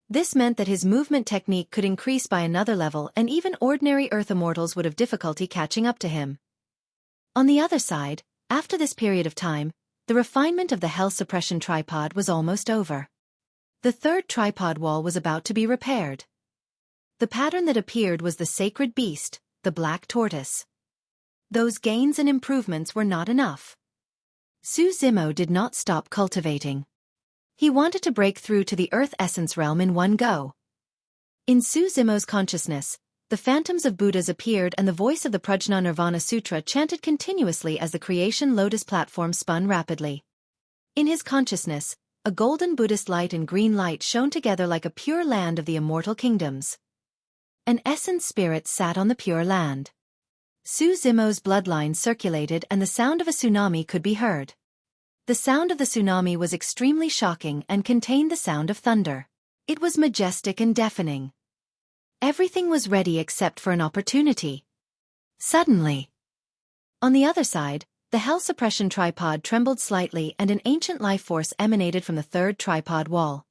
This meant that his movement technique could increase by another level and even ordinary Earth immortals would have difficulty catching up to him. On the other side, after this period of time, the refinement of the Hell Suppression tripod was almost over. The third tripod wall was about to be repaired. The pattern that appeared was the sacred beast, the black tortoise. Those gains and improvements were not enough. Xueqi did not stop cultivating. He wanted to break through to the Earth Essence realm in one go. In Xueqi's consciousness, the phantoms of Buddhas appeared and the voice of the Prajna Nirvana Sutra chanted continuously as the creation lotus platform spun rapidly. In his consciousness, a golden Buddhist light and green light shone together like a pure land of the immortal kingdoms. An essence spirit sat on the pure land. Xueqi's bloodline circulated and the sound of a tsunami could be heard. The sound of the tsunami was extremely shocking and contained the sound of thunder. It was majestic and deafening. Everything was ready except for an opportunity. Suddenly, on the other side, the Hell Suppression tripod trembled slightly and an ancient life force emanated from the third tripod wall.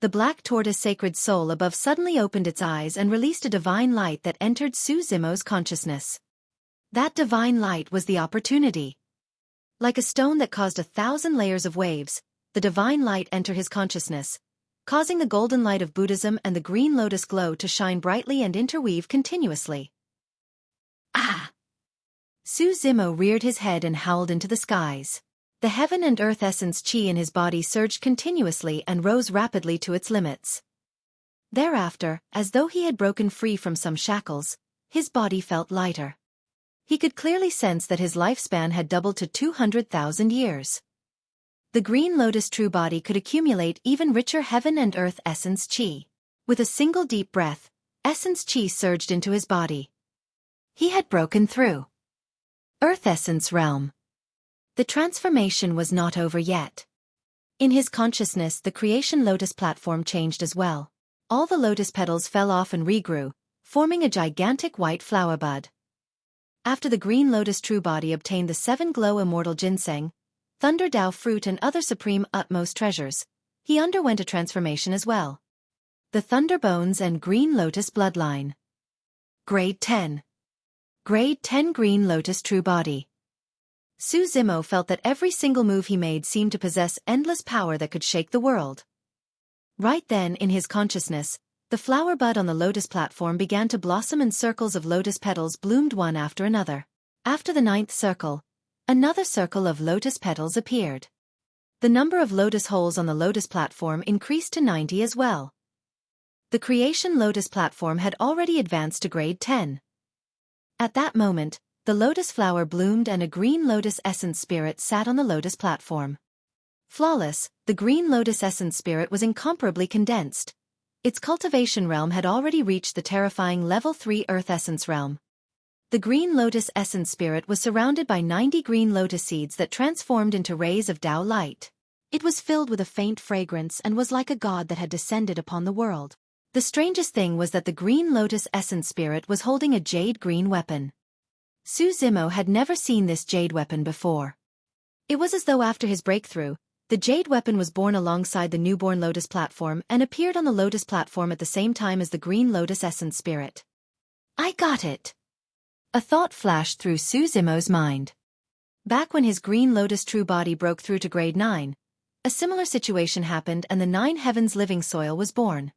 The black tortoise sacred soul above suddenly opened its eyes and released a divine light that entered Xueqi's consciousness. That divine light was the opportunity. Like a stone that caused 1,000 layers of waves, the divine light entered his consciousness, causing the golden light of Buddhism and the green lotus glow to shine brightly and interweave continuously. Ah! Xueqi reared his head and howled into the skies. The heaven and earth essence chi in his body surged continuously and rose rapidly to its limits. Thereafter, as though he had broken free from some shackles, his body felt lighter. He could clearly sense that his lifespan had doubled to 200,000 years. The Green Lotus true body could accumulate even richer heaven and earth essence chi. With a single deep breath, essence chi surged into his body. He had broken through. Earth Essence Realm. The transformation was not over yet. In his consciousness, the creation lotus platform changed as well. All the lotus petals fell off and regrew, forming a gigantic white flower bud. After the Green Lotus true body obtained the 7 glow immortal ginseng, Thunder Tao fruit and other supreme utmost treasures, he underwent a transformation as well. The Thunderbones and Green Lotus bloodline. Grade 10. Grade 10 Green Lotus true body. Xueqi felt that every single move he made seemed to possess endless power that could shake the world. Right then, in his consciousness, The flower bud on the lotus platform began to blossom and circles of lotus petals bloomed one after another. After the 9th circle, another circle of lotus petals appeared. The number of lotus holes on the lotus platform increased to 90 as well. The creation lotus platform had already advanced to grade 10. At that moment, the lotus flower bloomed and a green lotus essence spirit sat on the lotus platform. Flawless, the green lotus essence spirit was incomparably condensed. Its cultivation realm had already reached the terrifying level 3 earth essence realm. The green lotus essence spirit was surrounded by 90 green lotus seeds that transformed into rays of Tao light. It was filled with a faint fragrance and was like a god that had descended upon the world. The strangest thing was that the green lotus essence spirit was holding a jade green weapon. Su Zimo had never seen this jade weapon before. It was as though after his breakthrough, the jade weapon was born alongside the newborn lotus platform and appeared on the lotus platform at the same time as the green lotus essence spirit. I got it! A thought flashed through Su Zimo's mind. Back when his green lotus true body broke through to grade 9, a similar situation happened and the 9 heavens living soil was born.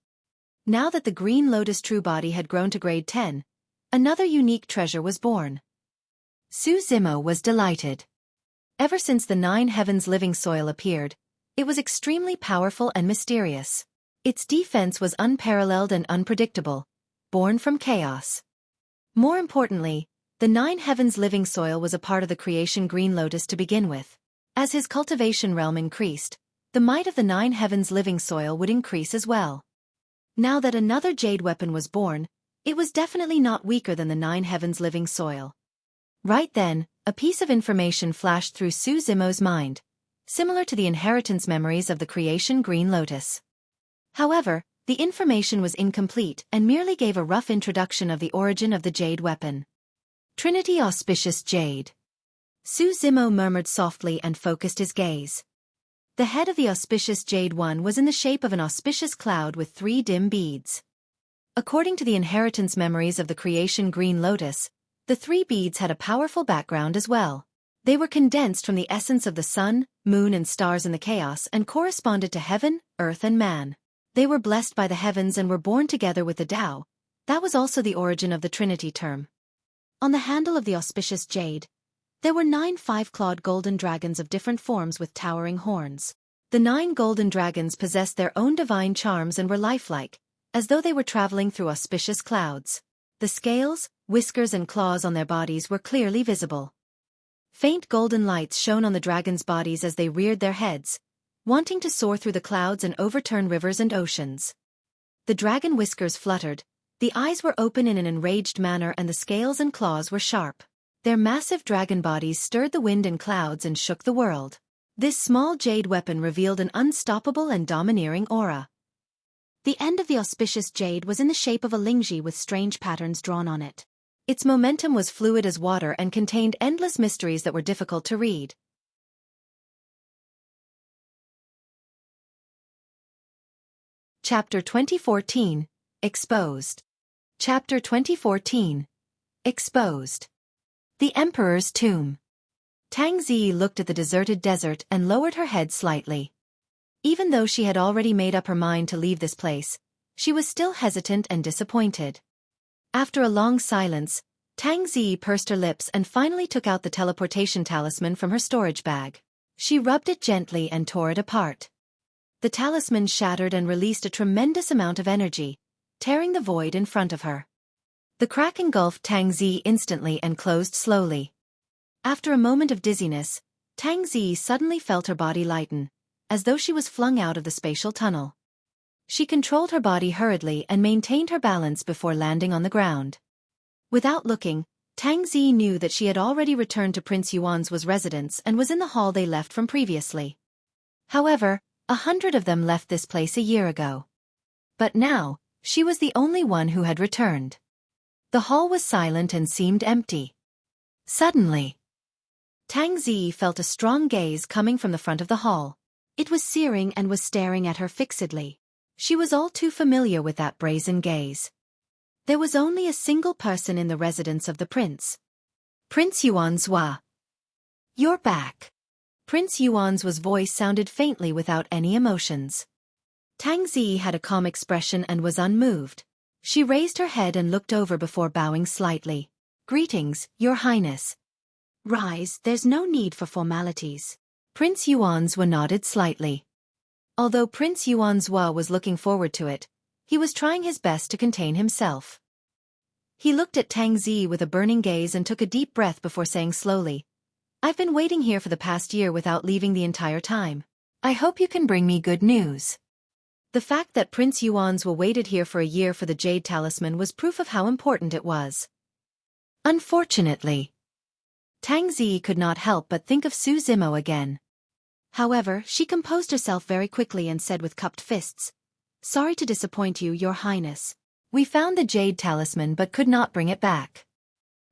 Now that the green lotus true body had grown to grade 10, another unique treasure was born. Su Zimo was delighted. Ever since the 9 heavens living soil appeared, it was extremely powerful and mysterious. Its defense was unparalleled and unpredictable, born from chaos. More importantly, the 9 heavens living soil was a part of the creation green lotus to begin with. As his cultivation realm increased, the might of the 9 heavens living soil would increase as well. Now that another jade weapon was born, it was definitely not weaker than the 9 heavens living soil. Right then, a piece of information flashed through Su Zimo's mind, similar to the inheritance memories of the creation green lotus. However, the information was incomplete and merely gave a rough introduction of the origin of the jade weapon. Trinity Auspicious Jade. Su Zimo murmured softly and focused his gaze. The head of the auspicious jade one was in the shape of an auspicious cloud with 3 dim beads. According to the inheritance memories of the creation green lotus, the 3 beads had a powerful background as well. They were condensed from the essence of the sun, moon and stars in the chaos and corresponded to heaven, earth and man. They were blessed by the heavens and were born together with the Tao. That was also the origin of the Trinity term. On the handle of the auspicious jade, there were 9 5-clawed golden dragons of different forms with towering horns. The 9 golden dragons possessed their own divine charms and were lifelike, as though they were traveling through auspicious clouds. The scales, whiskers and claws on their bodies were clearly visible. Faint golden lights shone on the dragons' bodies as they reared their heads, wanting to soar through the clouds and overturn rivers and oceans. The dragon whiskers fluttered, the eyes were open in an enraged manner and the scales and claws were sharp. Their massive dragon bodies stirred the wind and clouds and shook the world. This small jade weapon revealed an unstoppable and domineering aura. The end of the auspicious jade was in the shape of a lingji with strange patterns drawn on it. Its momentum was fluid as water and contained endless mysteries that were difficult to read. Chapter 2014, Exposed. Chapter 2014, Exposed. The Emperor's Tomb. Tang Zi looked at the deserted desert and lowered her head slightly. Even though she had already made up her mind to leave this place, she was still hesitant and disappointed. After a long silence, Tang Zi pursed her lips and finally took out the teleportation talisman from her storage bag. She rubbed it gently and tore it apart. The talisman shattered and released a tremendous amount of energy, tearing the void in front of her. The crack engulfed Tang Zi instantly and closed slowly. After a moment of dizziness, Tang Zi suddenly felt her body lighten, as though she was flung out of the spatial tunnel. She controlled her body hurriedly and maintained her balance before landing on the ground. Without looking, Tang Zi knew that she had already returned to Prince Yuan's residence and was in the hall they left from previously. However, 100 of them left this place a year ago. But now, she was the only one who had returned. The hall was silent and seemed empty. Suddenly, Tang Zi felt a strong gaze coming from the front of the hall. It was searing and was staring at her fixedly. She was all too familiar with that brazen gaze. There was only a single person in the residence of the prince. Prince Yuan's Hua. You're back. Prince Yuan's voice sounded faintly without any emotions. Tang Zi had a calm expression and was unmoved. She raised her head and looked over before bowing slightly. "Greetings, Your Highness." "Rise, there's no need for formalities." Prince Yuanzhua nodded slightly. Although Prince Yuanzhua was looking forward to it, he was trying his best to contain himself. He looked at Tang Zi with a burning gaze and took a deep breath before saying slowly, "I've been waiting here for the past year without leaving the entire time. I hope you can bring me good news." The fact that Prince Yuanzhua waited here for a year for the Jade Talisman was proof of how important it was. Unfortunately, Tang Zi could not help but think of Su Zimo again. However, she composed herself very quickly and said with cupped fists, "Sorry to disappoint you, Your Highness. We found the Jade Talisman but could not bring it back."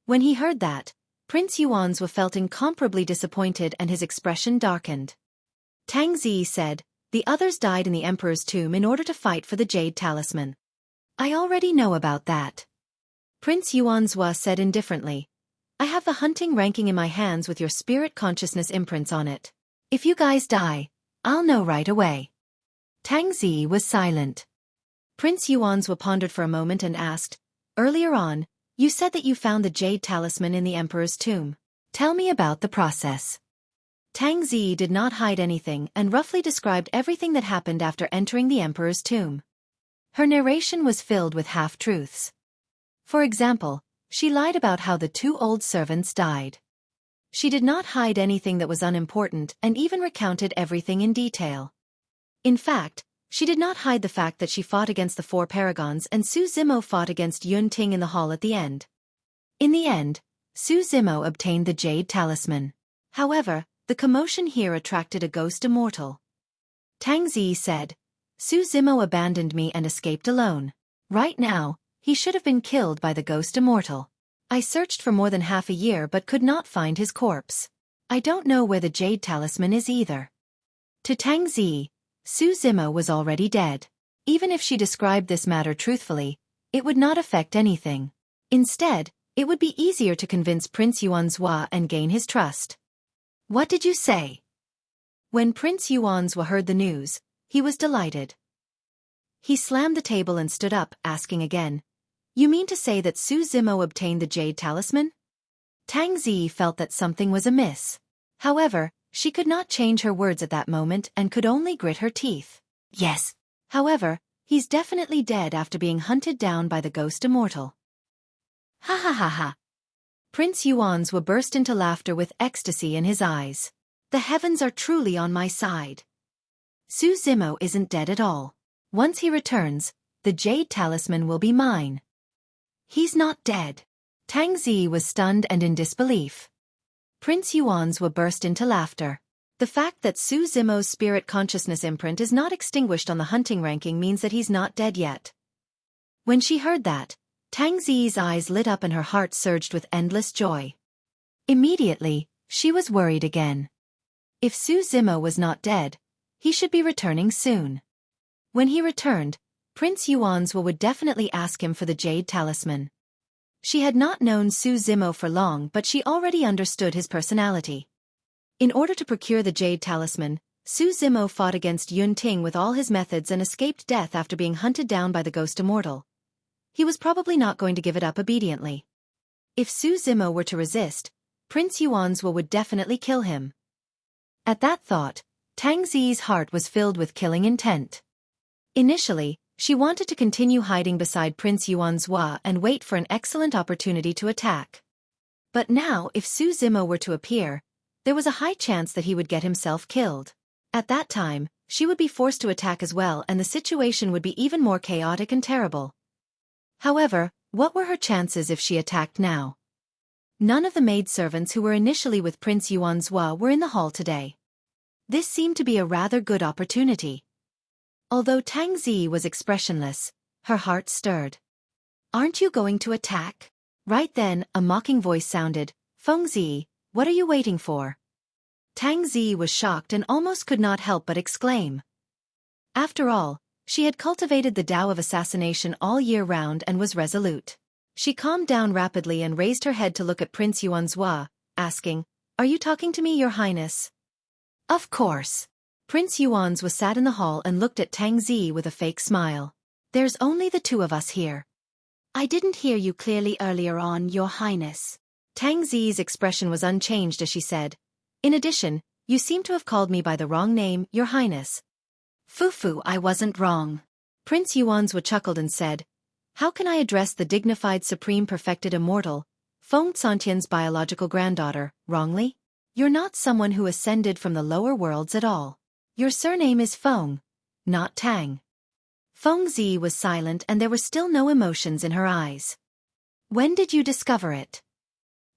When he heard that, Prince Yuanzhua felt incomparably disappointed and his expression darkened. Tang Zi said, "The others died in the Emperor's tomb in order to fight for the Jade Talisman." "I already know about that." Prince Yuanzhua said indifferently, "I have the hunting ranking in my hands with your spirit consciousness imprints on it. If you guys die, I'll know right away." Tang Zi was silent. Prince Yuanzhua pondered for a moment and asked, "Earlier on, you said that you found the Jade Talisman in the Emperor's tomb. Tell me about the process." Tang Zi did not hide anything and roughly described everything that happened after entering the Emperor's tomb. Her narration was filled with half-truths. For example, she lied about how the two old servants died. She did not hide anything that was unimportant and even recounted everything in detail. In fact, she did not hide the fact that she fought against the 4 Paragons and Su Zimo fought against Yun Ting in the hall at the end. In the end, Su Zimo obtained the Jade Talisman. However, the commotion here attracted a ghost immortal. Tang Zi said, "Su Zimo abandoned me and escaped alone. Right now, he should have been killed by the ghost immortal. I searched for more than half a year but could not find his corpse. I don't know where the Jade Talisman is either." To Tang Zi, Su Zimo was already dead. Even if she described this matter truthfully, it would not affect anything. Instead, it would be easier to convince Prince Yuanzhua and gain his trust. "What did you say?" When Prince Yuanzhua heard the news, he was delighted. He slammed the table and stood up, asking again, "You mean to say that Su Zimo obtained the Jade Talisman?" Tang Zi felt that something was amiss. However, she could not change her words at that moment and could only grit her teeth. "Yes. However, he's definitely dead after being hunted down by the ghost immortal." Ha ha ha ha. Prince Yuanzhua burst into laughter with ecstasy in his eyes. "The heavens are truly on my side. Su Zimo isn't dead at all. Once he returns, the Jade Talisman will be mine." "He's not dead." Tang Zi was stunned and in disbelief. Prince Yuanzhua burst into laughter. The fact that Su Zimo's spirit consciousness imprint is not extinguished on the hunting ranking means that he's not dead yet. When she heard that, Tang Zi's eyes lit up and her heart surged with endless joy. Immediately, she was worried again. If Su Zimo was not dead, he should be returning soon. When he returned, Prince Yuanzhua would definitely ask him for the Jade Talisman. She had not known Su Zimo for long but she already understood his personality. In order to procure the Jade Talisman, Su Zimo fought against Yun Ting with all his methods and escaped death after being hunted down by the ghost immortal. He was probably not going to give it up obediently. If Su Zimo were to resist, Prince Yuanzhua would definitely kill him. At that thought, Tang Zi's heart was filled with killing intent. Initially, she wanted to continue hiding beside Prince Yuanzhua and wait for an excellent opportunity to attack. But now if Su Zimo were to appear, there was a high chance that he would get himself killed. At that time, she would be forced to attack as well and the situation would be even more chaotic and terrible. However, what were her chances if she attacked now? None of the maidservants who were initially with Prince Yuanzhua were in the hall today. This seemed to be a rather good opportunity. Although Tang Zi was expressionless, her heart stirred. "Aren't you going to attack?" Right then, a mocking voice sounded, "Feng Zi, what are you waiting for?" Tang Zi was shocked and almost could not help but exclaim. After all, she had cultivated the Tao of assassination all year round and was resolute. She calmed down rapidly and raised her head to look at Prince Yuanzhua, asking, "Are you talking to me, Your Highness?" "Of course." Prince Yuan's was sat in the hall and looked at Tang Zi with a fake smile. There's only the two of us here. I didn't hear you clearly earlier on, Your Highness. Tang Zi's expression was unchanged as she said, in addition, you seem to have called me by the wrong name, Your Highness. Fufu, I wasn't wrong. Prince Yuanzwa chuckled and said, how can I address the dignified supreme perfected immortal, Feng Xantian's biological granddaughter, wrongly? You're not someone who ascended from the lower worlds at all. Your surname is Feng, not Tang. Feng Zi was silent and there were still no emotions in her eyes. When did you discover it?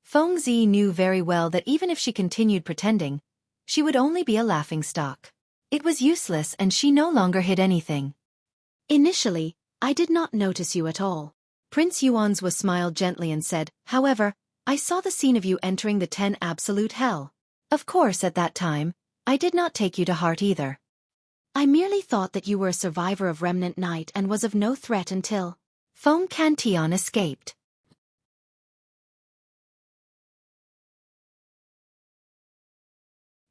Feng Zi knew very well that even if she continued pretending, she would only be a laughingstock. It was useless and she no longer hid anything. Initially, I did not notice you at all. Prince Yuanzwa smiled gently and said, however, I saw the scene of you entering the 10 absolute hell. Of course at that time, I did not take you to heart either. I merely thought that you were a survivor of Remnant Night and was of no threat until Feng Cantion escaped.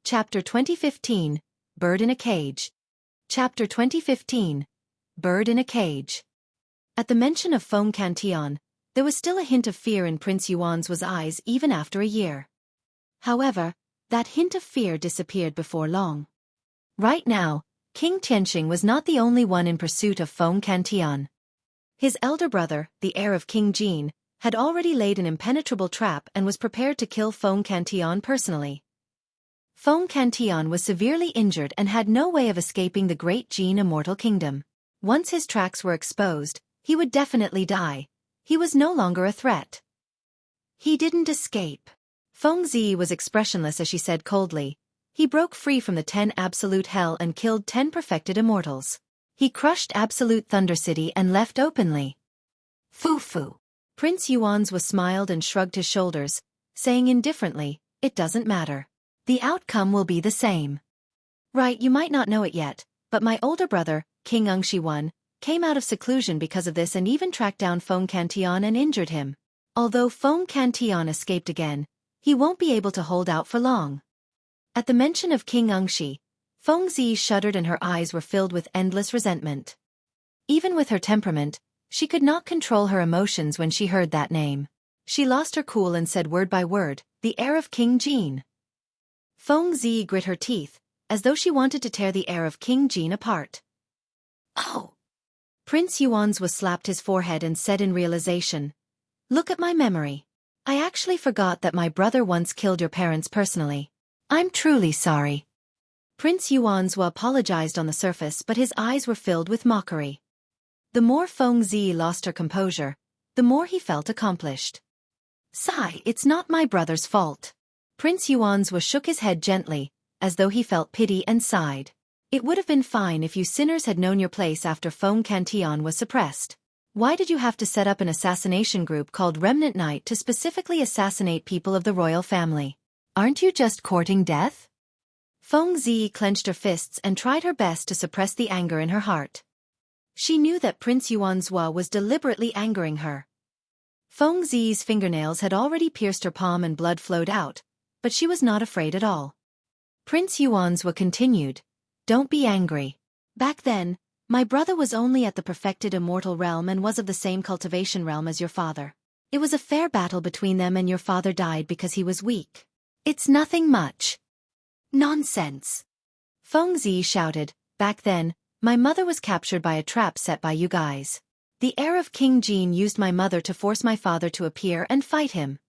Chapter 2015, Bird in a Cage. Chapter 2015, Bird in a Cage. At the mention of Feng Cantion, there was still a hint of fear in Prince Yuan's eyes even after a year. However, that hint of fear disappeared before long. Right now, King Tianxing was not the only one in pursuit of Feng Cantion. His elder brother, the heir of King Jin, had already laid an impenetrable trap and was prepared to kill Feng Cantion personally. Feng Cantion was severely injured and had no way of escaping the great Jin immortal kingdom. Once his tracks were exposed, he would definitely die. He was no longer a threat. He didn't escape. Feng Zi was expressionless as she said coldly, he broke free from the 10 absolute hell and killed 10 perfected immortals. He crushed absolute Thunder City and left openly. Fufu. Prince Yuanzwa smiled and shrugged his shoulders, saying indifferently, it doesn't matter. The outcome will be the same. Right, you might not know it yet, but my older brother, King Ungshi came out of seclusion because of this and even tracked down Feng Cantion and injured him. Although Feng Cantion escaped again, he won't be able to hold out for long. At the mention of King Ungshi, Feng Zi shuddered and her eyes were filled with endless resentment. Even with her temperament, she could not control her emotions when she heard that name. She lost her cool and said word by word, the heir of King Jin. Feng Zi grit her teeth, as though she wanted to tear the heir of King Jin apart. Oh! Prince Yuanzwa slapped his forehead and said in realization, look at my memory. I actually forgot that my brother once killed your parents personally. I'm truly sorry. Prince Yuanzwa apologized on the surface but his eyes were filled with mockery. The more Feng Zi lost her composure, the more he felt accomplished. Sigh, it's not my brother's fault. Prince Yuanzwa shook his head gently, as though he felt pity and sighed. It would have been fine if you sinners had known your place after Feng Cantion was suppressed. Why did you have to set up an assassination group called Remnant Night to specifically assassinate people of the royal family? Aren't you just courting death? Feng Zi clenched her fists and tried her best to suppress the anger in her heart. She knew that Prince Yuanzwa was deliberately angering her. Feng Zi's fingernails had already pierced her palm and blood flowed out, but she was not afraid at all. Prince Yuanzwa continued, don't be angry. Back then, my brother was only at the perfected immortal realm and was of the same cultivation realm as your father. It was a fair battle between them and your father died because he was weak. It's nothing much. Nonsense. Feng Zi shouted, back then, my mother was captured by a trap set by you guys. The heir of King Jin used my mother to force my father to appear and fight him.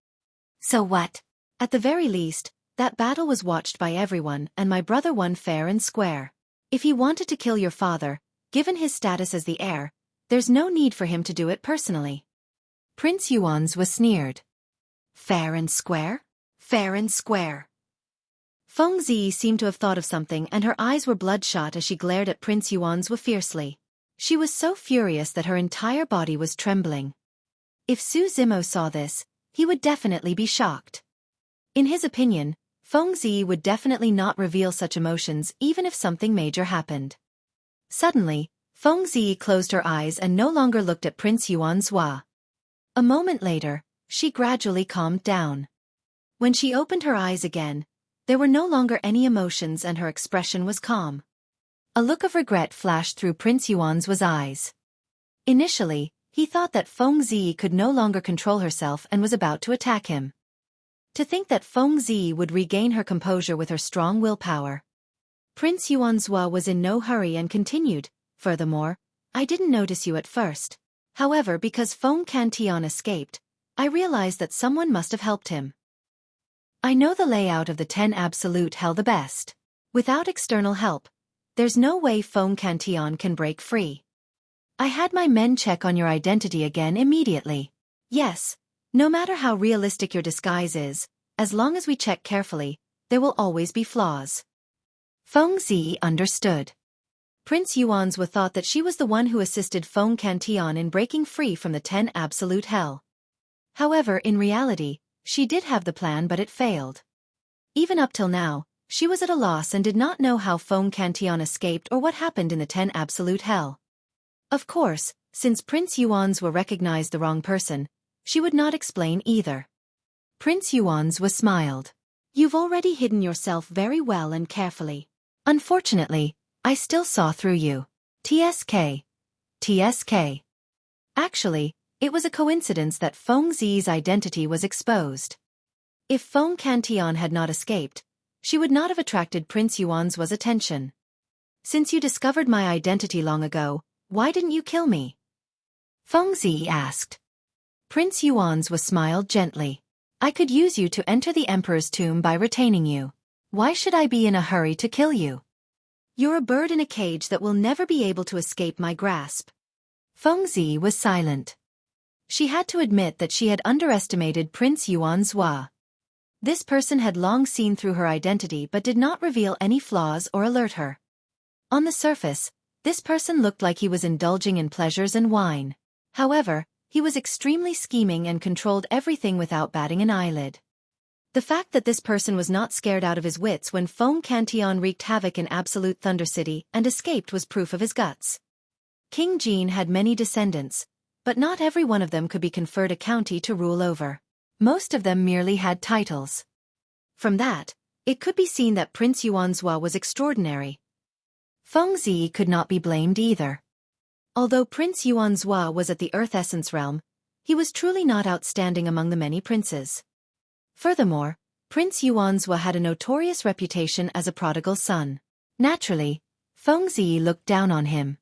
So what? At the very least, that battle was watched by everyone and my brother won fair and square. If he wanted to kill your father, given his status as the heir, there's no need for him to do it personally. Prince Yuanzwa sneered. Fair and square? Fair and square. Feng Zi seemed to have thought of something and her eyes were bloodshot as she glared at Prince Yuanzwa fiercely. She was so furious that her entire body was trembling. If Su Zimo saw this, he would definitely be shocked. In his opinion, Feng Zi would definitely not reveal such emotions even if something major happened. Suddenly, Feng Zi closed her eyes and no longer looked at Prince Yuanzwa. A moment later, she gradually calmed down. When she opened her eyes again, There were no longer any emotions and her expression was calm. A look of regret flashed through Prince Yuan's eyes. Initially, he thought that Feng Zi could no longer control herself and was about to attack him. To think that Feng Zi would regain her composure with her strong willpower. Prince Yuanzhua was in no hurry and continued, "Furthermore, I didn't notice you at first. However, because Feng Cantian escaped, I realized that someone must have helped him. I know the layout of the 10 Absolute Hell the best. Without external help, there's no way Feng Cantian can break free. I had my men check on your identity again immediately. Yes, no matter how realistic your disguise is, as long as we check carefully, there will always be flaws." Feng Zi understood. Prince Yuanzhua thought that she was the one who assisted Feng Cantian in breaking free from the 10 Absolute Hell. However, in reality, she did have the plan but it failed. Even up till now, she was at a loss and did not know how Feng Cantian escaped or what happened in the 10 Absolute Hell. Of course, since Prince Yuanzhua recognized the wrong person, she would not explain either. Prince Yuanzhua smiled. "You've already hidden yourself very well and carefully. Unfortunately, I still saw through you. TSK. TSK. Actually, it was a coincidence that Feng Zi's identity was exposed. If Feng Cantian had not escaped, she would not have attracted Prince Yuanzhua's attention. Since you discovered my identity long ago, why didn't you kill me?" Feng Zi asked. Prince Yuanzhua smiled gently. "I could use you to enter the Emperor's tomb by retaining you. Why should I be in a hurry to kill you? You're a bird in a cage that will never be able to escape my grasp." Feng Zi was silent. She had to admit that she had underestimated Prince Yuanzhua. This person had long seen through her identity but did not reveal any flaws or alert her. On the surface, this person looked like he was indulging in pleasures and wine. However, he was extremely scheming and controlled everything without batting an eyelid. The fact that this person was not scared out of his wits when Feng Cantian wreaked havoc in Absolute Thunder City and escaped was proof of his guts. King Jin had many descendants, but not every one of them could be conferred a county to rule over. Most of them merely had titles. From that, it could be seen that Prince Yuanzhua was extraordinary. Feng Zi could not be blamed either. Although Prince Yuanzhua was at the Earth Essence realm, he was truly not outstanding among the many princes. Furthermore, Prince Yuanzhua had a notorious reputation as a prodigal son. Naturally, Feng Zi looked down on him.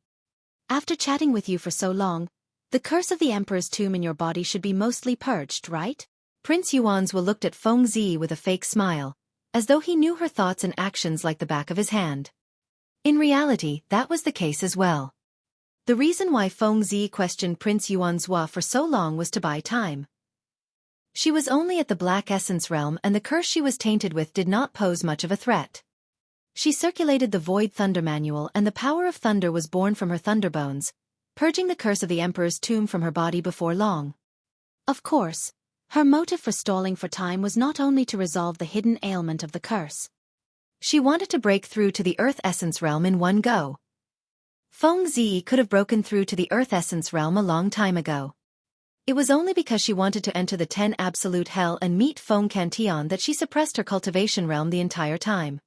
"After chatting with you for so long, the curse of the Emperor's tomb in your body should be mostly purged, right?" Prince Yuanzhua looked at Feng Zi with a fake smile, as though he knew her thoughts and actions like the back of his hand. In reality, that was the case as well. The reason why Feng Zi questioned Prince Yuanzhua for so long was to buy time. She was only at the Black Essence realm and the curse she was tainted with did not pose much of a threat. She circulated the Void Thunder Manual and the power of thunder was born from her thunderbones, purging the curse of the Emperor's tomb from her body before long. Of course, her motive for stalling for time was not only to resolve the hidden ailment of the curse. She wanted to break through to the Earth Essence realm in one go. Feng Zi could have broken through to the Earth Essence realm a long time ago. It was only because she wanted to enter the 10 Absolute Hell and meet Feng Cantian that she suppressed her cultivation realm the entire time.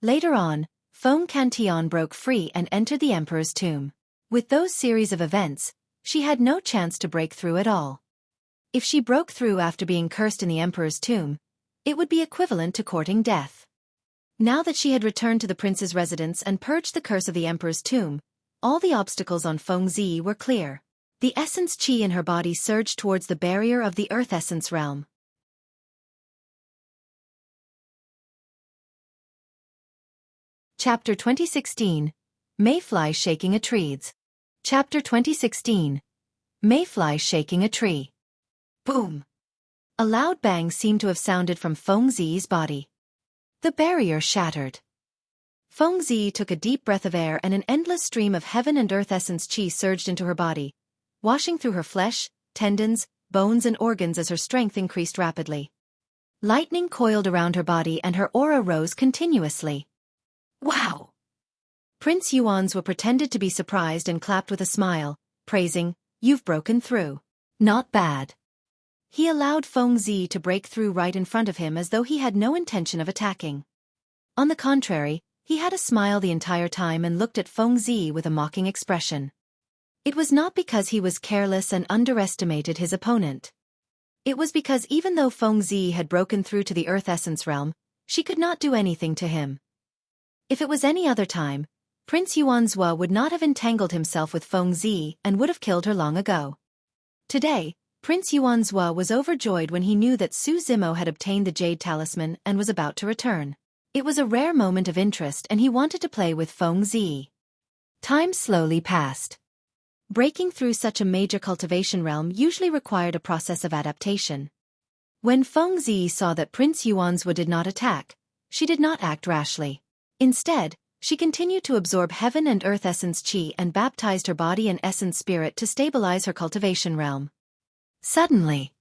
Later on, Feng Cantian broke free and entered the Emperor's tomb. With those series of events, she had no chance to break through at all. If she broke through after being cursed in the Emperor's tomb, it would be equivalent to courting death. Now that she had returned to the prince's residence and purged the curse of the Emperor's tomb, all the obstacles on Feng Zi were clear. The essence qi in her body surged towards the barrier of the Earth Essence realm. Chapter 2016. Mayfly Shaking a Trees. Chapter 2016. Mayfly Shaking a Tree. Boom! A loud bang seemed to have sounded from Feng Zi's body. The barrier shattered. Feng Zi took a deep breath of air and an endless stream of heaven and earth essence qi surged into her body, washing through her flesh, tendons, bones and organs as her strength increased rapidly. Lightning coiled around her body and her aura rose continuously. Wow! Prince Yuanzhua pretended to be surprised and clapped with a smile, praising, "You've broken through. Not bad." He allowed Feng Zi to break through right in front of him as though he had no intention of attacking. On the contrary, he had a smile the entire time and looked at Feng Zi with a mocking expression. It was not because he was careless and underestimated his opponent. It was because even though Feng Zi had broken through to the Earth Essence realm, she could not do anything to him. If it was any other time, Prince Yuanzhua would not have entangled himself with Feng Zi and would have killed her long ago. Today, Prince Yuanzhua was overjoyed when he knew that Su Zimo had obtained the Jade Talisman and was about to return. It was a rare moment of interest and he wanted to play with Feng Zi. Time slowly passed. Breaking through such a major cultivation realm usually required a process of adaptation. When Feng Zi saw that Prince Yuanzhua did not attack, she did not act rashly. Instead, she continued to absorb heaven and earth essence qi and baptized her body and essence spirit to stabilize her cultivation realm. Suddenly,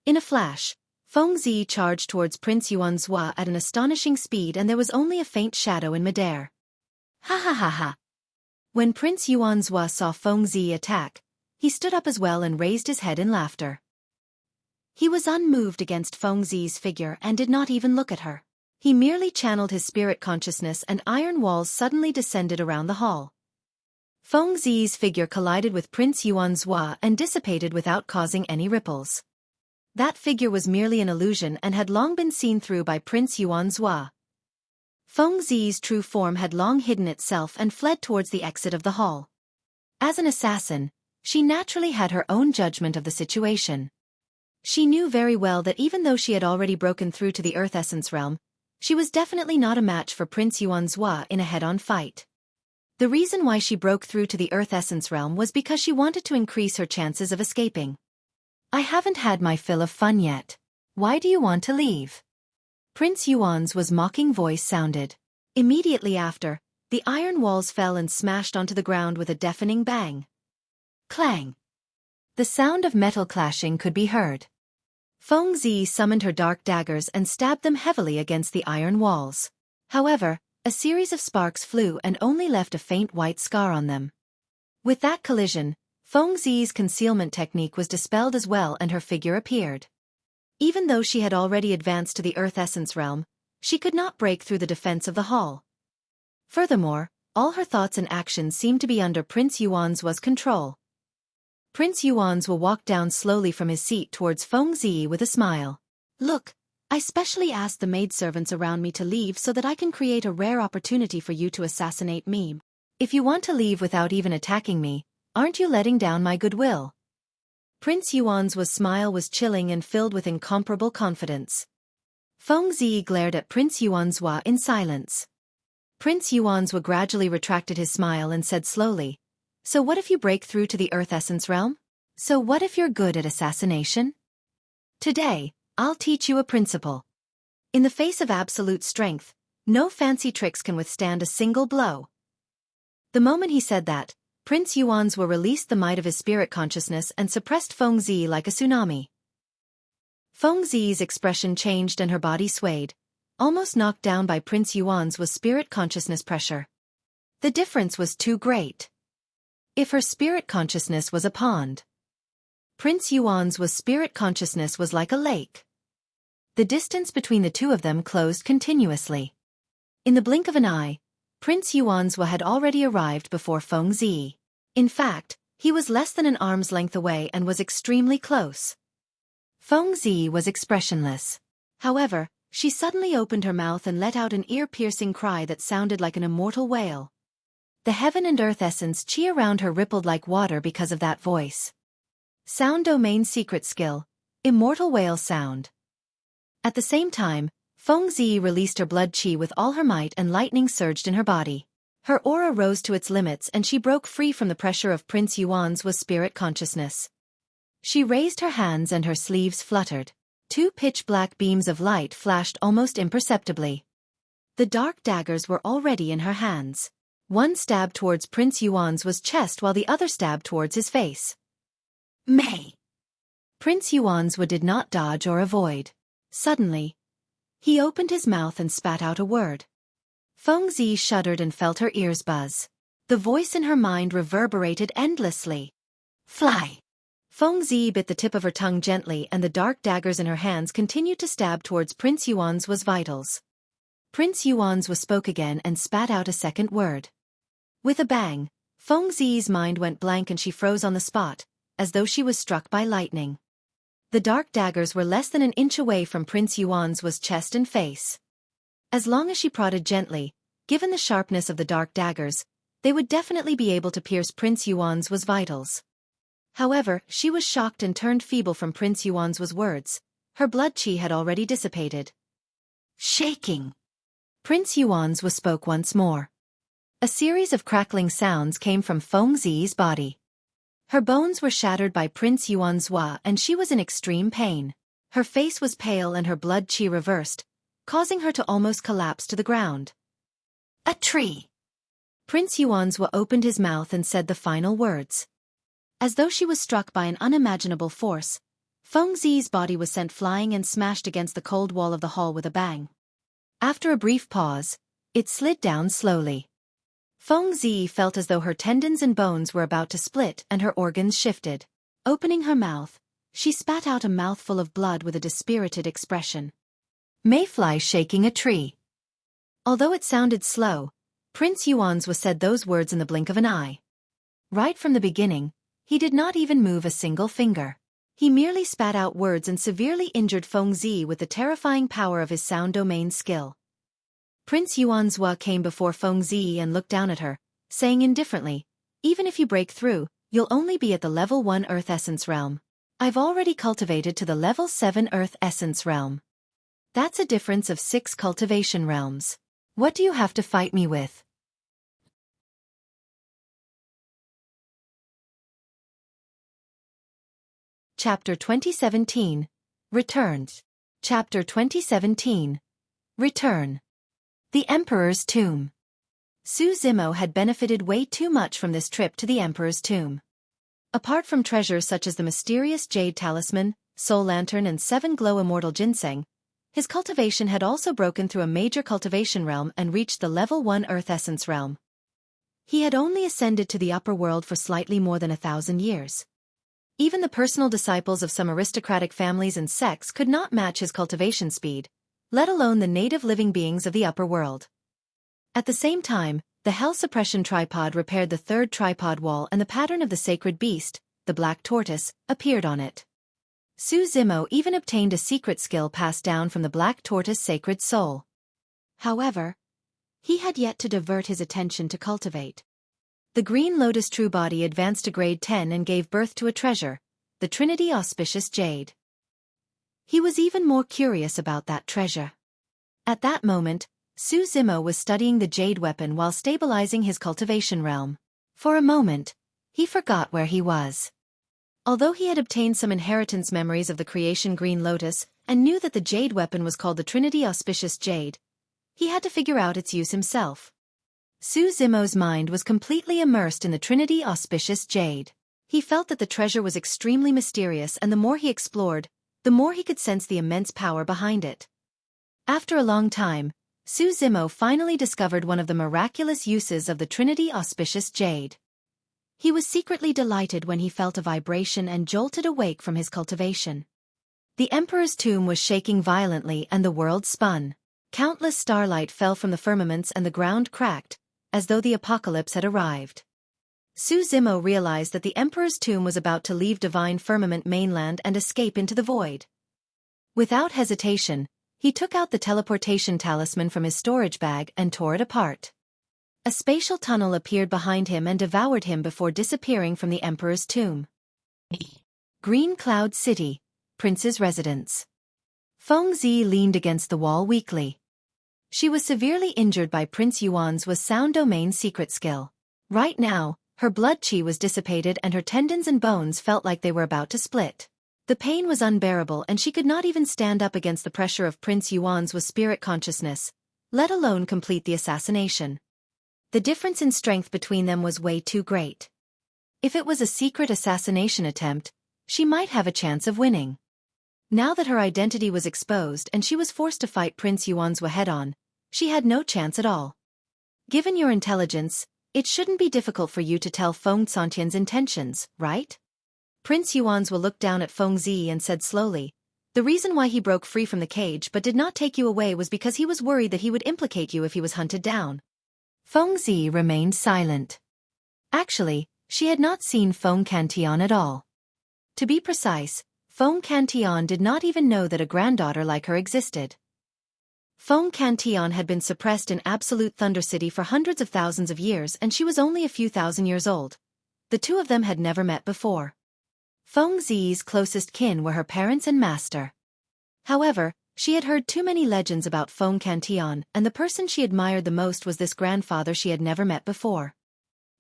in a flash, Feng Zi charged towards Prince Yuanzhua at an astonishing speed and there was only a faint shadow in midair. Ha ha ha ha. When Prince Yuanzhua saw Feng Zi attack, he stood up as well and raised his head in laughter. He was unmoved against Feng Zi's figure and did not even look at her. He merely channeled his spirit consciousness and iron walls suddenly descended around the hall. Feng Zi's figure collided with Prince Yuanzhua and dissipated without causing any ripples. That figure was merely an illusion and had long been seen through by Prince Yuanzhua. Feng Zi's true form had long hidden itself and fled towards the exit of the hall. As an assassin, she naturally had her own judgment of the situation. She knew very well that even though she had already broken through to the Earth Essence realm, she was definitely not a match for Prince Yuanzhua in a head-on fight. The reason why she broke through to the Earth Essence realm was because she wanted to increase her chances of escaping. I haven't had my fill of fun yet. Why do you want to leave? Prince Yuan's mocking voice sounded. Immediately after, the iron walls fell and smashed onto the ground with a deafening bang. Clang! The sound of metal clashing could be heard. Feng Zi summoned her dark daggers and stabbed them heavily against the iron walls. However, a series of sparks flew and only left a faint white scar on them. With that collision, Feng Zi's concealment technique was dispelled as well and her figure appeared. Even though she had already advanced to the Earth Essence realm, she could not break through the defense of the hall. Furthermore, all her thoughts and actions seemed to be under Prince Yuanzhua's control. Prince Yuanzhua walked down slowly from his seat towards Feng Zi with a smile. Look, I specially asked the maidservants around me to leave so that I can create a rare opportunity for you to assassinate me. If you want to leave without even attacking me, aren't you letting down my goodwill? Prince Yuanzhua's smile was chilling and filled with incomparable confidence. Feng Zi glared at Prince Yuanzhua in silence. Prince Yuanzhua gradually retracted his smile and said slowly, So what if you break through to the Earth Essence realm? So what if you're good at assassination? Today, I'll teach you a principle. In the face of absolute strength, no fancy tricks can withstand a single blow. The moment he said that, Prince Yuanzhua released the might of his spirit consciousness and suppressed Feng Zi like a tsunami. Feng Zi's expression changed and her body swayed, almost knocked down by Prince Yuanzhua's spirit consciousness pressure. The difference was too great. If her spirit consciousness was a pond, Prince Yuanzhua's spirit consciousness was like a lake. The distance between the two of them closed continuously. In the blink of an eye, Prince Yuanzhua had already arrived before Feng Zi. In fact, he was less than an arm's length away and was extremely close. Feng Zi was expressionless. However, she suddenly opened her mouth and let out an ear-piercing cry that sounded like an immortal wail. The heaven and earth essence qi around her rippled like water because of that voice. Sound domain secret skill, immortal wail sound. At the same time, Feng Zi released her blood qi with all her might and lightning surged in her body. Her aura rose to its limits and she broke free from the pressure of Prince Yuanzhua's spirit consciousness. She raised her hands and her sleeves fluttered. Two pitch-black beams of light flashed almost imperceptibly. The dark daggers were already in her hands. One stabbed towards Prince Yuanzhua's chest while the other stabbed towards his face. May! Prince Yuanzhua did not dodge or avoid. Suddenly, he opened his mouth and spat out a word. Feng Zi shuddered and felt her ears buzz. The voice in her mind reverberated endlessly. Fly! Fengzi bit the tip of her tongue gently and the dark daggers in her hands continued to stab towards Prince Yuan's vitals. Prince Yuan's spoke again and spat out a second word. With a bang, Fengzi's mind went blank and she froze on the spot, as though she was struck by lightning. The dark daggers were less than an inch away from Prince Yuan's chest and face. As long as she prodded gently, given the sharpness of the dark daggers, they would definitely be able to pierce Prince Yuan's vitals. However, she was shocked and turned feeble from Prince Yuan's words. Her blood chi had already dissipated. Shaking. Prince Yuan's spoke once more. A series of crackling sounds came from Fengzi's body. Her bones were shattered by Prince Yuan's and she was in extreme pain. Her face was pale and her blood chi reversed, causing her to almost collapse to the ground. A tree. Prince Yuan's opened his mouth and said the final words. As though she was struck by an unimaginable force, Fengzi's body was sent flying and smashed against the cold wall of the hall with a bang. After a brief pause, it slid down slowly. Fengzi felt as though her tendons and bones were about to split and her organs shifted. Opening her mouth, she spat out a mouthful of blood with a dispirited expression. Mayfly shaking a tree. Although it sounded slow, Prince Yuan's said those words in the blink of an eye. Right from the beginning, he did not even move a single finger. He merely spat out words and severely injured Fengzi with the terrifying power of his sound domain skill. Prince Yuan's came before Fengzi and looked down at her, saying indifferently, "Even if you break through, you'll only be at the level 1 Earth Essence realm. I've already cultivated to the level 7 Earth Essence realm. That's a difference of 6 cultivation realms. What do you have to fight me with?" Chapter 2017. Returned. Chapter 2017. Return. The Emperor's Tomb. Su Zimo had benefited way too much from this trip to the Emperor's Tomb. Apart from treasures such as the mysterious Jade Talisman, Soul Lantern and 7 Glow Immortal Ginseng, his cultivation had also broken through a major cultivation realm and reached the level 1 Earth Essence realm. He had only ascended to the upper world for slightly more than 1,000 years. Even the personal disciples of some aristocratic families and sects could not match his cultivation speed, let alone the native living beings of the upper world. At the same time, the Hell Suppression Tripod repaired the 3rd tripod wall and the pattern of the sacred beast, the black tortoise, appeared on it. Su Zimo even obtained a secret skill passed down from the black tortoise sacred soul. However, he had yet to divert his attention to cultivate. The Green Lotus True Body advanced to grade 10 and gave birth to a treasure, the Trinity Auspicious Jade. He was even more curious about that treasure. At that moment, Su Zimo was studying the jade weapon while stabilizing his cultivation realm. For a moment, he forgot where he was. Although he had obtained some inheritance memories of the creation Green Lotus and knew that the jade weapon was called the Trinity Auspicious Jade, he had to figure out its use himself. Su Zimo's mind was completely immersed in the Trinity Auspicious Jade. He felt that the treasure was extremely mysterious and the more he explored, the more he could sense the immense power behind it. After a long time, Su Zimo finally discovered one of the miraculous uses of the Trinity Auspicious Jade. He was secretly delighted when he felt a vibration and jolted awake from his cultivation. The Emperor's tomb was shaking violently and the world spun. Countless starlight fell from the firmaments and the ground cracked, as though the apocalypse had arrived. Su Zimo realized that the Emperor's tomb was about to leave divine firmament mainland and escape into the void. Without hesitation, he took out the teleportation talisman from his storage bag and tore it apart. A spatial tunnel appeared behind him and devoured him before disappearing from the Emperor's tomb. Green Cloud City, Prince's residence. Fengzi leaned against the wall weakly. She was severely injured by Prince Yuan's sound domain secret skill. Right now, her blood chi was dissipated and her tendons and bones felt like they were about to split. The pain was unbearable and she could not even stand up against the pressure of Prince Yuan's spirit consciousness, let alone complete the assassination. The difference in strength between them was way too great. If it was a secret assassination attempt, she might have a chance of winning. Now that her identity was exposed and she was forced to fight Prince Yuan's head-on, she had no chance at all. Given your intelligence, it shouldn't be difficult for you to tell Feng Santian's intentions, right? Prince Yuanzhua looked down at Feng Zi and said slowly, "The reason why he broke free from the cage but did not take you away was because he was worried that he would implicate you if he was hunted down." Feng Zi remained silent. Actually, she had not seen Feng Cantian at all. To be precise, Feng Cantian did not even know that a granddaughter like her existed. Feng Cantian had been suppressed in Absolute Thunder City for hundreds of thousands of years and she was only a few thousand years old. The two of them had never met before. Feng Zi's closest kin were her parents and master. However, she had heard too many legends about Feng Cantian, and the person she admired the most was this grandfather she had never met before.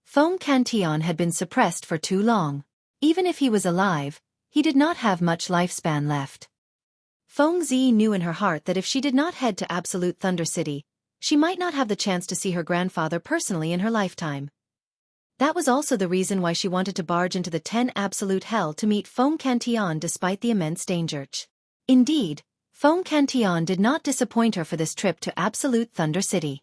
Feng Cantian had been suppressed for too long. Even if he was alive, he did not have much lifespan left. Feng Zi knew in her heart that if she did not head to Absolute Thunder City, she might not have the chance to see her grandfather personally in her lifetime. That was also the reason why she wanted to barge into the 10 Absolute Hell to meet Feng Cantian despite the immense danger. Indeed, Feng Cantian did not disappoint her for this trip to Absolute Thunder City.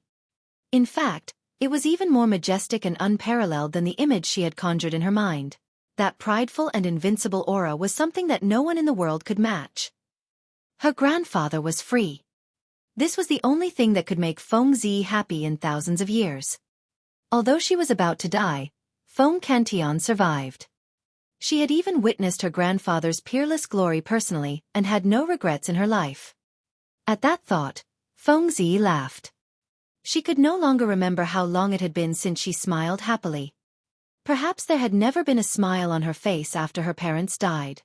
In fact, it was even more majestic and unparalleled than the image she had conjured in her mind. That prideful and invincible aura was something that no one in the world could match. Her grandfather was free. This was the only thing that could make Feng Zi happy in thousands of years. Although she was about to die, Feng Cantian survived. She had even witnessed her grandfather's peerless glory personally and had no regrets in her life. At that thought, Feng Zi laughed. She could no longer remember how long it had been since she smiled happily. Perhaps there had never been a smile on her face after her parents died.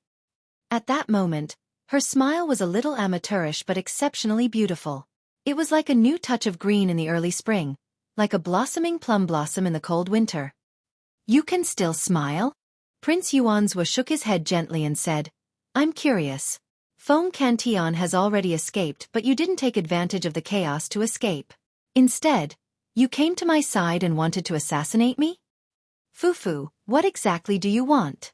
At that moment, her smile was a little amateurish but exceptionally beautiful. It was like a new touch of green in the early spring, like a blossoming plum blossom in the cold winter. "You can still smile?" Prince Yuanzhua shook his head gently and said, "I'm curious. Feng Cantian has already escaped but you didn't take advantage of the chaos to escape. Instead, you came to my side and wanted to assassinate me? Fufu, what exactly do you want?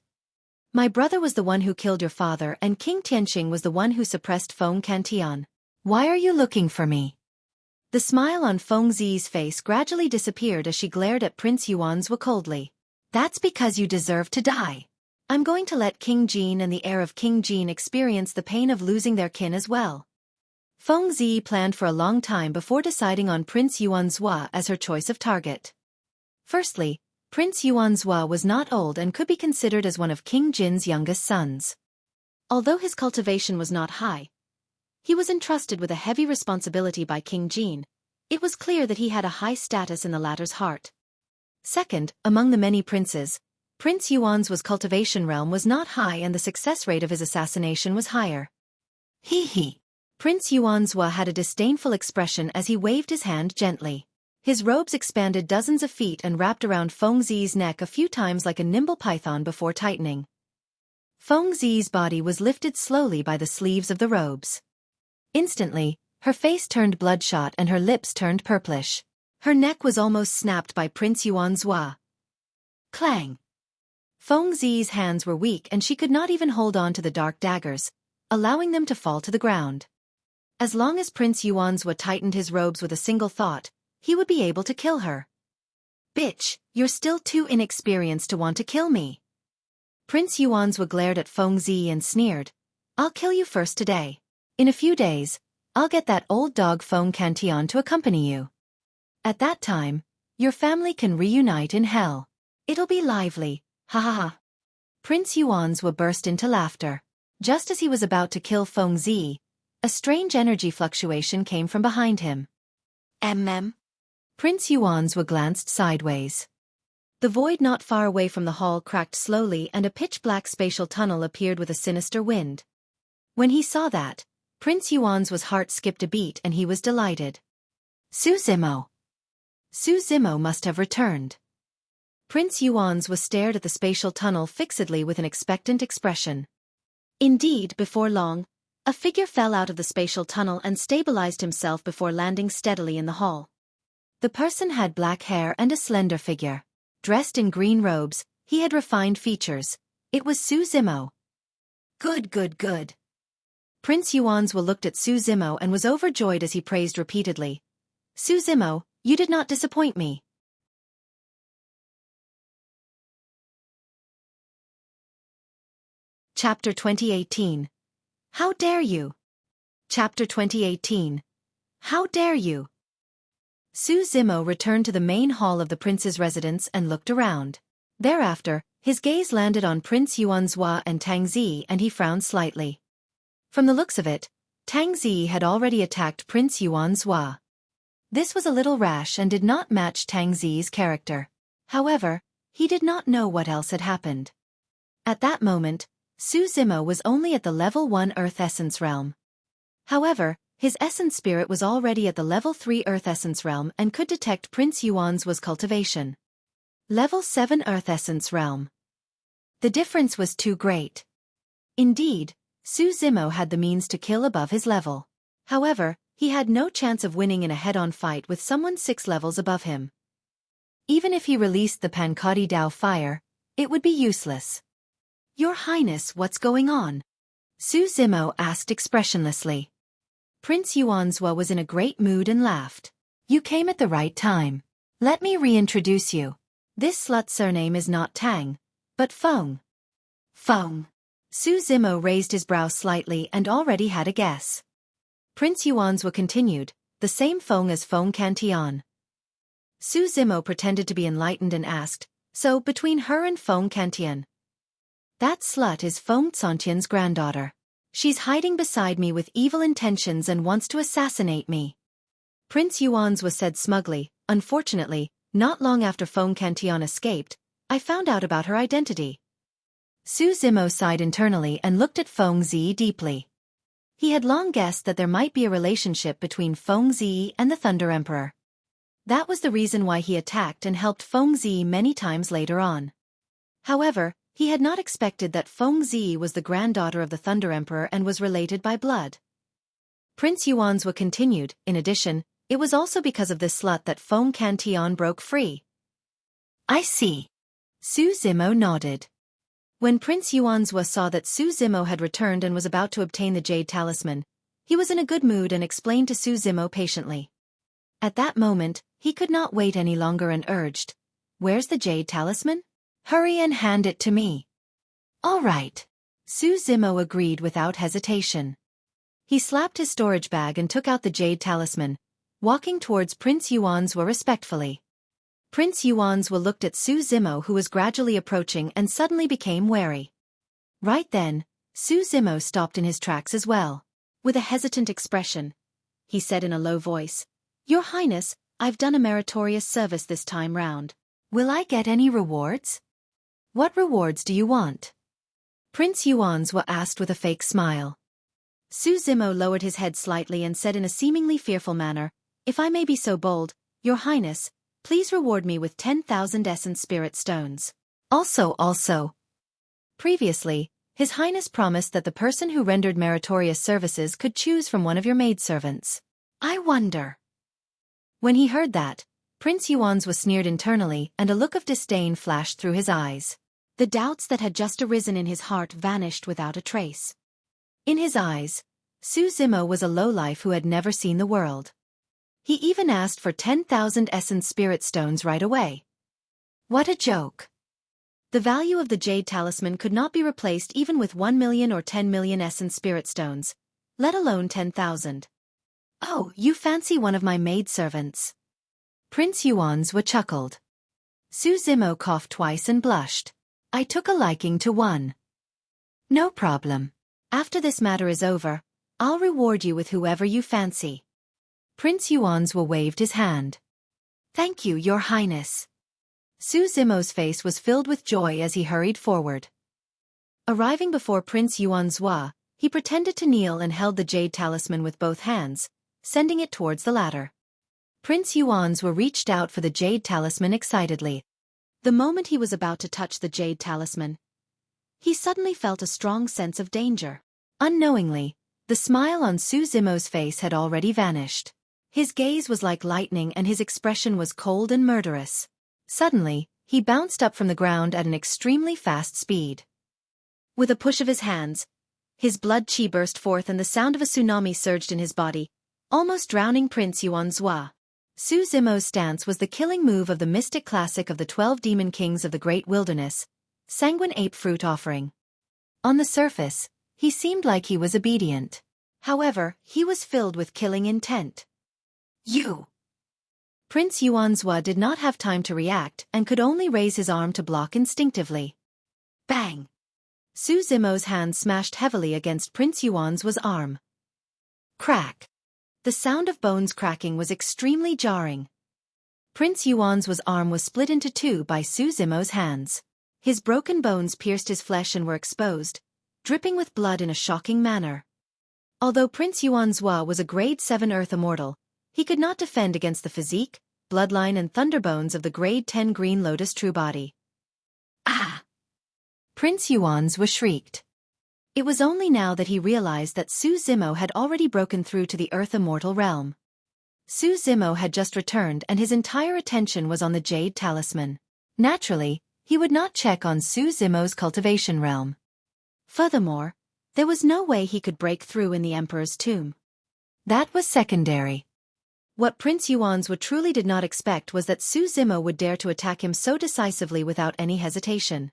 My brother was the one who killed your father and King Tianqing was the one who suppressed Feng Cantian. Why are you looking for me?" The smile on Feng Zi's face gradually disappeared as she glared at Prince Yuanzhua coldly. "That's because you deserve to die. I'm going to let King Jin and the heir of King Jin experience the pain of losing their kin as well." Feng Zi planned for a long time before deciding on Prince Yuanzhua as her choice of target. Firstly, Prince Yuanzhua was not old and could be considered as one of King Jin's youngest sons. Although his cultivation was not high, he was entrusted with a heavy responsibility by King Jin. It was clear that he had a high status in the latter's heart. Second, among the many princes, Prince Yuanzhua's cultivation realm was not high and the success rate of his assassination was higher. Hee. Prince Yuanzhua had a disdainful expression as he waved his hand gently. His robes expanded dozens of feet and wrapped around Feng Zi's neck a few times like a nimble python before tightening. Feng Zi's body was lifted slowly by the sleeves of the robes. Instantly, her face turned bloodshot and her lips turned purplish. Her neck was almost snapped by Prince Yuanzhua. Clang! Feng Zi's hands were weak and she could not even hold on to the dark daggers, allowing them to fall to the ground. As long as Prince Yuanzhua tightened his robes with a single thought, he would be able to kill her. "Bitch, you're still too inexperienced to want to kill me." Prince Yuanzhua glared at Feng Zi and sneered, "I'll kill you first today. In a few days, I'll get that old dog Feng Cantian to accompany you. At that time, your family can reunite in hell. It'll be lively, ha ha ha." Prince Yuanzhua burst into laughter. Just as he was about to kill Feng Zi, a strange energy fluctuation came from behind him. Prince Yuanzhua glanced sideways. The void not far away from the hall cracked slowly and a pitch-black spatial tunnel appeared with a sinister wind. When he saw that, Prince Yuanzhua's heart skipped a beat and he was delighted. Su Zimo must have returned. Prince Yuanzhua stared at the spatial tunnel fixedly with an expectant expression. Indeed, before long, a figure fell out of the spatial tunnel and stabilized himself before landing steadily in the hall. The person had black hair and a slender figure. Dressed in green robes, he had refined features. It was Su Zimo. Good. Prince Yuanzhua looked at Su Zimo and was overjoyed as he praised repeatedly. "Su Zimo, you did not disappoint me." Chapter 2018. How dare you? Chapter 2018. How dare you? Su Zimo returned to the main hall of the prince's residence and looked around. Thereafter, his gaze landed on Prince Yuanzhua and Tang Zi and he frowned slightly. From the looks of it, Tang Zi had already attacked Prince Yuanzhua. This was a little rash and did not match Tang Zi's character. However, he did not know what else had happened. At that moment, Su Zimo was only at the level 1 Earth Essence realm. However, his essence spirit was already at the level 3 Earth Essence realm and could detect Prince Yuanzhua's cultivation. Level 7 Earth Essence realm. The difference was too great. Indeed, Su Zimo had the means to kill above his level. However, he had no chance of winning in a head-on fight with someone 6 levels above him. Even if he released the Pankadi Dao fire, it would be useless. Your Highness, what's going on? Su Zimo asked expressionlessly. Prince Yuanzhua was in a great mood and laughed. You came at the right time. Let me reintroduce you. This slut's surname is not Tang, but Feng. Feng. Su Zimo raised his brow slightly and already had a guess. Prince Yuanzhua continued, the same Feng as Feng Cantian. Su Zimo pretended to be enlightened and asked, so between her and Feng Cantian? That slut is Feng Cantian's granddaughter. She's hiding beside me with evil intentions and wants to assassinate me. Prince Yuanzhua said smugly, unfortunately, not long after Feng Cantian escaped, I found out about her identity. Su Zimo sighed internally and looked at Feng Zi deeply. He had long guessed that there might be a relationship between Feng Zi and the Thunder Emperor. That was the reason why he attacked and helped Feng Zi many times later on. However, he had not expected that Feng Zi was the granddaughter of the Thunder Emperor and was related by blood. Prince Yuanzhua continued, in addition, it was also because of this slut that Feng Cantian broke free. I see. Su Zimo nodded. When Prince Yuanzhua saw that Su Zimo had returned and was about to obtain the Jade Talisman, he was in a good mood and explained to Su Zimo patiently. At that moment, he could not wait any longer and urged, Where's the Jade Talisman? Hurry and hand it to me. All right. Su Zimo agreed without hesitation. He slapped his storage bag and took out the Jade Talisman, walking towards Prince Yuanzhua respectfully. Prince Yuanzhua looked at Su Zimo who was gradually approaching and suddenly became wary. Right then, Su Zimo stopped in his tracks as well. With a hesitant expression, he said in a low voice, Your Highness, I've done a meritorious service this time round. Will I get any rewards? What rewards do you want? Prince Yuanzhua asked with a fake smile. Su Zimo lowered his head slightly and said in a seemingly fearful manner, If I may be so bold, Your Highness, please reward me with 10,000 Essence Spirit Stones. Also. Previously, His Highness promised that the person who rendered meritorious services could choose from one of your maidservants. I wonder. When he heard that, Prince Yuanzhua sneered internally and a look of disdain flashed through his eyes. The doubts that had just arisen in his heart vanished without a trace. In his eyes, Su Zimo was a lowlife who had never seen the world. He even asked for 10,000 Essence Spirit Stones right away. What a joke. The value of the Jade Talisman could not be replaced even with 1 million or 10 million Essence Spirit Stones, let alone 10,000. Oh, you fancy one of my maidservants? Prince Yuanzhua chuckled. Su Zimo coughed twice and blushed. I took a liking to one. No problem. After this matter is over, I'll reward you with whoever you fancy. Prince Yuanzhua waved his hand. Thank you, Your Highness. Su Zimo's face was filled with joy as he hurried forward. Arriving before Prince Yuanzhua, he pretended to kneel and held the Jade Talisman with both hands, sending it towards the latter. Prince Yuanzhua reached out for the Jade Talisman excitedly. The moment he was about to touch the Jade Talisman, he suddenly felt a strong sense of danger. Unknowingly, the smile on Su Zimo's face had already vanished. His gaze was like lightning and his expression was cold and murderous. Suddenly, he bounced up from the ground at an extremely fast speed. With a push of his hands, his blood chi burst forth and the sound of a tsunami surged in his body, almost drowning Prince Yuanzhua. Su Zimo's stance was the killing move of the mystic classic of the 12 demon kings of the Great Wilderness, Sanguine Ape Fruit Offering. On the surface, he seemed like he was obedient. However, he was filled with killing intent. You! Prince Yuanzhua did not have time to react and could only raise his arm to block instinctively. Bang! Su Zimo's hand smashed heavily against Prince Yuanzhua's arm. Crack! The sound of bones cracking was extremely jarring. Prince Yuanzhua's arm was split into two by Su Zimo's hands. His broken bones pierced his flesh and were exposed, dripping with blood in a shocking manner. Although Prince Yuanzhua was a Grade 7 Earth Immortal, he could not defend against the physique, bloodline and thunderbones of the Grade 10 Green Lotus True Body. Ah! Prince Yuanzhua shrieked. It was only now that he realized that Su Zimo had already broken through to the Earth Immortal realm. Su Zimo had just returned and his entire attention was on the Jade Talisman. Naturally, he would not check on Su Zimo's cultivation realm. Furthermore, there was no way he could break through in the Emperor's tomb. That was secondary. What Prince Yuanzhua truly did not expect was that Su Zimo would dare to attack him so decisively without any hesitation.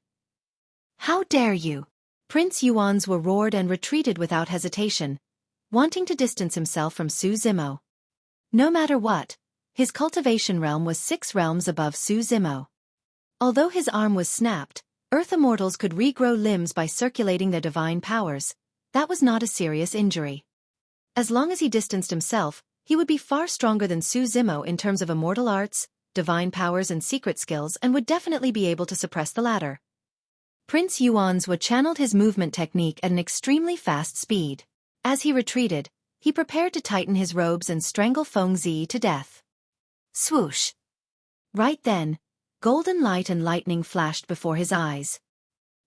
How dare you! Prince Yuanzhua roared and retreated without hesitation, wanting to distance himself from Su Zimo. No matter what, his cultivation realm was 6 realms above Su Zimo. Although his arm was snapped, Earth Immortals could regrow limbs by circulating their divine powers. That was not a serious injury. As long as he distanced himself, he would be far stronger than Su Zimo in terms of immortal arts, divine powers and secret skills and would definitely be able to suppress the latter. Prince Yuanzhua channeled his movement technique at an extremely fast speed. As he retreated, he prepared to tighten his robes and strangle Feng Zi to death. Swoosh! Right then, golden light and lightning flashed before his eyes.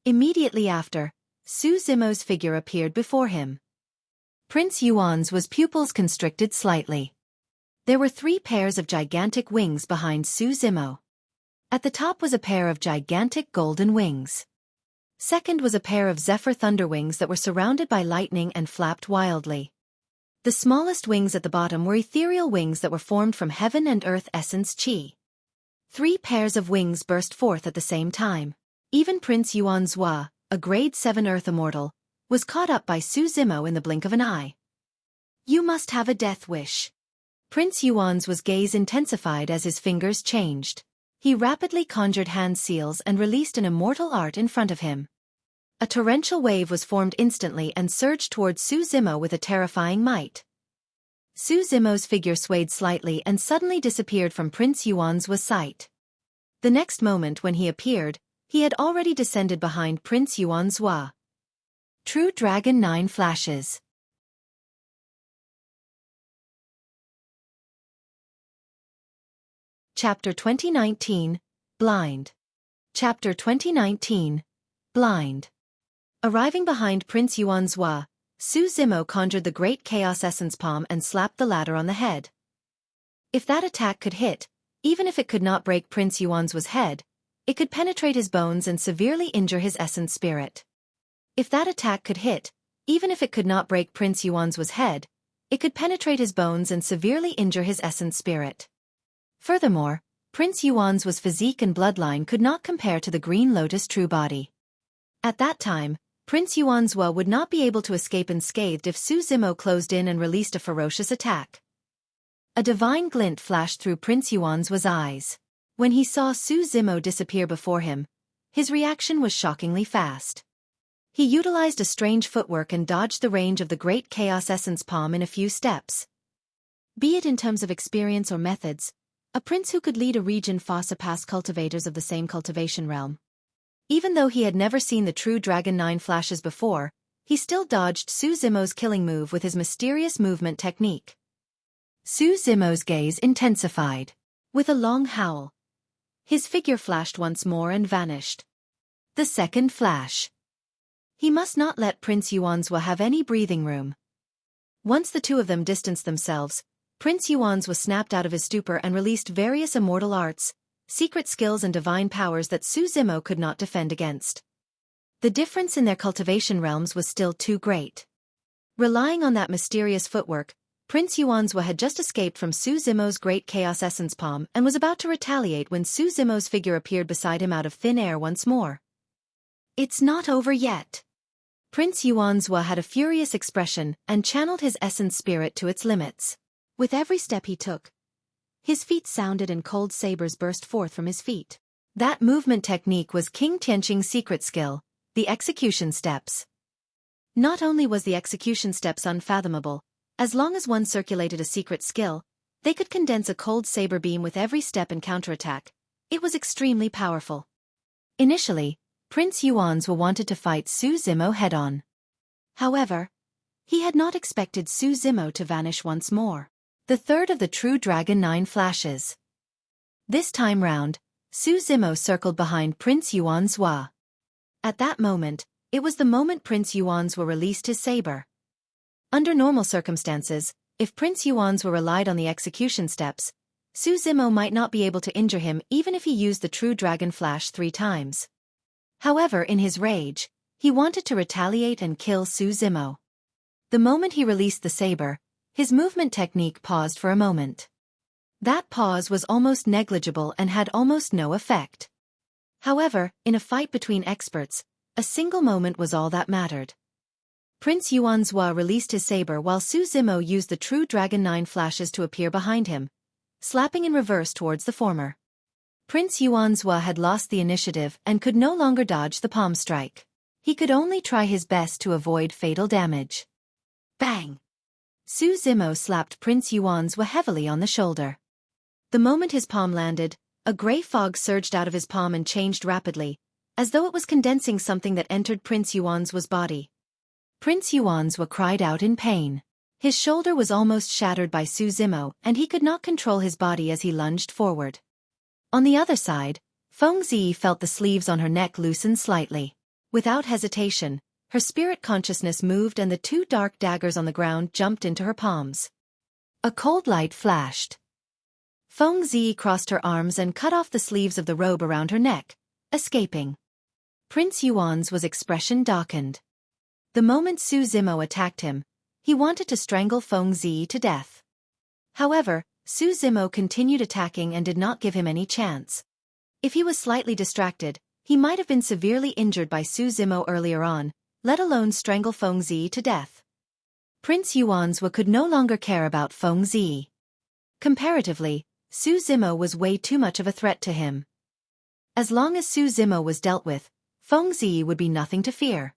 Immediately after, Su Zimo's figure appeared before him. Prince Yuanzhua's pupils constricted slightly. There were 3 pairs of gigantic wings behind Su Zimo. At the top was a pair of gigantic golden wings. Second was a pair of zephyr thunder wings that were surrounded by lightning and flapped wildly. The smallest wings at the bottom were ethereal wings that were formed from heaven and earth essence chi. 3 pairs of wings burst forth at the same time. Even Prince Yuanzhua, a Grade 7 Earth Immortal, was caught up by Su Zimo in the blink of an eye. You must have a death wish. Prince Yuanzhua's gaze intensified as his fingers changed. He rapidly conjured hand seals and released an immortal art in front of him. A torrential wave was formed instantly and surged towards Su Zimo with a terrifying might. Su Zimo's figure swayed slightly and suddenly disappeared from Prince Yuanzhua's sight. The next moment when he appeared, he had already descended behind Prince Yuanzhua. True Dragon 9 flashes. Chapter 2019, Blind. Chapter 2019, Blind. Arriving behind Prince Yuanzhua, Su Zimo conjured the Great Chaos Essence Palm and slapped the latter on the head. If that attack could hit, even if it could not break Prince Yuanzhua's head, it could penetrate his bones and severely injure his essence spirit. If that attack could hit, even if it could not break Prince Yuanzhua's head, it could penetrate his bones and severely injure his essence spirit. Furthermore, Prince Yuanzhua's physique and bloodline could not compare to the Green Lotus True Body. At that time, Prince Yuanzhua would not be able to escape unscathed if Su Zimo closed in and released a ferocious attack. A divine glint flashed through Prince Yuanzhua's eyes. When he saw Su Zimo disappear before him, his reaction was shockingly fast. He utilized a strange footwork and dodged the range of the Great Chaos Essence Palm in a few steps. Be it in terms of experience or methods, a prince who could lead a region far surpassed cultivators of the same cultivation realm. Even though he had never seen the true Dragon 9 flashes before, he still dodged Su Zimo's killing move with his mysterious movement technique. Su Zimo's gaze intensified. With a long howl, his figure flashed once more and vanished. The second flash. He must not let Prince Yuanzhua have any breathing room. Once the two of them distanced themselves, Prince Yuanzhua snapped out of his stupor and released various immortal arts, secret skills and divine powers that Su Zimo could not defend against. The difference in their cultivation realms was still too great. Relying on that mysterious footwork, Prince Yuanzhua had just escaped from Su Zimo's Great Chaos Essence Palm and was about to retaliate when Su Zimo's figure appeared beside him out of thin air once more. It's not over yet. Prince Yuanzhua had a furious expression and channeled his essence spirit to its limits. With every step he took, his feet sounded and cold sabers burst forth from his feet. That movement technique was King Tianqing's secret skill, the execution steps. Not only was the execution steps unfathomable, as long as one circulated a secret skill, they could condense a cold saber beam with every step and counterattack. It was extremely powerful. Initially, Prince Yuanzhua wanted to fight Su Zimo head-on. However, he had not expected Su Zimo to vanish once more. The third of the True Dragon 9 flashes. This time round, Su Zimo circled behind Prince Yuanzhua. At that moment, it was the moment Prince Yuanzhua released his saber. Under normal circumstances, if Prince Yuanzhua relied on the execution steps, Su Zimo might not be able to injure him even if he used the True Dragon Flash 3 times. However, in his rage, he wanted to retaliate and kill Su Zimo. The moment he released the saber, his movement technique paused for a moment. That pause was almost negligible and had almost no effect. However, in a fight between experts, a single moment was all that mattered. Prince Yuanzhua released his saber while Su Zimo used the True Dragon 9 flashes to appear behind him, slapping in reverse towards the former. Prince Yuanzhua had lost the initiative and could no longer dodge the palm strike. He could only try his best to avoid fatal damage. Bang! Su Zimo slapped Prince Yuanzhua heavily on the shoulder. The moment his palm landed, a gray fog surged out of his palm and changed rapidly, as though it was condensing something that entered Prince Yuanzhua's body. Prince Yuanzhua cried out in pain. His shoulder was almost shattered by Su Zimo and he could not control his body as he lunged forward. On the other side, Feng Zi felt the sleeves on her neck loosen slightly. Without hesitation, her spirit consciousness moved and the 2 dark daggers on the ground jumped into her palms. A cold light flashed. Feng Zi crossed her arms and cut off the sleeves of the robe around her neck, escaping. Prince Yuanzhua's expression darkened. The moment Su Zimo attacked him, he wanted to strangle Feng Zi to death. However, Su Zimo continued attacking and did not give him any chance. If he was slightly distracted, he might have been severely injured by Su Zimo earlier on, let alone strangle Feng Zi to death. Prince Yuanzhua could no longer care about Feng Zi. Comparatively, Su Zimo was way too much of a threat to him. As long as Su Zimo was dealt with, Feng Zi would be nothing to fear.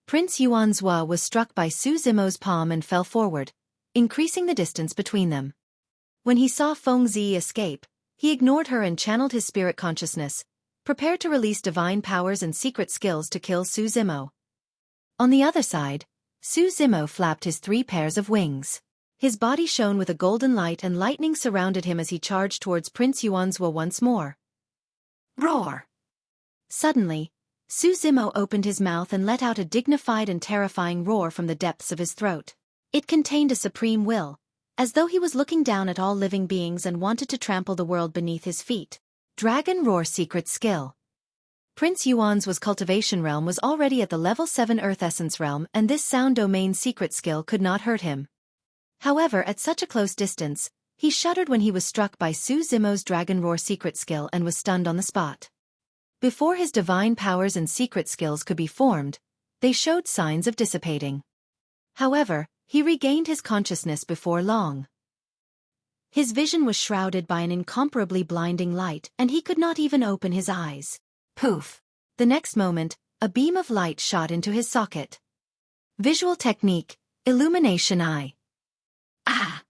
Prince Yuanzhua was struck by Su Zimo's palm and fell forward, increasing the distance between them. When he saw Feng Zi escape, he ignored her and channeled his spirit consciousness, prepared to release divine powers and secret skills to kill Su Zimo. On the other side, Su Zimo flapped his 3 pairs of wings. His body shone with a golden light and lightning surrounded him as he charged towards Prince Yuanzhua once more. Roar! Suddenly, Su Zimo opened his mouth and let out a dignified and terrifying roar from the depths of his throat. It contained a supreme will, as though he was looking down at all living beings and wanted to trample the world beneath his feet. Dragon Roar Secret Skill. Prince Yuanzhua's cultivation realm was already at the level 7 Earth Essence realm and this sound domain secret skill could not hurt him. However, at such a close distance, he shuddered when he was struck by Su Zimo's Dragon Roar secret skill and was stunned on the spot. Before his divine powers and secret skills could be formed, they showed signs of dissipating. However, he regained his consciousness before long. His vision was shrouded by an incomparably blinding light and he could not even open his eyes. Poof! The next moment, a beam of light shot into his socket. Visual technique, Illumination Eye. Ah!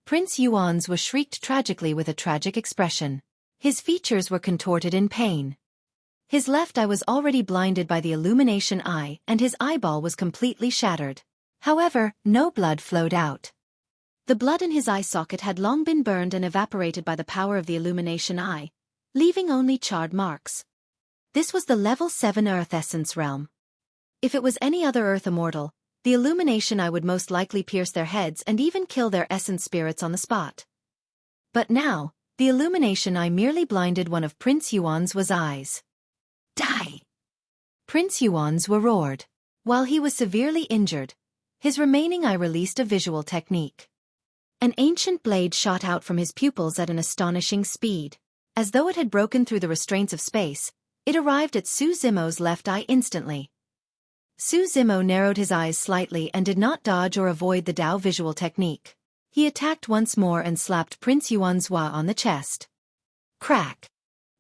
Prince Yuanzhua shrieked tragically with a tragic expression. His features were contorted in pain. His left eye was already blinded by the Illumination Eye and his eyeball was completely shattered. However, no blood flowed out. The blood in his eye socket had long been burned and evaporated by the power of the Illumination Eye, leaving only charred marks. This was the level 7 Earth Essence realm. If it was any other Earth immortal, the Illumination Eye would most likely pierce their heads and even kill their essence spirits on the spot. But now, the Illumination Eye merely blinded one of Prince Yuanzhua's eyes. Die! Prince Yuanzhua roared. While he was severely injured, his remaining eye released a visual technique. An ancient blade shot out from his pupils at an astonishing speed. As though it had broken through the restraints of space, it arrived at Su Zimo's left eye instantly. Su Zimo narrowed his eyes slightly and did not dodge or avoid the Dao visual technique. He attacked once more and slapped Prince Yuanzhua on the chest. Crack!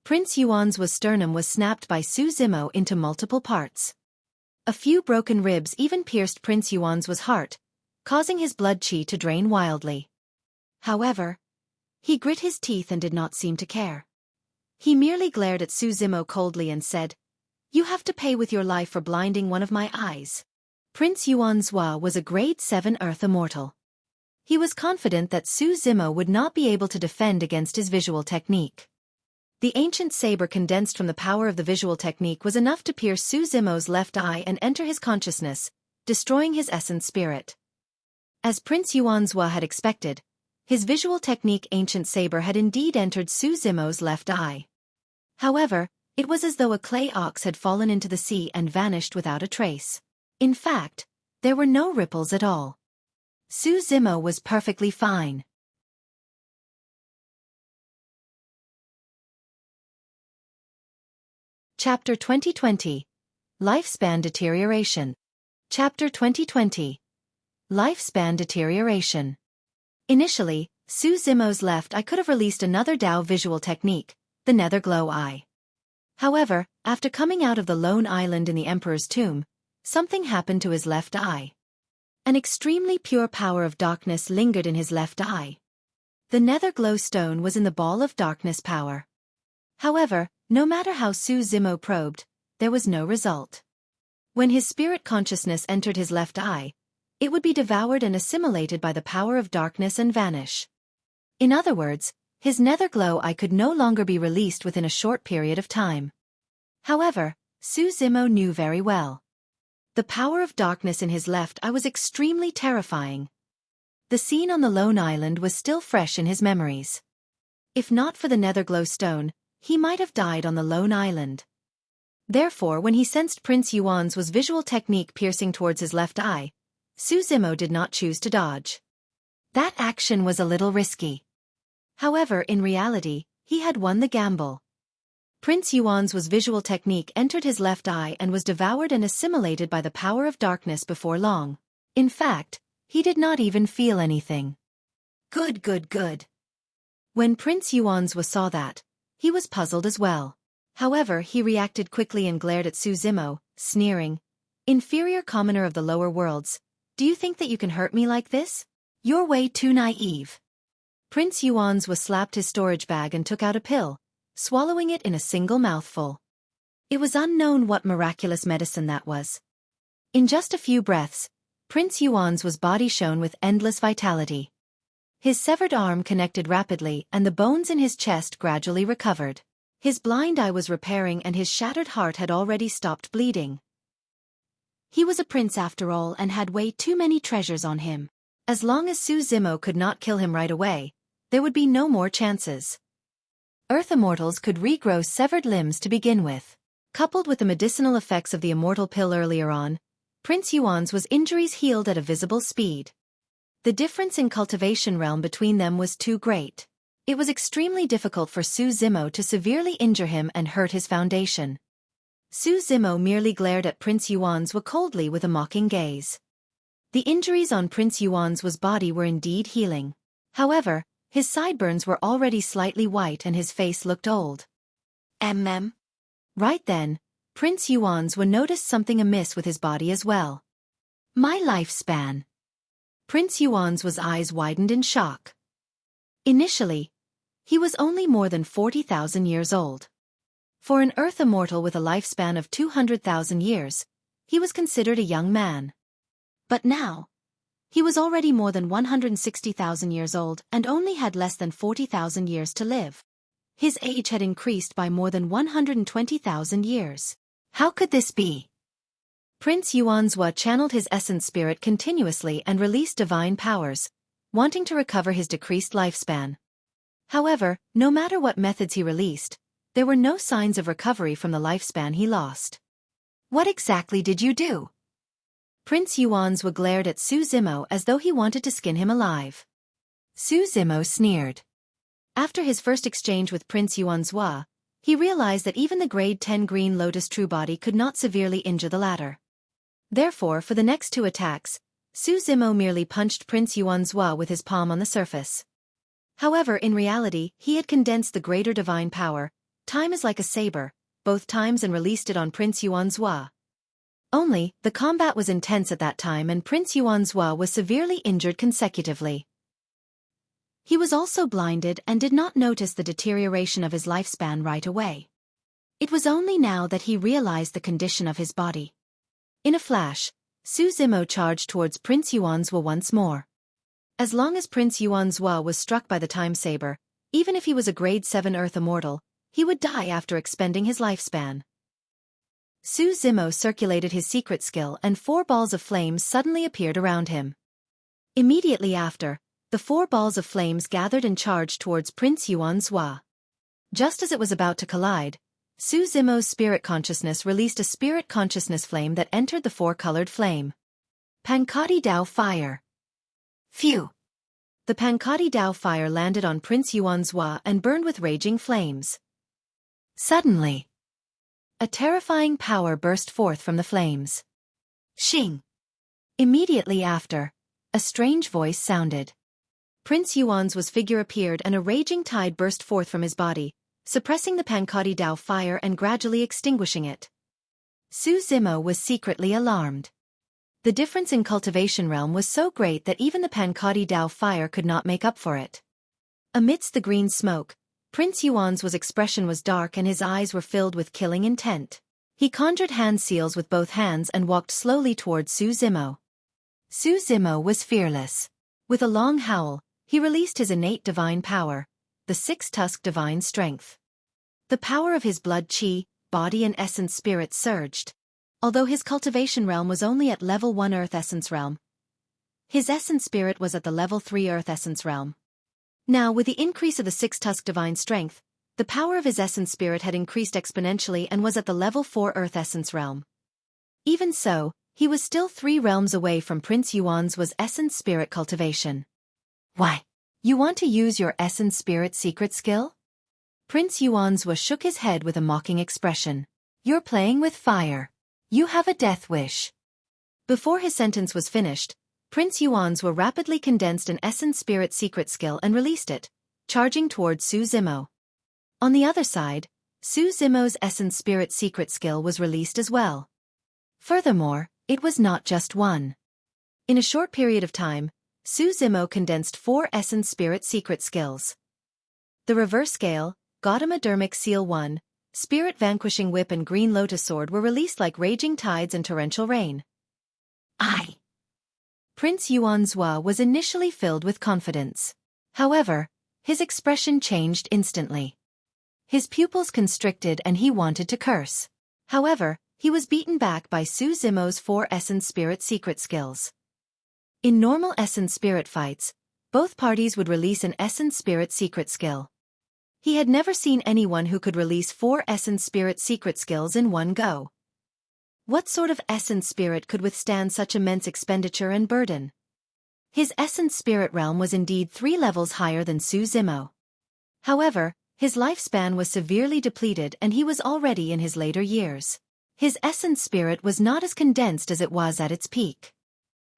Prince Yuanzhua's sternum was snapped by Su Zimo into multiple parts. A few broken ribs even pierced Prince Yuanzhua's heart, causing his blood qi to drain wildly. However, he grit his teeth and did not seem to care. He merely glared at Su Zimo coldly and said, "You have to pay with your life for blinding one of my eyes." Prince Yuanzhua was a grade 7 Earth Immortal. He was confident that Su Zimo would not be able to defend against his visual technique. The ancient saber condensed from the power of the visual technique was enough to pierce Su Zimo's left eye and enter his consciousness, destroying his essence spirit. As Prince Yuanzhua had expected, his visual technique ancient saber had indeed entered Su Zimo's left eye. However, it was as though a clay ox had fallen into the sea and vanished without a trace. In fact, there were no ripples at all. Su Zimo was perfectly fine. Chapter 2020. Lifespan Deterioration. Chapter 2020. Lifespan Deterioration. Initially, Su Zimo's left eye could have released another Dao visual technique, the Netherglow Eye. However, after coming out of the lone island in the Emperor's tomb, something happened to his left eye. An extremely pure power of darkness lingered in his left eye. The Netherglow stone was in the ball of darkness power. However, no matter how Su Zimo probed, there was no result. When his spirit consciousness entered his left eye, it would be devoured and assimilated by the power of darkness and vanish. In other words, his Netherglow eye could no longer be released within a short period of time. However, Su Zimo knew very well. The power of darkness in his left eye was extremely terrifying. The scene on the lone island was still fresh in his memories. If not for the Netherglow stone, he might have died on the lone island. Therefore, when he sensed Prince Yuanzhua's visual technique piercing towards his left eye, Su Zimo did not choose to dodge. That action was a little risky. However, in reality, he had won the gamble. Prince Yuanzhua's visual technique entered his left eye and was devoured and assimilated by the power of darkness before long. In fact, he did not even feel anything. Good. When Prince Yuanzhua saw that, he was puzzled as well. However, he reacted quickly and glared at Su Zimo, sneering, "Inferior commoner of the lower worlds, do you think that you can hurt me like this? You're way too naive." Prince Yuanzhua slapped his storage bag and took out a pill, swallowing it in a single mouthful. It was unknown what miraculous medicine that was. In just a few breaths, Prince Yuanzhua's body shone with endless vitality. His severed arm connected rapidly and the bones in his chest gradually recovered. His blind eye was repairing and his shattered heart had already stopped bleeding. He was a prince after all and had way too many treasures on him. As long as Su Zimo could not kill him right away, there would be no more chances. Earth Immortals could regrow severed limbs to begin with. Coupled with the medicinal effects of the immortal pill earlier on, Prince Yuanzhua's injuries healed at a visible speed. The difference in cultivation realm between them was too great. It was extremely difficult for Su Zimo to severely injure him and hurt his foundation. Su Zimo merely glared at Prince Yuanzhua coldly with a mocking gaze. The injuries on Prince Yuanzhua's body were indeed healing. However, his sideburns were already slightly white and his face looked old. Right then, Prince Yuanzhua noticed something amiss with his body as well. My lifespan. Prince Yuanzhua's eyes widened in shock. Initially, he was only more than 40,000 years old. For an Earth Immortal with a lifespan of 200,000 years, he was considered a young man. But now, he was already more than 160,000 years old and only had less than 40,000 years to live. His age had increased by more than 120,000 years. How could this be? Prince Yuanzhua channeled his essence spirit continuously and released divine powers, wanting to recover his decreased lifespan. However, no matter what methods he released, there were no signs of recovery from the lifespan he lost. What exactly did you do? Prince Yuanzhua glared at Su Zimo as though he wanted to skin him alive. Su Zimo sneered. After his first exchange with Prince Yuanzhua, he realized that even the grade 10 green lotus true body could not severely injure the latter. Therefore, for the next two attacks, Su Zimo merely punched Prince Yuanzhua with his palm on the surface. However, in reality, he had condensed the greater divine power, time is like a saber, both times and released it on Prince Yuanzhua. Only, the combat was intense at that time and Prince Yuanzhua was severely injured consecutively. He was also blinded and did not notice the deterioration of his lifespan right away. It was only now that he realized the condition of his body. In a flash, Su Zimo charged towards Prince Yuanzhua once more. As long as Prince Yuanzhua was struck by the time saber, even if he was a grade 7 Earth immortal, he would die after expending his lifespan. Su Zimo circulated his secret skill and 4 balls of flames suddenly appeared around him. Immediately after, the 4 balls of flames gathered and charged towards Prince Yuanzhua. Just as it was about to collide, Su Zimo's spirit consciousness released a spirit consciousness flame that entered the 4-colored flame. Pankati Dao Fire. Phew! The Pankati Dao fire landed on Prince Yuanzhua and burned with raging flames. Suddenly, a terrifying power burst forth from the flames. Xing! Immediately after, a strange voice sounded. Prince Yuanzhua's figure appeared and a raging tide burst forth from his body, suppressing the Pankati Dao fire and gradually extinguishing it. Su Zimo was secretly alarmed. The difference in cultivation realm was so great that even the Pankati Dao fire could not make up for it. Amidst the green smoke, Prince Yuanzhua's expression was dark and his eyes were filled with killing intent. He conjured hand seals with both hands and walked slowly towards Su Zimo. Su Zimo was fearless. With a long howl, he released his innate divine power, the 6-tusked divine strength. The power of his blood chi, body and essence spirit surged. Although his cultivation realm was only at level 1 Earth Essence Realm, his essence spirit was at the level 3 Earth Essence Realm. Now, with the increase of the 6-tusked divine strength, the power of his essence spirit had increased exponentially and was at the level 4 Earth Essence Realm. Even so, he was still 3 realms away from Prince Yuanzhua's essence spirit cultivation. Why? You want to use your essence spirit secret skill? Prince Yuanzhua shook his head with a mocking expression. You're playing with fire. You have a death wish. Before his sentence was finished, Prince Yuanzhua rapidly condensed an essence spirit secret skill and released it, charging towards Su Zimo. On the other side, Su Zimo's essence spirit secret skill was released as well. Furthermore, it was not just one. In a short period of time, Su Zimo condensed 4 essence spirit secret skills. The reverse scale, Gautama Dermic Seal 1, Spirit Vanquishing Whip and Green Lotus Sword were released like raging tides and torrential rain. Prince Yuanzhua was initially filled with confidence. However, his expression changed instantly. His pupils constricted and he wanted to curse. However, he was beaten back by Su Zimo's 4 essence spirit secret skills. In normal essence spirit fights, both parties would release an essence spirit secret skill. He had never seen anyone who could release 4 essence spirit secret skills in one go. What sort of essence spirit could withstand such immense expenditure and burden? His essence spirit realm was indeed 3 levels higher than Su Zimo. However, his lifespan was severely depleted and he was already in his later years. His essence spirit was not as condensed as it was at its peak.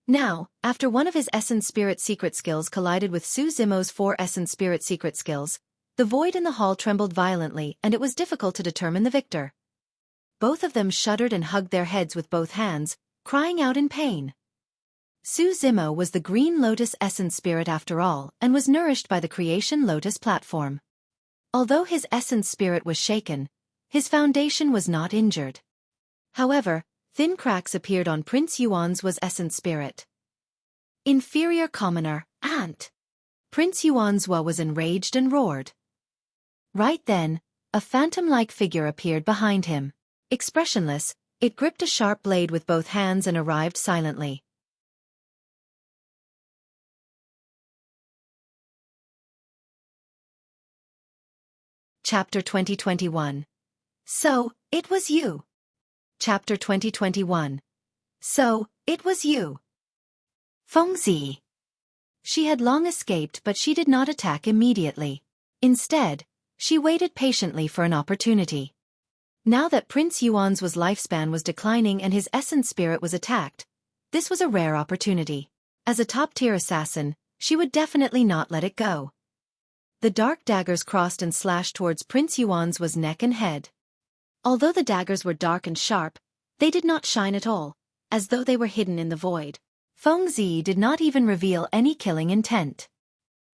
Now, after one of his essence spirit secret skills collided with Su Zimo's 4 essence spirit secret skills, the void in the hall trembled violently and it was difficult to determine the victor. Both of them shuddered and hugged their heads with both hands, crying out in pain. Su Zimo was the Green Lotus essence spirit after all and was nourished by the Creation Lotus platform. Although his essence spirit was shaken, his foundation was not injured. However, thin cracks appeared on Prince Yuanzhua's essence spirit. Inferior commoner, ant! Prince Yuanzhua was enraged and roared. Right then, a phantom-like figure appeared behind him. Expressionless, it gripped a sharp blade with both hands and arrived silently. Chapter 2021. So, it was you. Chapter 2021. So, it was you. Fengzi. She had long escaped but she did not attack immediately. Instead, she waited patiently for an opportunity. Now that Prince Yuan's lifespan was declining and his essence spirit was attacked, this was a rare opportunity. As a top-tier assassin, she would definitely not let it go. The dark daggers crossed and slashed towards Prince Yuan's neck and head. Although the daggers were dark and sharp, they did not shine at all, as though they were hidden in the void. Feng Zi did not even reveal any killing intent.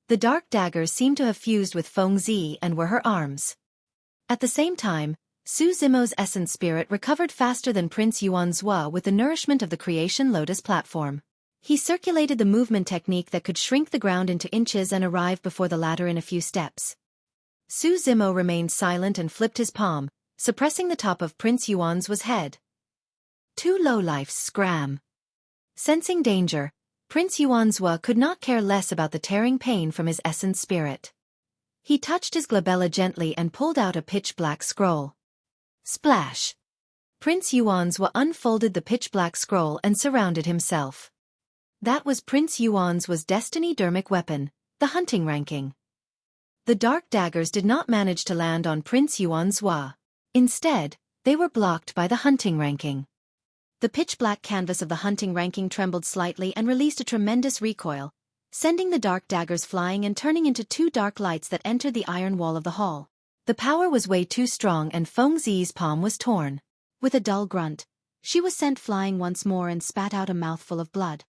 The dark daggers seemed to have fused with Feng Zi and were her arms. At the same time, Su Zimo's essence spirit recovered faster than Prince Yuan's with the nourishment of the creation lotus platform. He circulated the movement technique that could shrink the ground into inches and arrive before the ladder in a few steps. Su Zimo remained silent and flipped his palm, suppressing the top of Prince Yuan's head. Two lowlifes scram. Sensing danger, Prince Yuan's could not care less about the tearing pain from his essence spirit. He touched his glabella gently and pulled out a pitch-black scroll. Splash! Prince Yuan's unfolded the pitch-black scroll and surrounded himself. That was Prince Yuan's destiny dermic weapon, the hunting ranking. The dark daggers did not manage to land on Prince Yuan's Instead, they were blocked by the hunting ranking. The pitch-black canvas of the hunting ranking trembled slightly and released a tremendous recoil, sending the dark daggers flying and turning into two dark lights that entered the iron wall of the hall. The power was way too strong and Feng Zi's palm was torn. With a dull grunt, she was sent flying once more and spat out a mouthful of blood.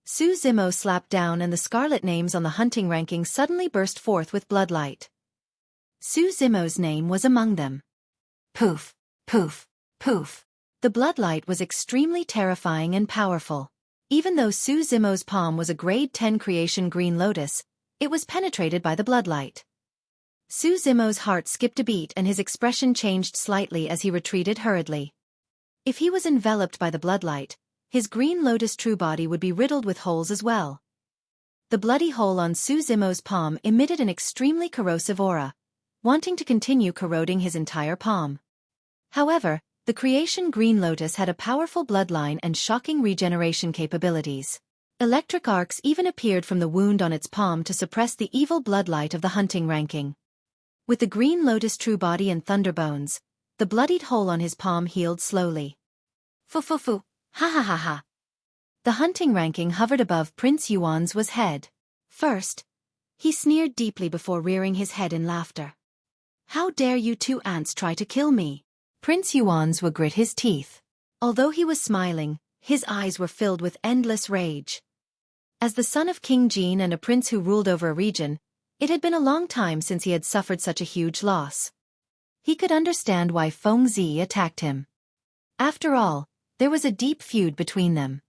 Su Zimo slapped down and the scarlet names on the hunting ranking suddenly burst forth with bloodlight. Su Zimo's name was among them. Poof, poof, poof. The bloodlight was extremely terrifying and powerful. Even though Su Zimo's palm was a grade 10 creation green lotus, it was penetrated by the bloodlight. Su Zimo's heart skipped a beat and his expression changed slightly as he retreated hurriedly. If he was enveloped by the bloodlight, his green lotus true body would be riddled with holes as well. The bloody hole on Su Zimo's palm emitted an extremely corrosive aura, wanting to continue corroding his entire palm. However, the creation green lotus had a powerful bloodline and shocking regeneration capabilities. Electric arcs even appeared from the wound on its palm to suppress the evil bloodlight of the hunting ranking. With the green lotus true body and thunderbones, the bloodied hole on his palm healed slowly. Fu. Ha ha ha ha. The hunting ranking hovered above Prince Yuan's head. First, he sneered deeply before rearing his head in laughter. How dare you two ants try to kill me? Prince Yuan's grit his teeth. Although he was smiling, his eyes were filled with endless rage. As the son of King Jin and a prince who ruled over a region, it had been a long time since he had suffered such a huge loss. He could understand why Feng Zi attacked him. After all, there was a deep feud between them.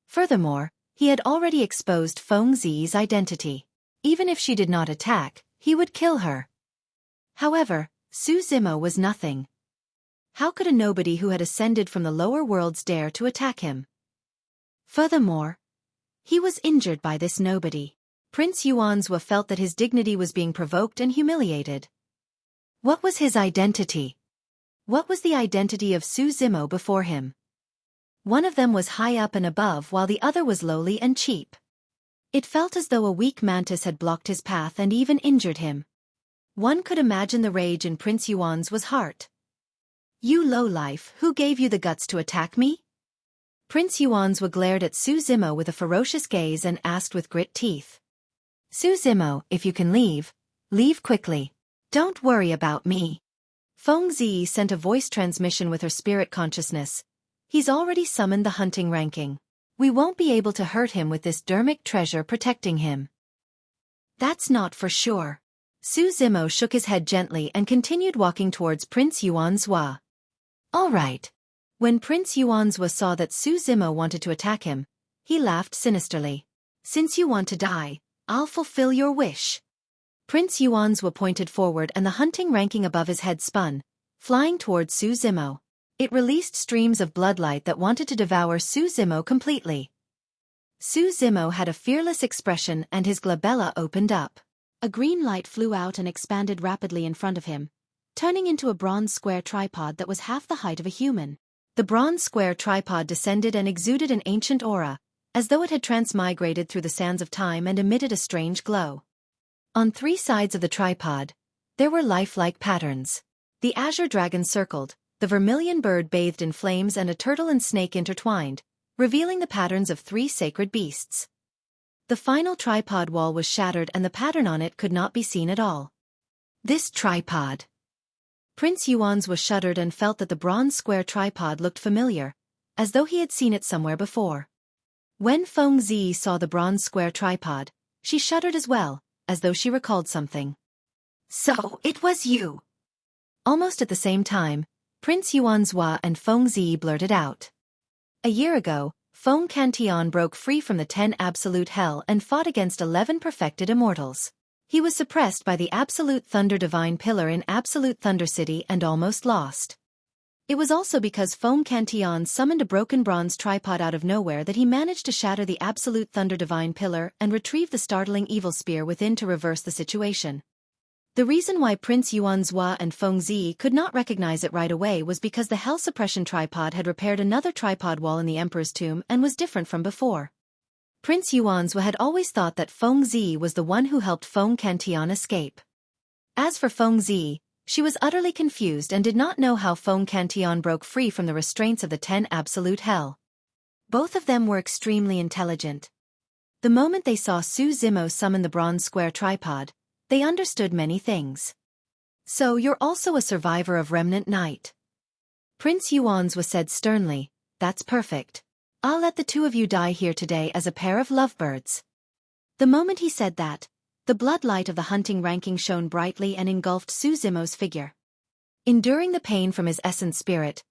Furthermore, he had already exposed Feng Zi's identity. Even if she did not attack, he would kill her. However, Su Zimo was nothing. How could a nobody who had ascended from the lower worlds dare to attack him? Furthermore, he was injured by this nobody. Prince Yuan's felt that his dignity was being provoked and humiliated. What was his identity? What was the identity of Su Zimo before him? One of them was high up and above while the other was lowly and cheap. It felt as though a weak mantis had blocked his path and even injured him. One could imagine the rage in Prince Yuan's heart. You lowlife, who gave you the guts to attack me? Prince Yuan's glared at Su Zimo with a ferocious gaze and asked with grit teeth. Su Zimo, if you can leave, leave quickly. Don't worry about me. Feng Zi sent a voice transmission with her spirit consciousness. He's already summoned the hunting ranking. We won't be able to hurt him with this dermic treasure protecting him. That's not for sure. Su Zimo shook his head gently and continued walking towards Prince Yuan's All right. When Prince Yuan's saw that Su Zimo wanted to attack him, he laughed sinisterly. Since you want to die, I'll fulfill your wish. Prince Yuan's pointed forward and the hunting ranking above his head spun, flying towards Su Zimo. It released streams of bloodlight that wanted to devour Su Zimo completely. Su Zimo had a fearless expression and his glabella opened up. A green light flew out and expanded rapidly in front of him, turning into a bronze square tripod that was half the height of a human. The bronze square tripod descended and exuded an ancient aura, as though it had transmigrated through the sands of time and emitted a strange glow. On three sides of the tripod, there were lifelike patterns. The azure dragon circled, the vermilion bird bathed in flames and a turtle and snake intertwined, revealing the patterns of 3 sacred beasts. The final tripod wall was shattered and the pattern on it could not be seen at all. This tripod. Prince Yuan's shuddered and felt that the bronze square tripod looked familiar, as though he had seen it somewhere before. When Fengzi saw the bronze square tripod, she shuddered as well, as though she recalled something. So, it was you. Almost at the same time, Prince Yuanzhua and Fengzi blurted out. A year ago, Feng Cantion broke free from the 10 absolute hell and fought against 11 perfected immortals. He was suppressed by the Absolute Thunder Divine Pillar in Absolute Thunder City and almost lost. It was also because Feng Cantion summoned a broken bronze tripod out of nowhere that he managed to shatter the Absolute Thunder Divine Pillar and retrieve the startling evil spear within to reverse the situation. The reason why Prince Yuanzhua and Fengzi could not recognize it right away was because the Hell Suppression Tripod had repaired another tripod wall in the Emperor's tomb and was different from before. Prince Yuanzhua had always thought that Fengzi was the one who helped Feng Cantion escape. As for Fengzi, she was utterly confused and did not know how Feng Cantion broke free from the restraints of the 10 absolute hell. Both of them were extremely intelligent. The moment they saw Su Zimo summon the bronze square tripod, they understood many things. So you're also a survivor of Remnant Night? Prince Yuanzhua said sternly, that's perfect. I'll let the 2 of you die here today as a pair of lovebirds. The moment he said that, the bloodlight of the hunting ranking shone brightly and engulfed Su Zimo's figure. Enduring the pain from his essence spirit,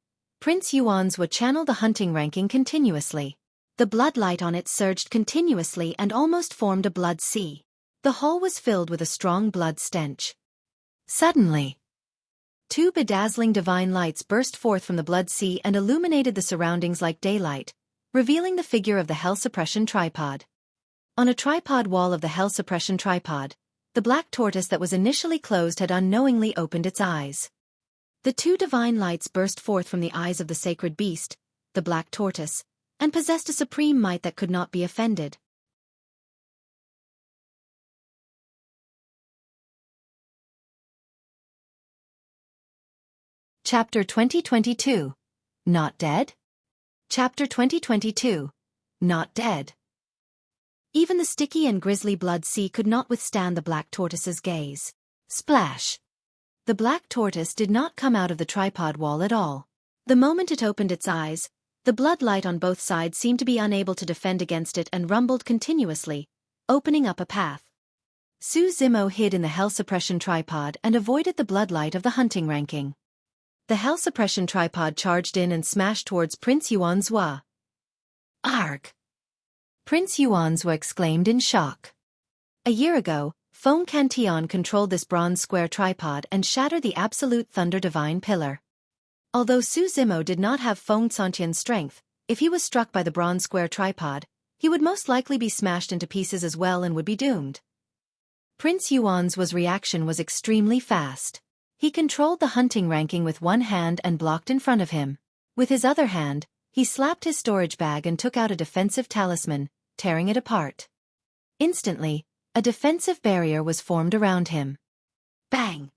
Prince Yuanzhua channeled the hunting ranking continuously. The bloodlight on it surged continuously and almost formed a blood sea. The hall was filled with a strong blood stench. Suddenly, 2 bedazzling divine lights burst forth from the blood sea and illuminated the surroundings like daylight, revealing the figure of the Hell Suppression Tripod. On a tripod wall of the Hell Suppression Tripod, the black tortoise that was initially closed had unknowingly opened its eyes. The 2 divine lights burst forth from the eyes of the sacred beast, the black tortoise, and possessed a supreme might that could not be offended. Chapter 2022. Not Dead? Chapter 2022. Not Dead. Even the sticky and grisly blood sea could not withstand the black tortoise's gaze. Splash! The black tortoise did not come out of the tripod wall at all. The moment it opened its eyes, the blood light on both sides seemed to be unable to defend against it and rumbled continuously, opening up a path. Su Zimo hid in the Hell Suppression Tripod and avoided the bloodlight of the hunting ranking. The Hell Suppression Tripod charged in and smashed towards Prince Yuanzhua. Arg! Prince Yuanzhua exclaimed in shock. A year ago, Feng Cantion controlled this bronze square tripod and shattered the Absolute Thunder Divine Pillar. Although Su Zimo did not have Feng Cantion's strength, if he was struck by the bronze square tripod, he would most likely be smashed into pieces as well and would be doomed. Prince Yuanzhua's reaction was extremely fast. He controlled the hunting ranking with one hand and blocked in front of him. With his other hand, he slapped his storage bag and took out a defensive talisman, tearing it apart. Instantly, a defensive barrier was formed around him. Bang!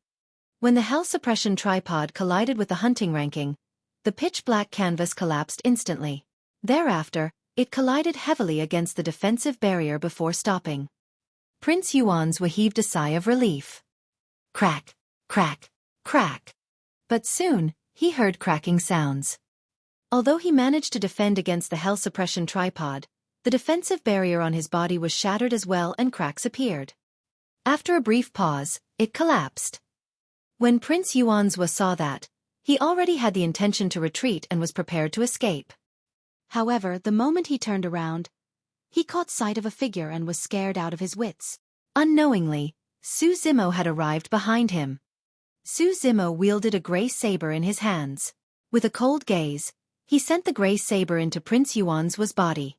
When the Hell Suppression Tripod collided with the hunting ranking, the pitch-black canvas collapsed instantly. Thereafter, it collided heavily against the defensive barrier before stopping. Prince Yuanzhua heaved a sigh of relief. Crack! Crack! Crack! But soon, he heard cracking sounds. Although he managed to defend against the Hell Suppression Tripod, the defensive barrier on his body was shattered as well and cracks appeared. After a brief pause, it collapsed. When Prince Yuanzhua saw that, he already had the intention to retreat and was prepared to escape. However, the moment he turned around, he caught sight of a figure and was scared out of his wits. Unknowingly, Su Zimo had arrived behind him. Su Zimo wielded a gray saber in his hands. With a cold gaze, he sent the gray saber into Prince Yuanzhua's body.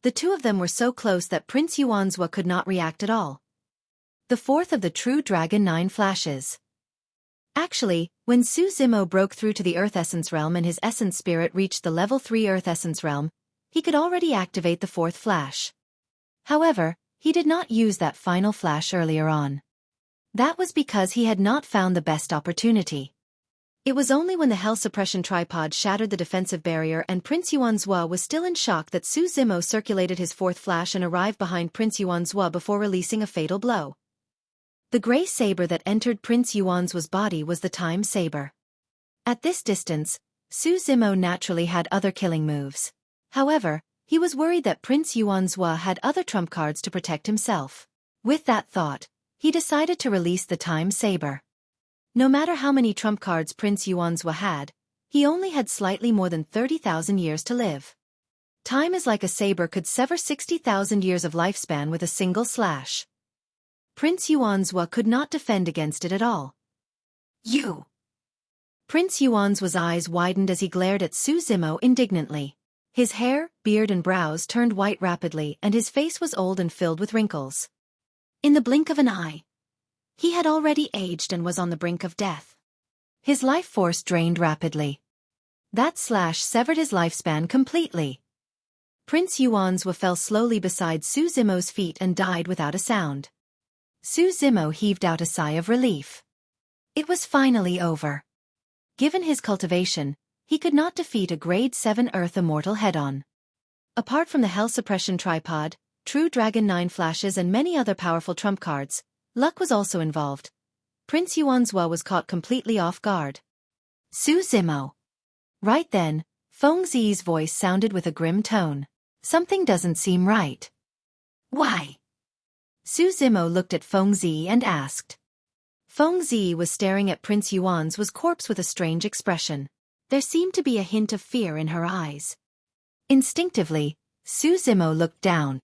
The 2 of them were so close that Prince Yuanzhua could not react at all. The 4th of the true Dragon 9 flashes. Actually, when Su Zimo broke through to the Earth Essence Realm and his Essence Spirit reached the Level 3 Earth Essence Realm, he could already activate the 4th flash. However, he did not use that final flash earlier on. That was because he had not found the best opportunity. It was only when the Hell Suppression Tripod shattered the defensive barrier and Prince Yuanzhua was still in shock that Su Zimo circulated his fourth flash and arrived behind Prince Yuanzhua before releasing a fatal blow. The gray saber that entered Prince Yuanzhua's body was the Time Saber. At this distance, Su Zimo naturally had other killing moves. However, he was worried that Prince Yuanzhua had other trump cards to protect himself. With that thought, he decided to release the Time Saber. No matter how many trump cards Prince Yuanzhua had, he only had slightly more than 30,000 years to live. Time is like a saber could sever 60,000 years of lifespan with a single slash. Prince Yuanzhua could not defend against it at all. You! Prince Yuanzhua's eyes widened as he glared at Su Zimo indignantly. His hair, beard and brows turned white rapidly and his face was old and filled with wrinkles. In the blink of an eye, he had already aged and was on the brink of death. His life force drained rapidly. That slash severed his lifespan completely. Prince Yuanzhua fell slowly beside Su Zimo's feet and died without a sound. Su Zimo heaved out a sigh of relief. It was finally over. Given his cultivation, he could not defeat a grade 7 Earth Immortal head-on. Apart from the Hell Suppression Tripod, True Dragon 9 flashes and many other powerful trump cards, luck was also involved. Prince Yuanzhua was caught completely off guard. Su Zimo. Right then, Feng Zi's voice sounded with a grim tone. Something doesn't seem right. Why? Su Zimo looked at Feng Zi and asked. Feng Zi was staring at Prince Yuanzhua's corpse with a strange expression. There seemed to be a hint of fear in her eyes. Instinctively, Su Zimo looked down.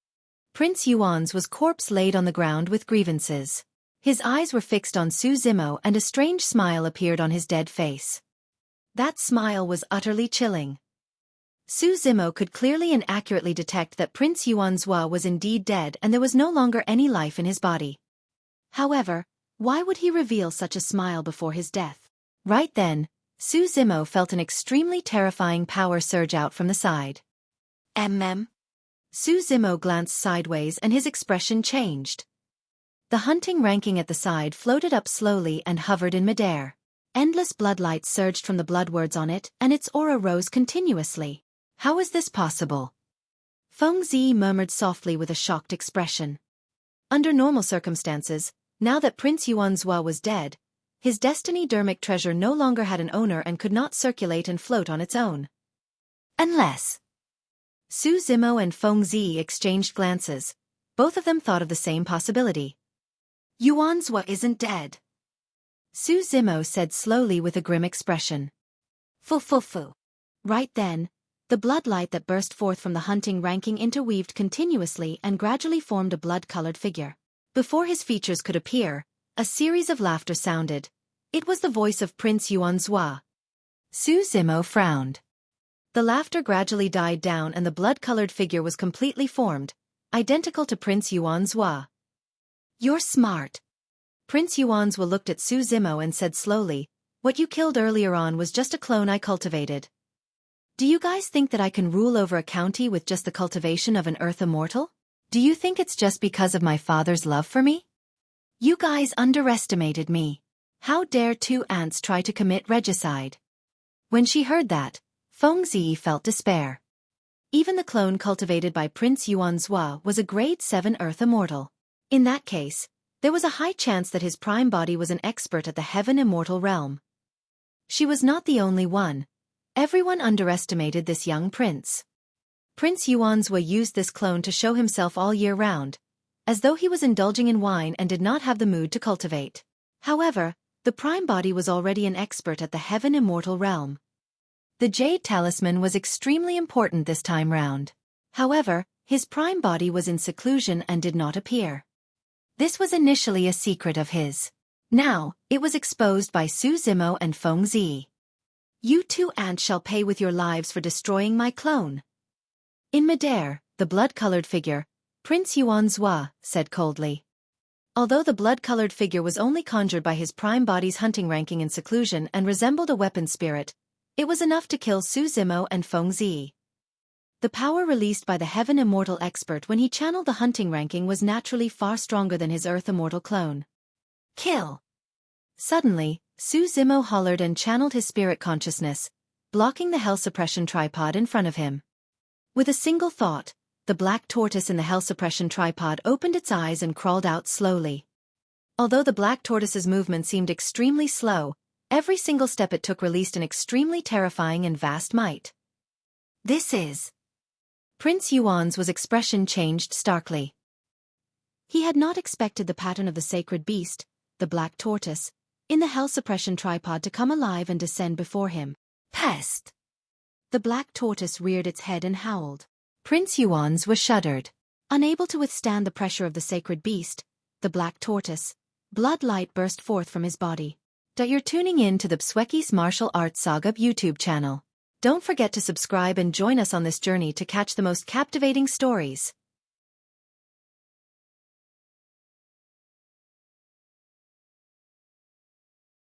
Prince Yuanzhua's corpse laid on the ground with grievances. His eyes were fixed on Su Zimo and a strange smile appeared on his dead face. That smile was utterly chilling. Su Zimo could clearly and accurately detect that Prince Yuanzhua was indeed dead and there was no longer any life in his body. However, why would he reveal such a smile before his death? Right then, Su Zimo felt an extremely terrifying power surge out from the side. Su Zimo glanced sideways and his expression changed. The hunting ranking at the side floated up slowly and hovered in midair. Endless bloodlight surged from the blood words on it and its aura rose continuously. How is this possible? Feng Zi murmured softly with a shocked expression. Under normal circumstances, now that Prince Yuanzhua was dead, his destiny dermic treasure no longer had an owner and could not circulate and float on its own. Unless... Su Zimo and Feng Zi exchanged glances. Both of them thought of the same possibility. Yuanzhua isn't dead. Su Zimo said slowly with a grim expression. Fu. Right then, the bloodlight that burst forth from the hunting ranking interweaved continuously and gradually formed a blood-colored figure. Before his features could appear, a series of laughter sounded. It was the voice of Prince Yuanzhua. Su Zimo frowned. The laughter gradually died down and the blood-colored figure was completely formed, identical to Prince Yuanzhua. You're smart. Prince Yuanzhua looked at Su Zimo and said slowly, what you killed earlier on was just a clone I cultivated. Do you guys think that I can rule over a county with just the cultivation of an Earth Immortal? Do you think it's just because of my father's love for me? You guys underestimated me. How dare two ants try to commit regicide? When she heard that, Feng Zi felt despair. Even the clone cultivated by Prince Yuanzhua was a grade 7 Earth Immortal. In that case, there was a high chance that his prime body was an expert at the Heaven Immortal realm. She was not the only one. Everyone underestimated this young prince. Prince Yuanzhua used this clone to show himself all year round, as though he was indulging in wine and did not have the mood to cultivate. However, the prime body was already an expert at the Heaven Immortal realm. The Jade talisman was extremely important this time round. However, his prime body was in seclusion and did not appear. This was initially a secret of his. Now, it was exposed by Su Zimo and Feng Zi. You two ants shall pay with your lives for destroying my clone. In midair, the blood-colored figure, Prince Yuanzhua, said coldly. Although the blood-colored figure was only conjured by his prime body's hunting ranking in seclusion and resembled a weapon spirit, it was enough to kill Su Zimo and Feng Zi. The power released by the Heaven Immortal expert when he channeled the hunting ranking was naturally far stronger than his Earth Immortal clone. Kill! Suddenly, Su Zimo hollered and channeled his spirit consciousness, blocking the hell suppression tripod in front of him. With a single thought, the black tortoise in the hell suppression tripod opened its eyes and crawled out slowly. Although the black tortoise's movement seemed extremely slow, every single step it took released an extremely terrifying and vast might. This is... Prince Yuan's expression changed starkly. He had not expected the pattern of the sacred beast, the black tortoise, in the hell suppression tripod to come alive and descend before him. Pest! The black tortoise reared its head and howled. Prince Yuan's shuddered. Unable to withstand the pressure of the sacred beast, the black tortoise, blood light burst forth from his body. You're tuning in to the Xueqi's Martial Arts Saga YouTube channel. Don't forget to subscribe and join us on this journey to catch the most captivating stories.